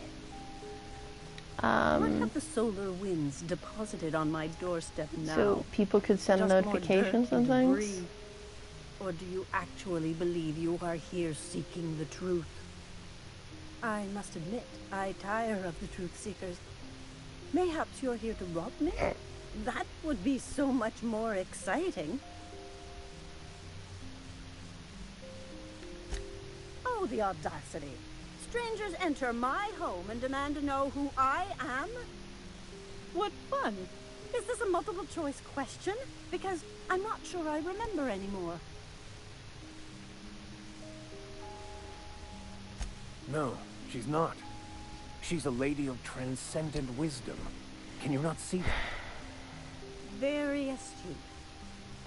What have the solar winds deposited on my doorstep now? So people could send Just notifications more dirt and debris? things. Or do you actually believe you are here seeking the truth? I must admit, I tire of the truth seekers. Mayhaps you're here to rob me? That would be so much more exciting. Oh, the audacity. Strangers enter my home and demand to know who I am? What fun! Is this a multiple choice question? Because I'm not sure I remember anymore. No, she's not. She's a lady of transcendent wisdom. Can you not see that? Very astute.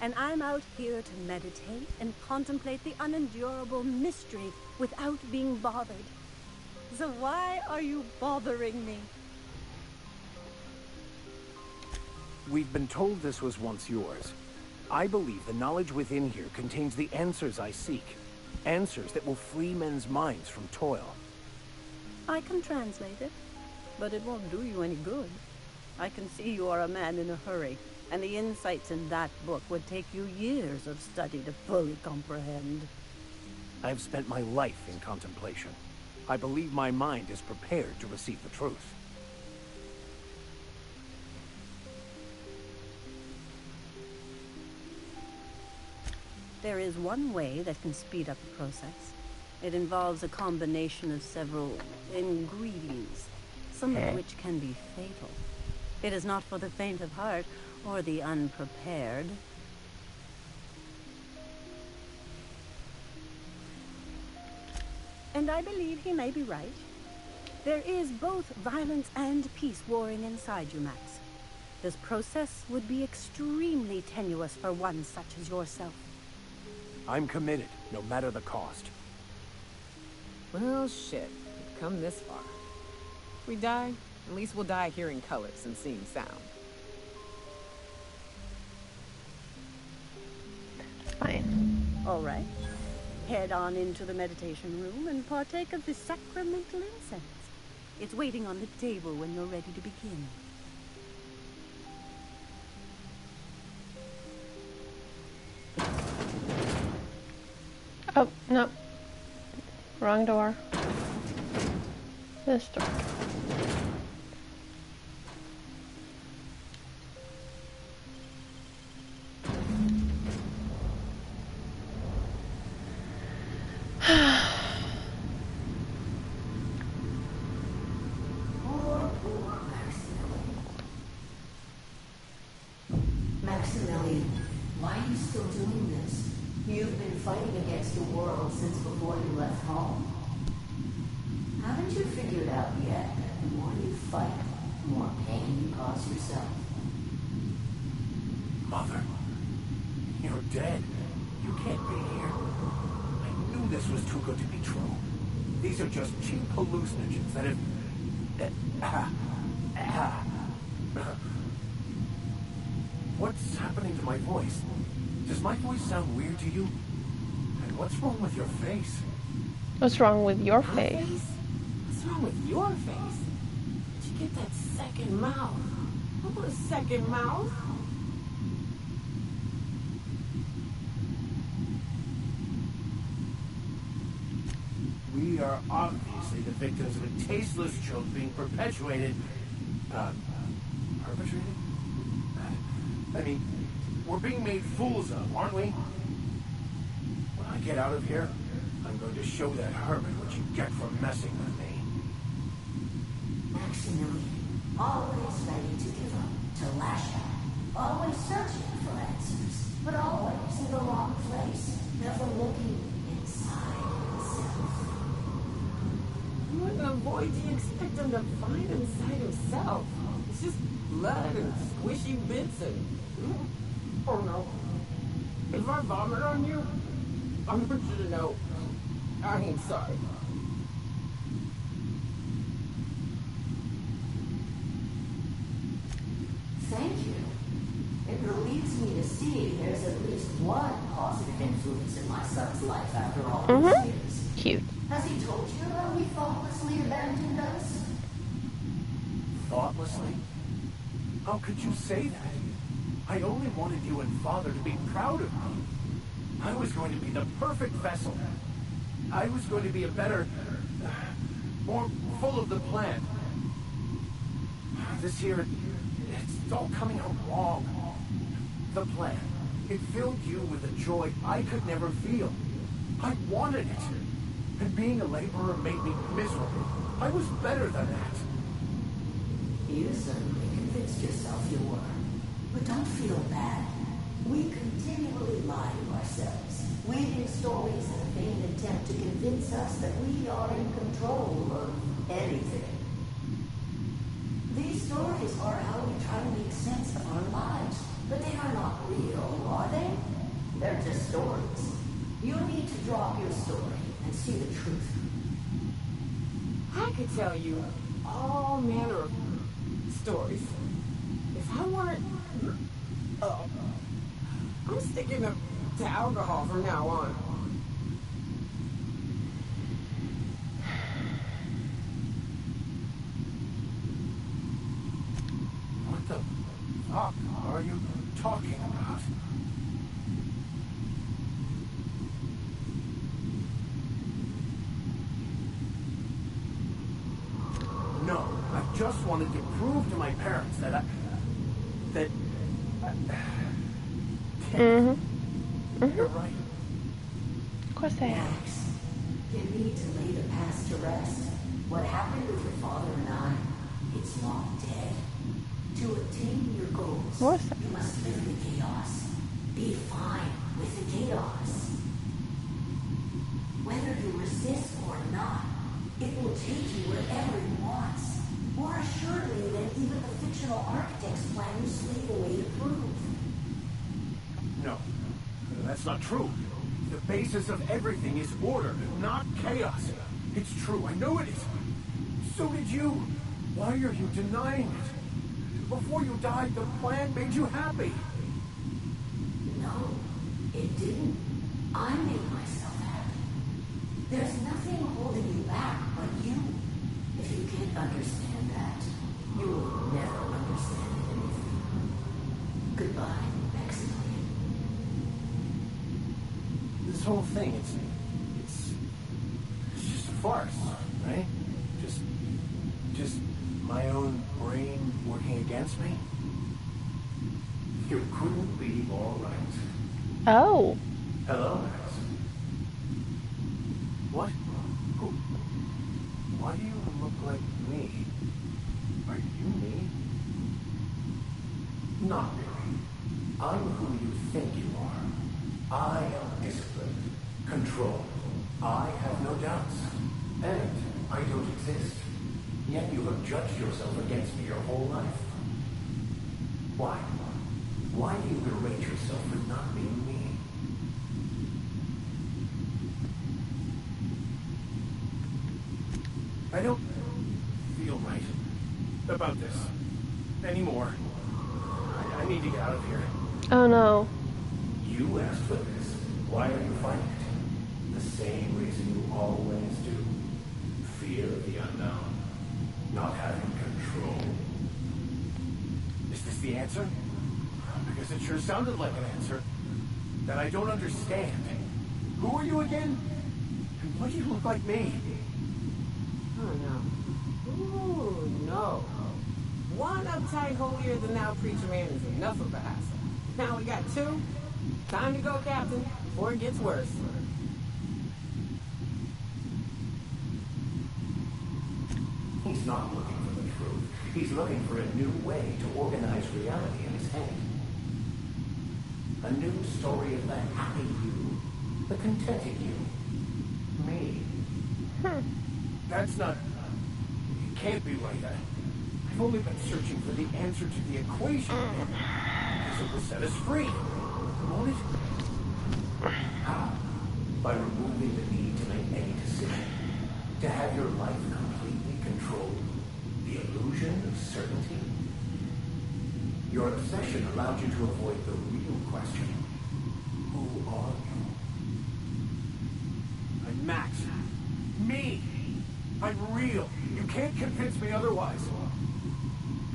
And I'm out here to meditate and contemplate the unendurable mystery without being bothered. So why are you bothering me? We've been told this was once yours. I believe the knowledge within here contains the answers I seek. Answers that will free men's minds from toil. I can translate it, but it won't do you any good. I can see you are a man in a hurry, and the insights in that book would take you years of study to fully comprehend. I've spent my life in contemplation. I believe my mind is prepared to receive the truth. There is one way that can speed up the process. It involves a combination of several ingredients, some of which can be fatal. It is not for the faint of heart or the unprepared. And I believe he may be right. There is both violence and peace warring inside you, Max. This process would be extremely tenuous for one such as yourself. I'm committed, no matter the cost. Well, shit. We've come this far. If we die, at least we'll die hearing colors and seeing sound. Fine. All right. Head on into the meditation room and partake of the sacramental incense. It's waiting on the table when you're ready to begin. Oh, no. Wrong door. This door. Maximilian, why are you still doing this? You've been fighting against the world since before you left home. Haven't you figured out yet that the more you fight, the more pain you cause yourself? Mother, you're dead. You can't be here. I knew this was too good to be true. These are just cheap hallucinogens that have... What's happening to my voice? Does my voice sound weird to you? And what's wrong with your face? What's wrong with your My face? What's wrong with your face? Did you get that second mouth? What was second mouth? We are obviously the victims of a tasteless joke being perpetuated. Perpetrated? I mean, we're being made fools of, aren't we? When I get out of here, I'm going to show that hermit what you get for messing with me. Maximilian, always ready to give up, to lash out, always searching for answers, but always in the wrong place, never looking inside himself. What in the void do you expect him to find inside himself? It's just blood and squishy bits and... Oh no. If I vomit on you, I want you to know I ain't sorry. Thank you. It relieves me to see there's at least one positive influence in my son's life after all these years. Cute. Has he told you how he thoughtlessly abandoned us? Thoughtlessly? How could you say that? I only wanted you and Father to be proud of me. I was going to be the perfect vessel. I was going to be a better, more full of the plan. This here, it's all coming out wrong. The plan, it filled you with a joy I could never feel. I wanted it. And being a laborer made me miserable. I was better than that. You certainly convinced yourself you were. But don't feel bad. We continually lie to ourselves, weaving stories in a vain attempt to convince us that we are in control of anything. These stories are how we try to make sense of our lives, but they are not real, are they? They're just stories. You need to drop your story and see the truth. I could tell you all manner of stories. If I wanted... I'm sticking to alcohol from now on. What the fuck are you talking about? No, I just wanted to prove to my parents that You're right. Of course I am. Max, you need to lay the past to rest. What happened with your father and I, it's long dead. To attain your goals, you must live in the chaos. Be fine with the chaos. Whether you resist or not, it will take you wherever it wants. More assuredly than even the fictional architect's plan you slave away to prove. No, that's not true. The basis of everything is order, not chaos. It's true, I know it is. So did you. Why are you denying it? Before you died, the plan made you happy. No, it didn't. I made myself happy. There's nothing holding you back but you. If you can't understand that, you will never understand anything. Goodbye, Maximilian. This whole thing, it's just a farce, right? Just my own brain working against me? You couldn't be more right. Oh. Hello, Max. What? Who? Why do you look like me? Are you me? Not really. I'm who you think you are. I am disciplined, controlled. I have no doubts. And I don't exist. Yet you have judged yourself against me your whole life. Why? Why do you berate yourself for not being me? I don't feel right about this anymore. I need to get out of here. Oh no. You asked for this. Why are you fighting it? The same reason you always do. Fear of the unknown. Not having control. Is this the answer? Because it sure sounded like an answer that I don't understand. Who are you again? And why do you look like me? Oh no. Ooh, no. One uptight holier-than-thou preacher man is enough of a hassle. Now we got two. Time to go, Captain, before it gets worse. He's not looking for the truth. He's looking for a new way to organize reality in his head. A new story of the happy you, the contented you, me. That's not... It can't be right. I've only been searching for the answer to the equation. Because it will set us free. Won't it? How? By removing the need to make any decision. To have your life completely controlled. The illusion of certainty. Your obsession allowed you to avoid the real question. Who are you? I'm Max. Me. I'm real. You can't convince me otherwise.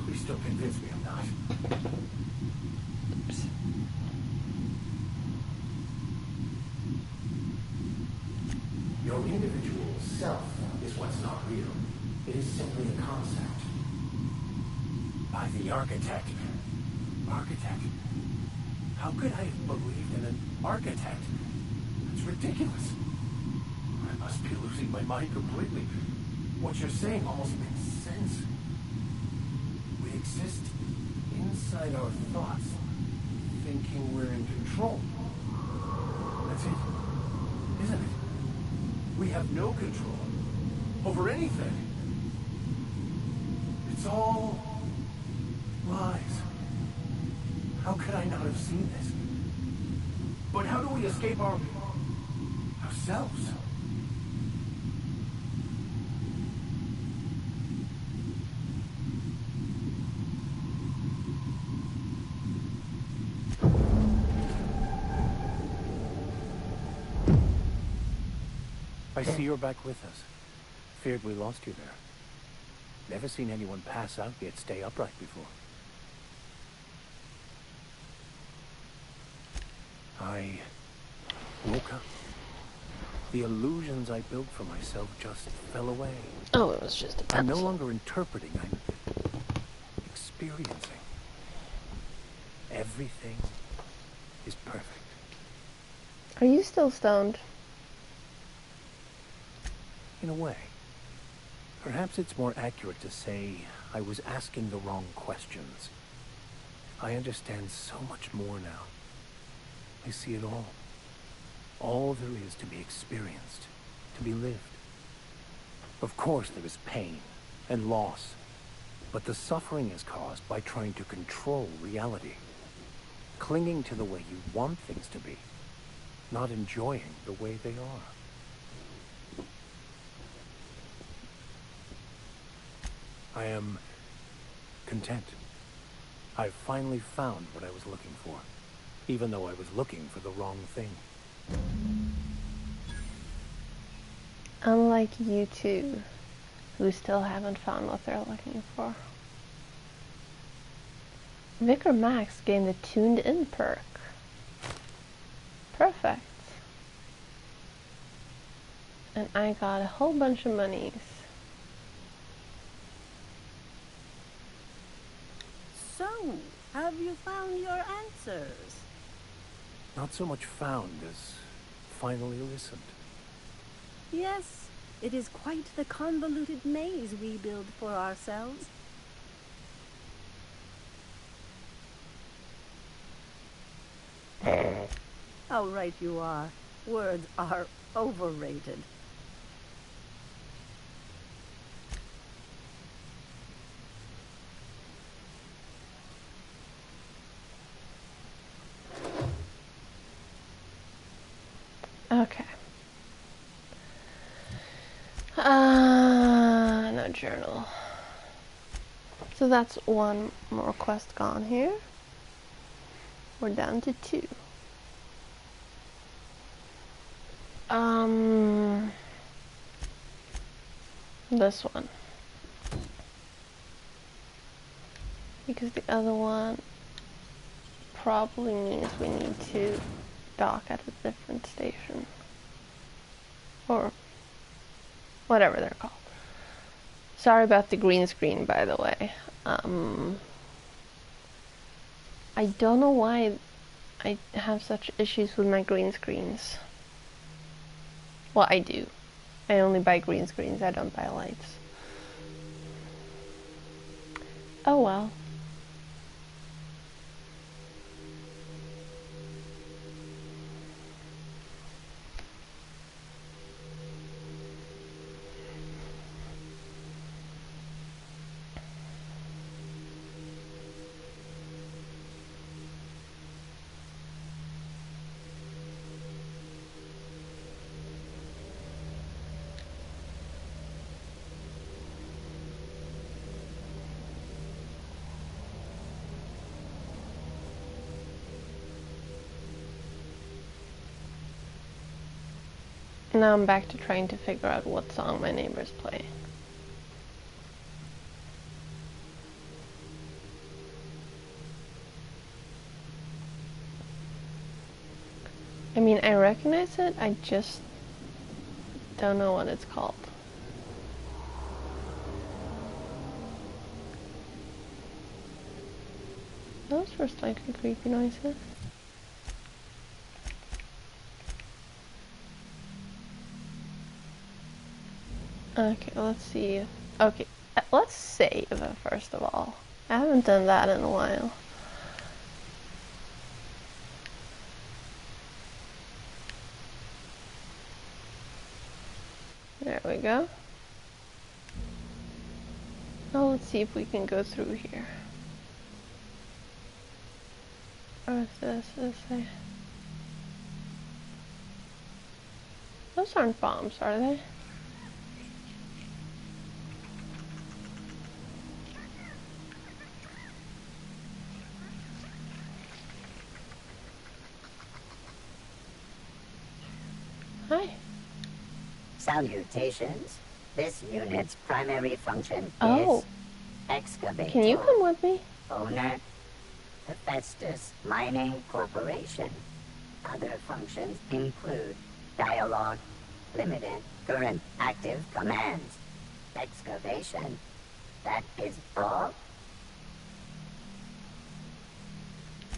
Please don't convince me I'm not. Your individual self is what's not real. It is simply a concept. By the architect. Architect? How could I have believed in an architect? It's ridiculous. I must be losing my mind completely. What you're saying almost makes sense. We exist inside our thoughts, thinking we're in control. That's it, isn't it? We have no control over anything. It's all lies. How could I not have seen this? But how do we escape ourselves? I see you're back with us. Feared we lost you there. Never seen anyone pass out yet stay upright before. I woke up. The illusions I built for myself just fell away. Oh, it was just a pencil. I'm no longer interpreting, I'm experiencing. Everything is perfect. Are you still stoned? In a way. Perhaps it's more accurate to say I was asking the wrong questions. I understand so much more now. I see it all. All there is to be experienced, to be lived. Of course there is pain and loss, but the suffering is caused by trying to control reality. Clinging to the way you want things to be, not enjoying the way they are. I am content. I've finally found what I was looking for, even though I was looking for the wrong thing. Unlike you two, who still haven't found what they're looking for. Vicar Max gained the tuned in perk. Perfect. And I got a whole bunch of monies. So, have you found your answers? Not so much found as finally listened. Yes, it is quite the convoluted maze we build for ourselves. How right you are. Words are overrated. Okay. No journal. So that's one more quest gone here. We're down to 2. This one. Because the other one probably means we need to dock at a different station. Or whatever they're called. Sorry about the green screen, by the way. I don't know why I have such issues with my green screens. Well, I do. I only buy green screens, I don't buy lights. Oh well. Now I'm back to trying to figure out what song my neighbors play. I mean, I recognize it, I just don't know what it's called. Those were slightly creepy noises. Okay, let's see. Okay, let's save first of all. I haven't done that in a while. There we go. Now let's see if we can go through here. Or is this a... Those aren't bombs, are they? Hi. Salutations. This unit's primary function is excavator. Can you come with me? Owner, Hephaestus Mining Corporation. Other functions include dialogue, limited, current, active commands, excavation. That is all.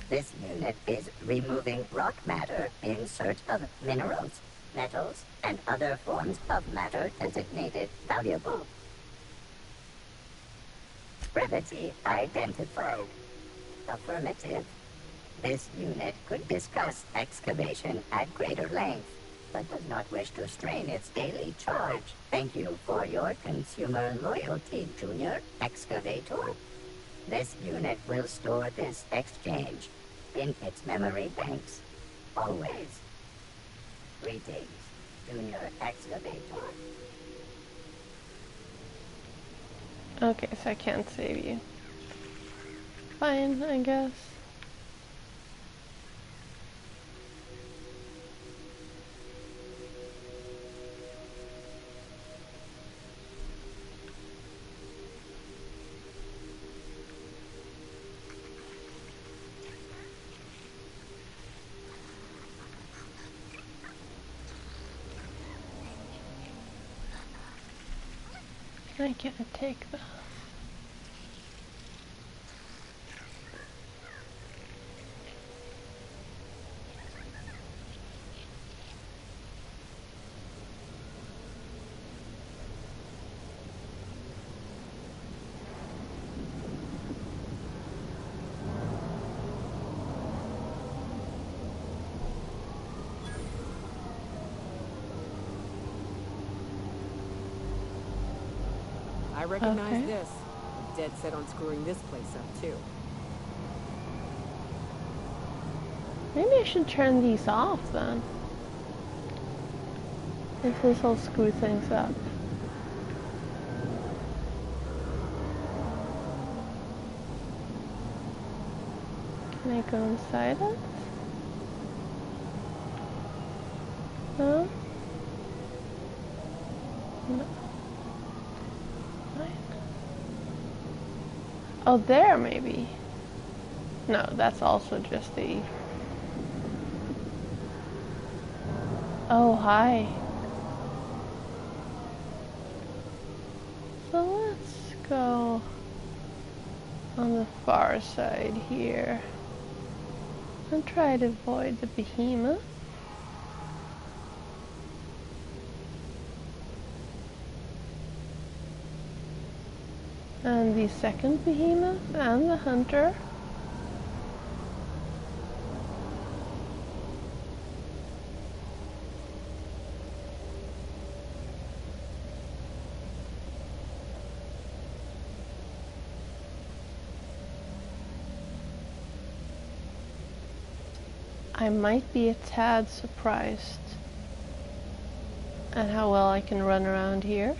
This unit is removing rock matter in search of minerals, metals, and other forms of matter designated valuable. Brevity identified. Affirmative. This unit could discuss excavation at greater length, but does not wish to strain its daily charge. Thank you for your consumer loyalty, Junior Excavator. This unit will store this exchange in its memory banks. Always. Greetings, Junior Excavator. Okay, so I can't save you. Fine, I guess. I can't take that. I recognize this. I'm dead set on screwing this place up, too. Maybe I should turn these off then. If this will screw things up. Can I go inside it? No? No. Oh, there maybe. No, that's also just the... Oh, hi. So let's go on the far side here and try to avoid the behemoth. And the second behemoth and the hunter. I might be a tad surprised at how well I can run around here.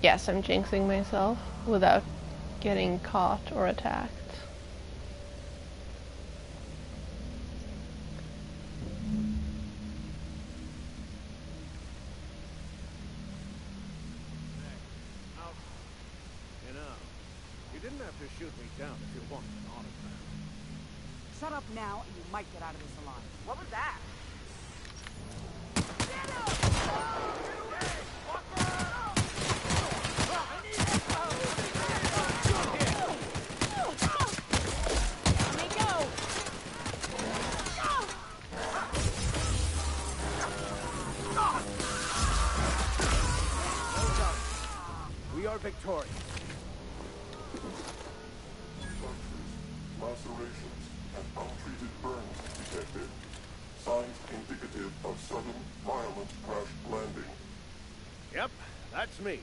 Yes, I'm jinxing myself without getting caught or attacked. You know, you didn't have to shoot me down if you wanted an autograph. Shut up now, and you might get out of this alive. What was that? We are victorious. Lacerations and untreated burns detected. Signs indicative of sudden, violent crash landing. Yep, that's me.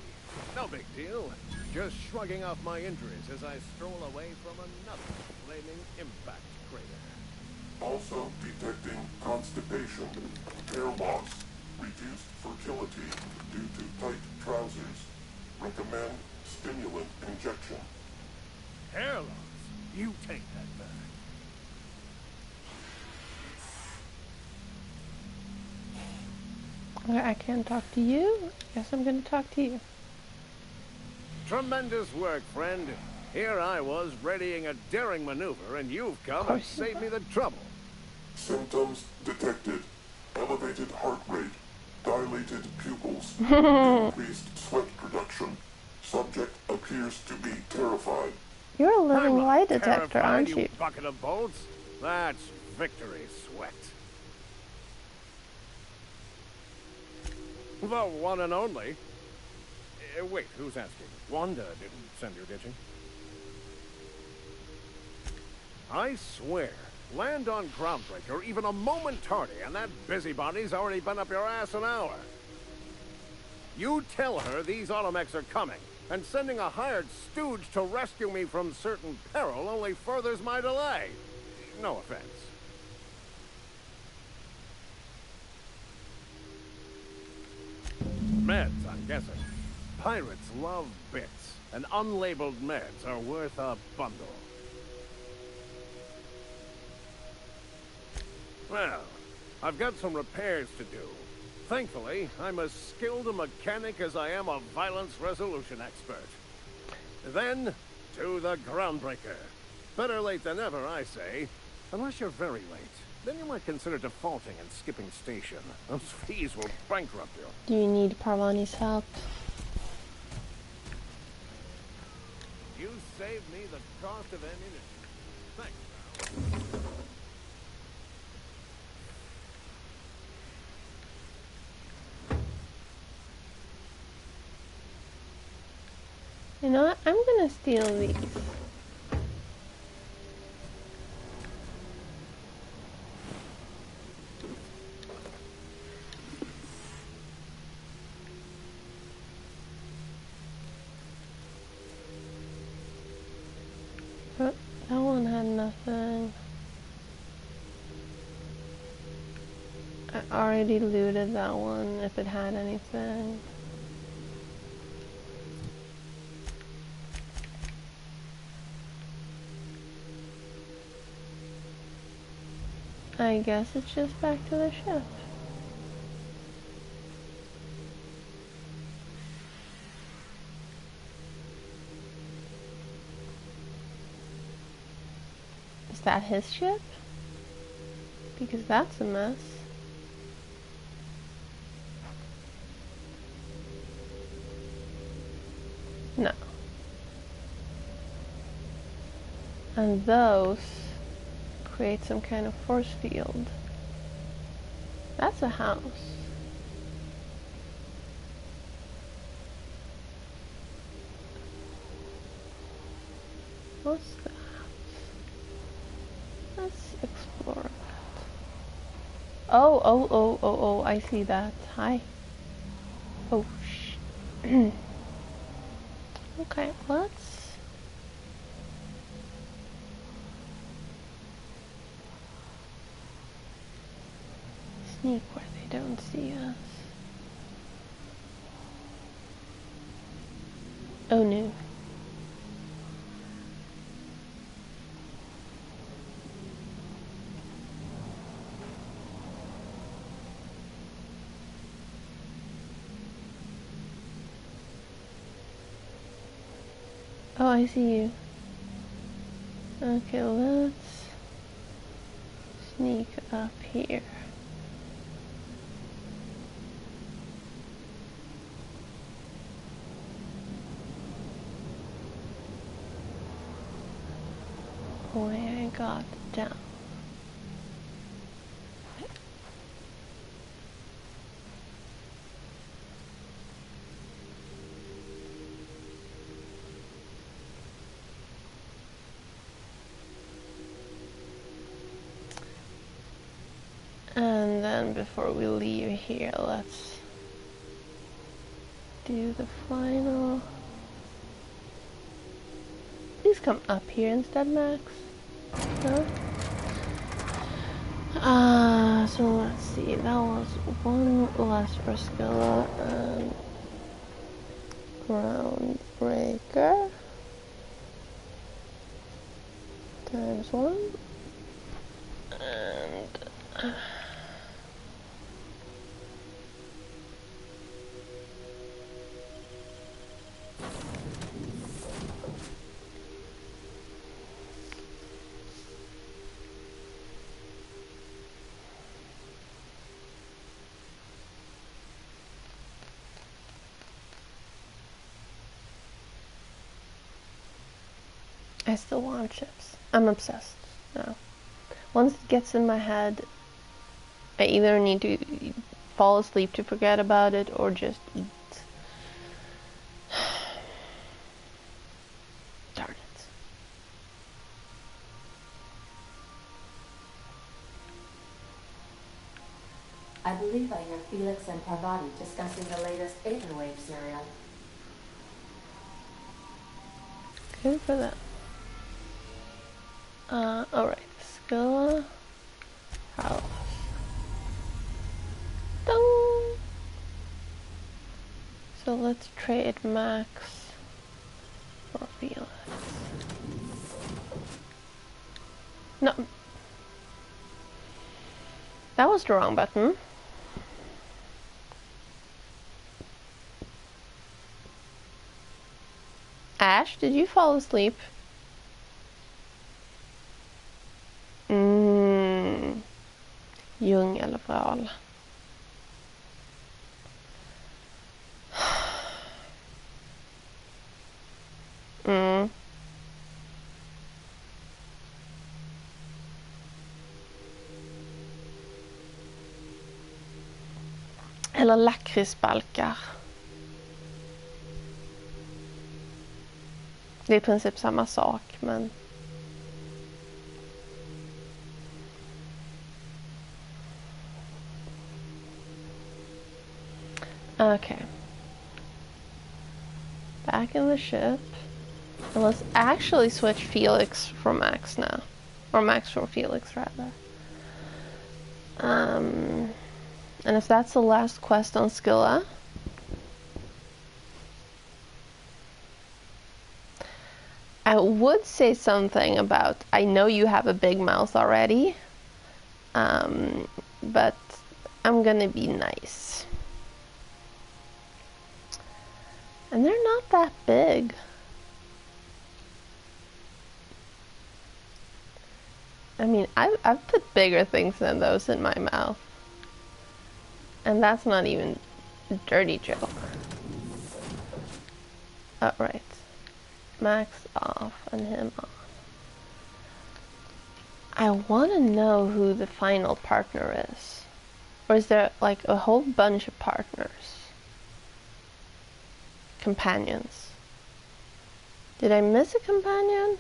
No big deal. Just shrugging off my injuries as I stroll away from another flaming impact crater. Also detecting constipation, hair loss, reduced fertility due to tight trousers. Recommend stimulant injection. Hair loss? You take that back. I can't talk to you. Guess I'm gonna talk to you. Tremendous work, friend. Here I was readying a daring maneuver, and you've come and saved me the trouble. Symptoms detected. Elevated heart rate, dilated pupils, increased sweat production. Subject appears to be terrified. You're a living I'm not lie detector, terrified, aren't you? bucket of bolts. That's victory sweat. The one and only. Wait, who's asking? Wanda didn't send you, did she? I swear, land on Groundbreaker even a moment tardy, and that busybody's already been up your ass an hour. You tell her these automechs are coming, and sending a hired stooge to rescue me from certain peril only furthers my delay. No offense. Meds, I'm guessing. Pirates love bits, and unlabeled meds are worth a bundle. Well, I've got some repairs to do. Thankfully, I'm as skilled a mechanic as I am a violence resolution expert. Then, to the Groundbreaker. Better late than never, I say. Unless you're very late. Then you might consider defaulting and skipping station. Those fees will bankrupt you. Do you need Parvani's help? You saved me the cost of ammunition. Thanks, pal. You know what? I'm gonna steal these. But that one had nothing. I already looted that one if it had anything. I guess it's just back to the ship. Is that his ship? Because that's a mess. No. And those create some kind of force field. That's a house. What's that? Let's explore that. Oh, I see that. Hi. Oh, okay, let's... sneak where they don't see us. Oh no. Oh, I see you. Okay, let's sneak up here. Where I got down. And then before we leave here, let's do the final. Please come up here instead, Max. No? So let's see, that was one less for Skilla and Groundbreaker times 1 and I still want chips. I'm obsessed now. Once it gets in my head, I either need to fall asleep to forget about it or just eat. Darn it. I believe I hear Felix and Parvati discussing the latest Aetherwave serial. Good for that. Alright, Skilla. House. Dong! So let's trade Max for Felix. No. That was the wrong button. Ash, did you fall asleep? Djungelvral. Eller lakritsbalkar. Det är i princip samma sak, men... Okay. Back in the ship. And let's actually switch Felix for Max now. Or Max for Felix, rather. And if that's the last quest on Skilla... I would say something about, I know you have a big mouth already, but I'm gonna be nice. And they're not that big. I mean, I've put bigger things than those in my mouth. And that's not even a dirty joke. Alright. Max off and him on. I want to know who the final partner is. Or is there like a whole bunch of partners? Companions. Did I miss a companion?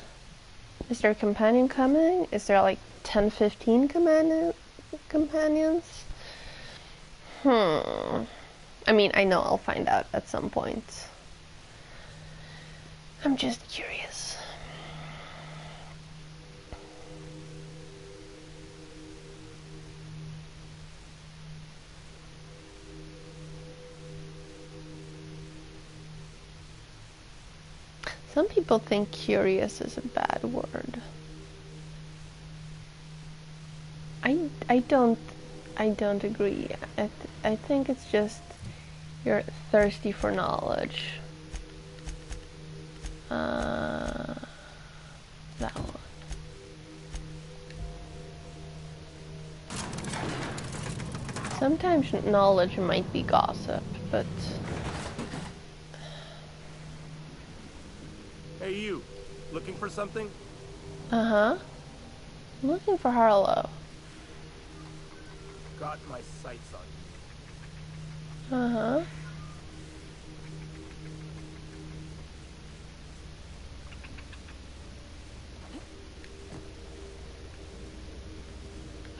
Is there a companion coming? Is there like 10, 15 companions? I mean, I know I'll find out at some point. I'm just curious. Some people think curious is a bad word. I don't agree. I think it's just you're thirsty for knowledge. That one. Sometimes knowledge might be gossip, but... Hey you, looking for something? Uh-huh. I'm looking for Harlow. Got my sights on you. Uh-huh.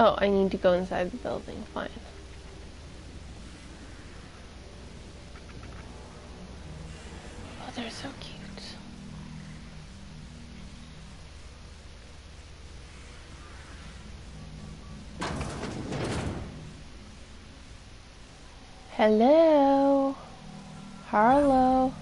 Oh, I need to go inside the building. Fine. Oh, they're so cute. Hello, Harlow.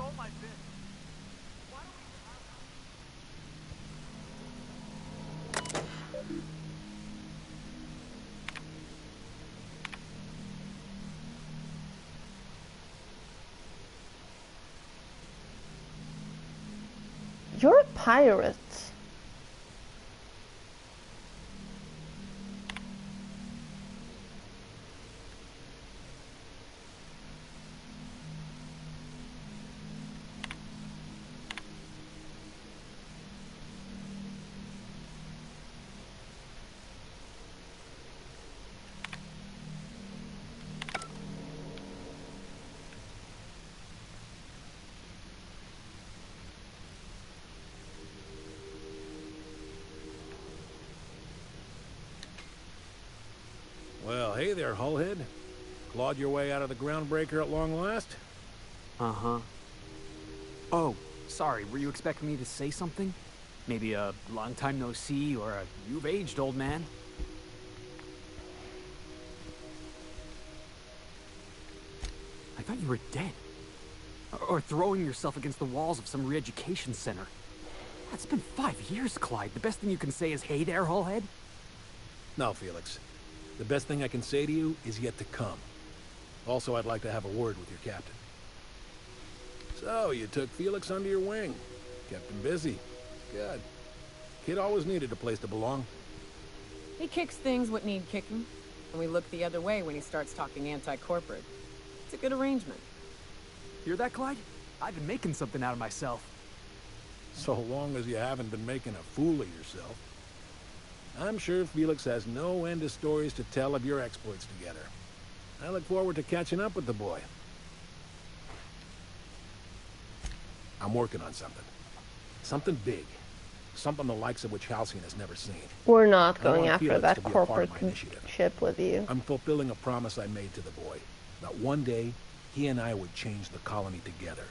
You're a pirate. Well, hey there, Hullhead. Clawed your way out of the groundbreaker at long last? Uh-huh. Oh, sorry, were you expecting me to say something? Maybe a long time no see, or a you've aged, old man? I thought you were dead. Or throwing yourself against the walls of some re-education center. It's been 5 years, Clyde. The best thing you can say is, hey there, Hullhead? No, Felix. The best thing I can say to you is yet to come. Also, I'd like to have a word with your captain. So, you took Felix under your wing. Kept him busy. Good. Kid always needed a place to belong. He kicks things what need kicking, and we look the other way when he starts talking anti-corporate. It's a good arrangement. Hear that, Clyde? I've been making something out of myself. So long as you haven't been making a fool of yourself. I'm sure Felix has no end of stories to tell of your exploits together. I look forward to catching up with the boy. I'm working on something. Something big. Something the likes of which Halcyon has never seen. We're not going want after Felix that to be a part corporate of my initiative. ship with you. I'm fulfilling a promise I made to the boy. That one day, he and I would change the colony together.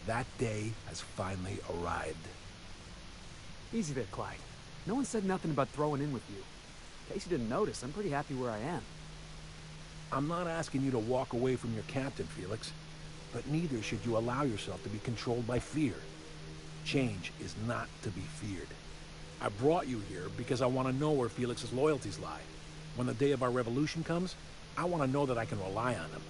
That day has finally arrived. Easy there, Clyde. No one said nothing about throwing in with you. In case you didn't notice, I'm pretty happy where I am. I'm not asking you to walk away from your captain, Felix. But neither should you allow yourself to be controlled by fear. Change is not to be feared. I brought you here because I want to know where Felix's loyalties lie. When the day of our revolution comes, I want to know that I can rely on him.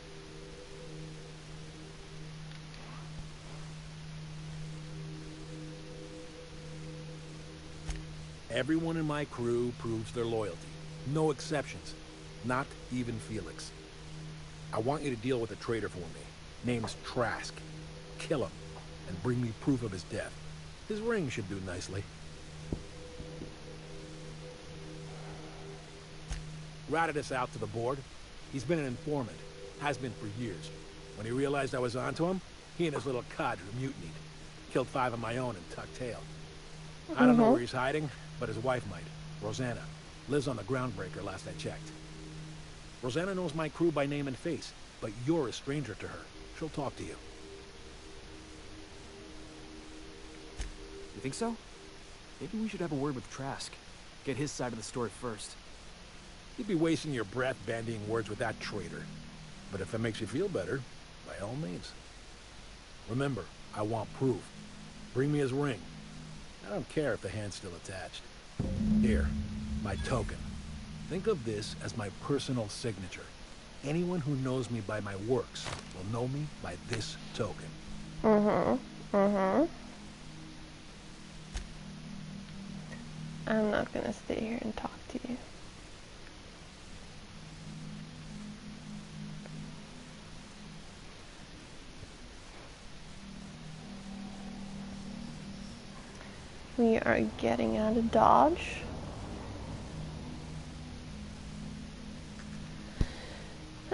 Everyone in my crew proves their loyalty. No exceptions. Not even Felix. I want you to deal with a traitor for me. Name's Trask. Kill him, and bring me proof of his death. His ring should do nicely. Routed us out to the board. He's been an informant. Has been for years. When he realized I was onto him, he and his little cadre mutinied. Killed 5 of my own and tucked tail. I don't know where he's hiding, but his wife might. Rosanna. Lives on the Groundbreaker last I checked. Rosanna knows my crew by name and face, but you're a stranger to her. She'll talk to you. You think so? Maybe we should have a word with Trask. Get his side of the story first. You'd be wasting your breath bandying words with that traitor. But if it makes you feel better, by all means. Remember, I want proof. Bring me his ring. I don't care if the hand's still attached. Here, my token. Think of this as my personal signature. Anyone who knows me by my works will know me by this token. I'm not gonna stay here and talk to you. We are getting out of Dodge.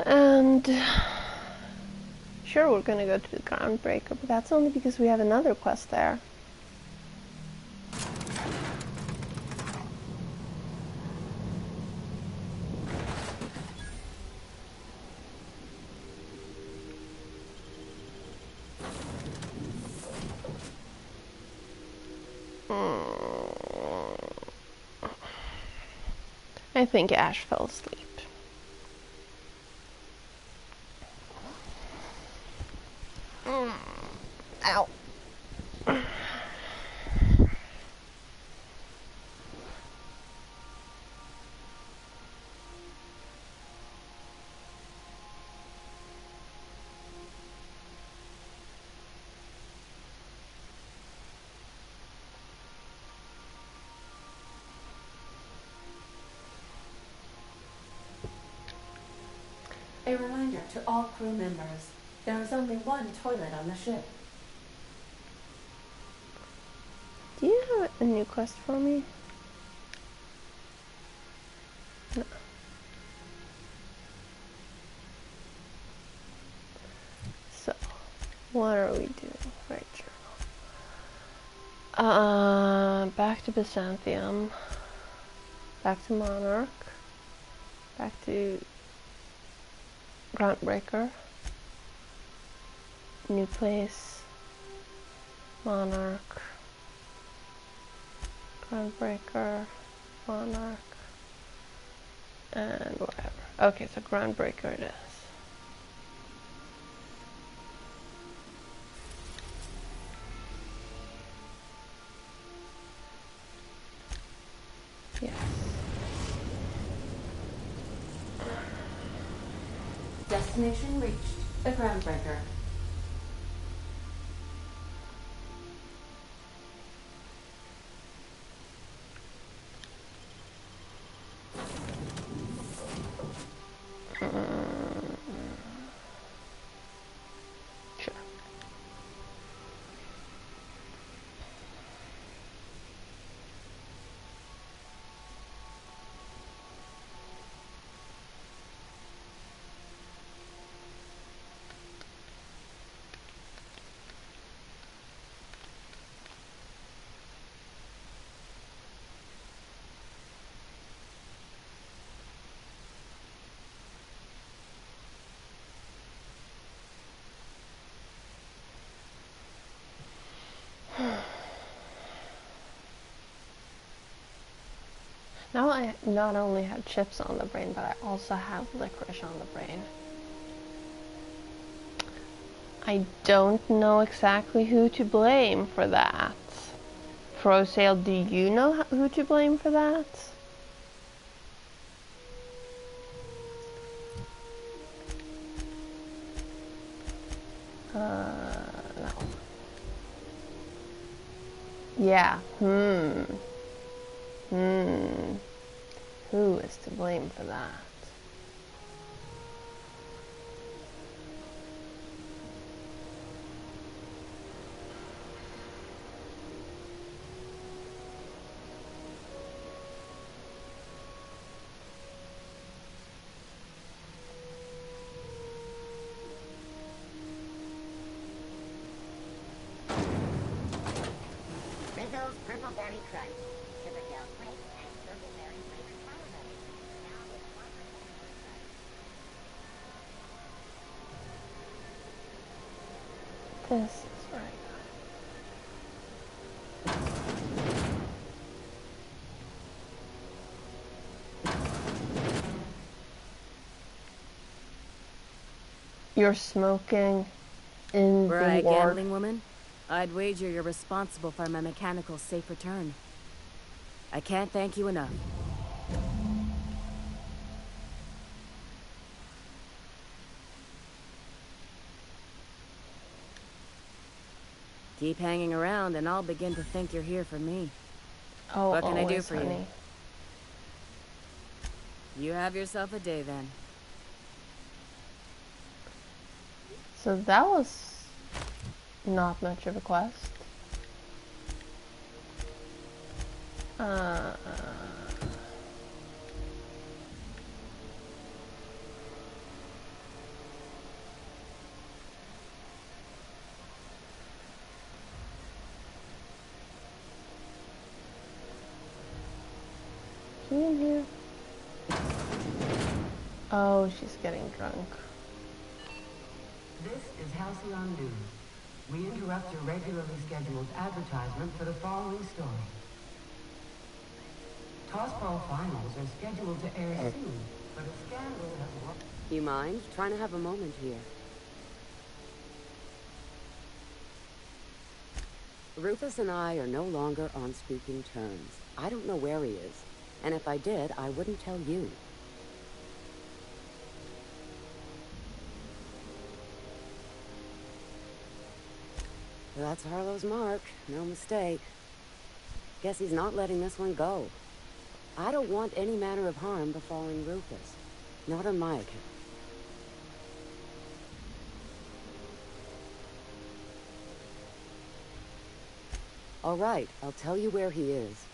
And sure, we're gonna go to the Groundbreaker, but that's only because we have another quest there. I think Ash fell asleep. Ow. A reminder to all crew members, there is only one toilet on the ship. Do you have a new quest for me? No. So, what are we doing? Right, journal. Back to Byzantium. Back to Monarch. Back to Groundbreaker. New place. Monarch. Groundbreaker. Monarch. And whatever. Okay, so Groundbreaker it is. Yes. Destination reached. The Groundbreaker. Sure. Now I not only have chips on the brain, but I also have licorice on the brain. I don't know exactly who to blame for that. Frosale, do you know who to blame for that? No. Yeah, Who is to blame for that? This is right. You're smoking in the Right, ward. gambling woman? I'd wager you're responsible for my mechanical safe return. I can't thank you enough. Keep hanging around and I'll begin to think you're here for me. Oh, what can I do always, for honey. you? You have yourself a day then. So that was not much of a quest. Is she in here? Oh, she's getting drunk. This is Halcyon News. We interrupt your regularly scheduled advertisement for the following story. Tossball finals are scheduled to air soon, but a scandal has... You mind? Trying to have a moment here. Rufus and I are no longer on speaking terms. I don't know where he is. And if I did, I wouldn't tell you. That's Harlow's mark. No mistake. Guess he's not letting this one go. I don't want any manner of harm befalling Rufus. Not on my account. All right, I'll tell you where he is.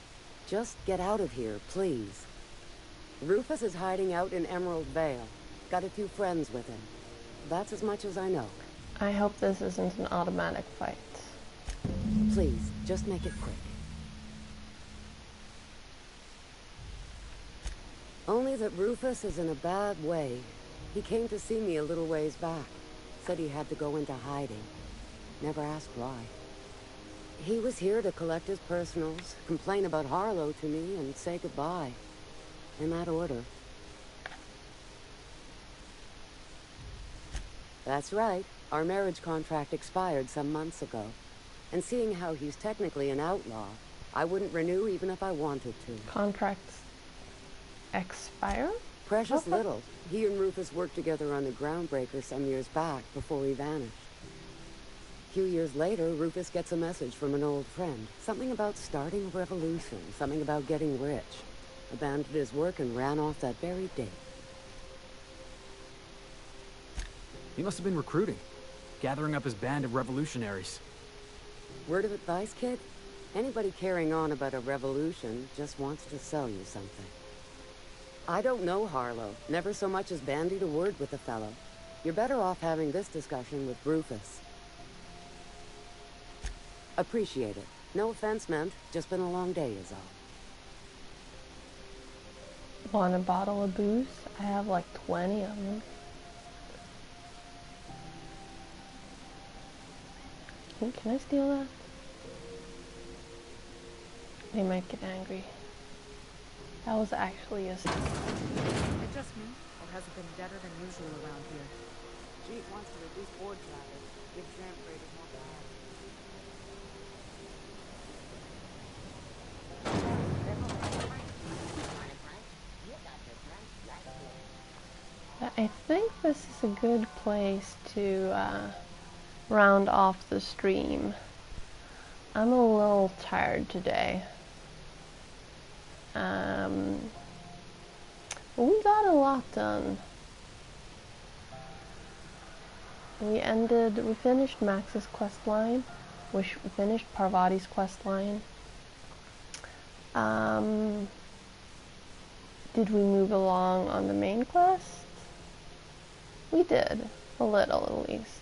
Just get out of here, please. Rufus is hiding out in Emerald Vale. Got a few friends with him. That's as much as I know. I hope this isn't an automatic fight. Please, just make it quick. Only that Rufus is in a bad way. He came to see me a little ways back. Said he had to go into hiding. Never asked why. He was here to collect his personals, complain about Harlow to me, and say goodbye. In that order. That's right. Our marriage contract expired some months ago. And seeing how he's technically an outlaw, I wouldn't renew even if I wanted to. Contracts expire? Precious little. He and Rufus worked together on the Groundbreaker some years back before he vanished. A few years later, Rufus gets a message from an old friend. Something about starting a revolution, something about getting rich. Abandoned his work and ran off that very day. He must have been recruiting, gathering up his band of revolutionaries. Word of advice, kid? Anybody carrying on about a revolution just wants to sell you something. I don't know Harlow. Never so much as bandied a word with the fellow. You're better off having this discussion with Rufus. Appreciate it. No offense meant. Just been a long day is all. Want a bottle of booze? I have like 20 of them. Can I steal that? They might get angry. That was actually a steal. It just me, or has it been deader than usual around here? Chief wants to reduce board traffic. Give tram freighters more I think this is a good place to round off the stream. I'm a little tired today. We got a lot done. We finished Max's quest line. We finished Parvati's quest line. Did we move along on the main quest? We did. A little, at least.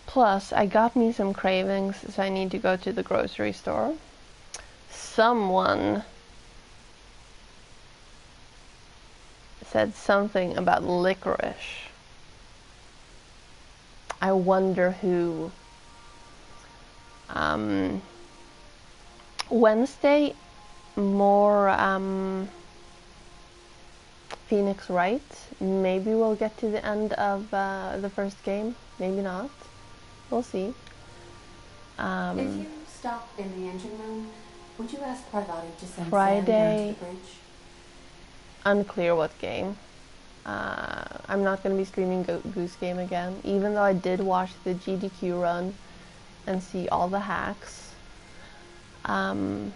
Plus, I got me some cravings, so I need to go to the grocery store. Someone said something about licorice. I wonder who. Wednesday, more Phoenix Wright. Maybe we'll get to the end of the first game. Maybe not. We'll see. If you stop in the engine room, would you ask Parvati to send Friday, Sam down to the bridge? unclear what game. I'm not going to be streaming Goose Game again, even though I did watch the GDQ run and see all the hacks. But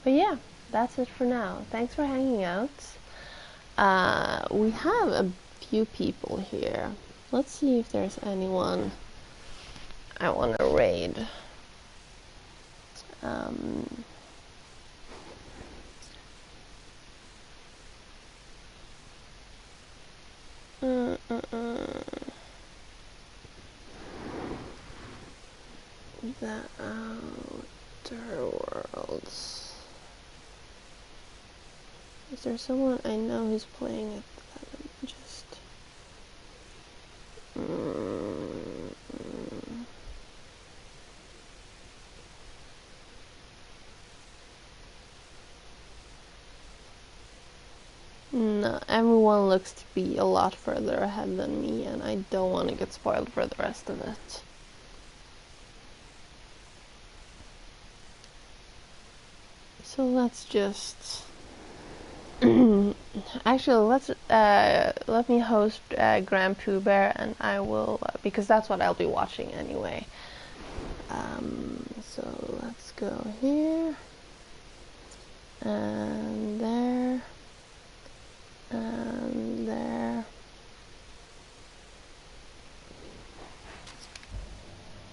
yeah, that's it for now. Thanks for hanging out. We have a few people here. Let's see if there's anyone I want to raid. The Outer Worlds. Is there someone I know who's playing it that I'm just... No, everyone looks to be a lot further ahead than me, and I don't want to get spoiled for the rest of it. So let's just... Actually, let me host Grand Pooh Bear, and I will, because that's what I'll be watching anyway. So let's go here, and there, and there,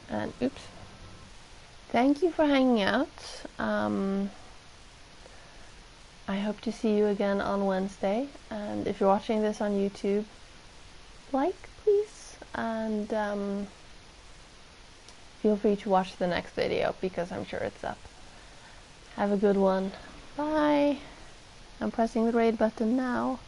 and oops. Thank you for hanging out. I hope to see you again on Wednesday, and if you're watching this on YouTube, like please, and feel free to watch the next video because I'm sure it's up. Have a good one. Bye. I'm pressing the raid button now.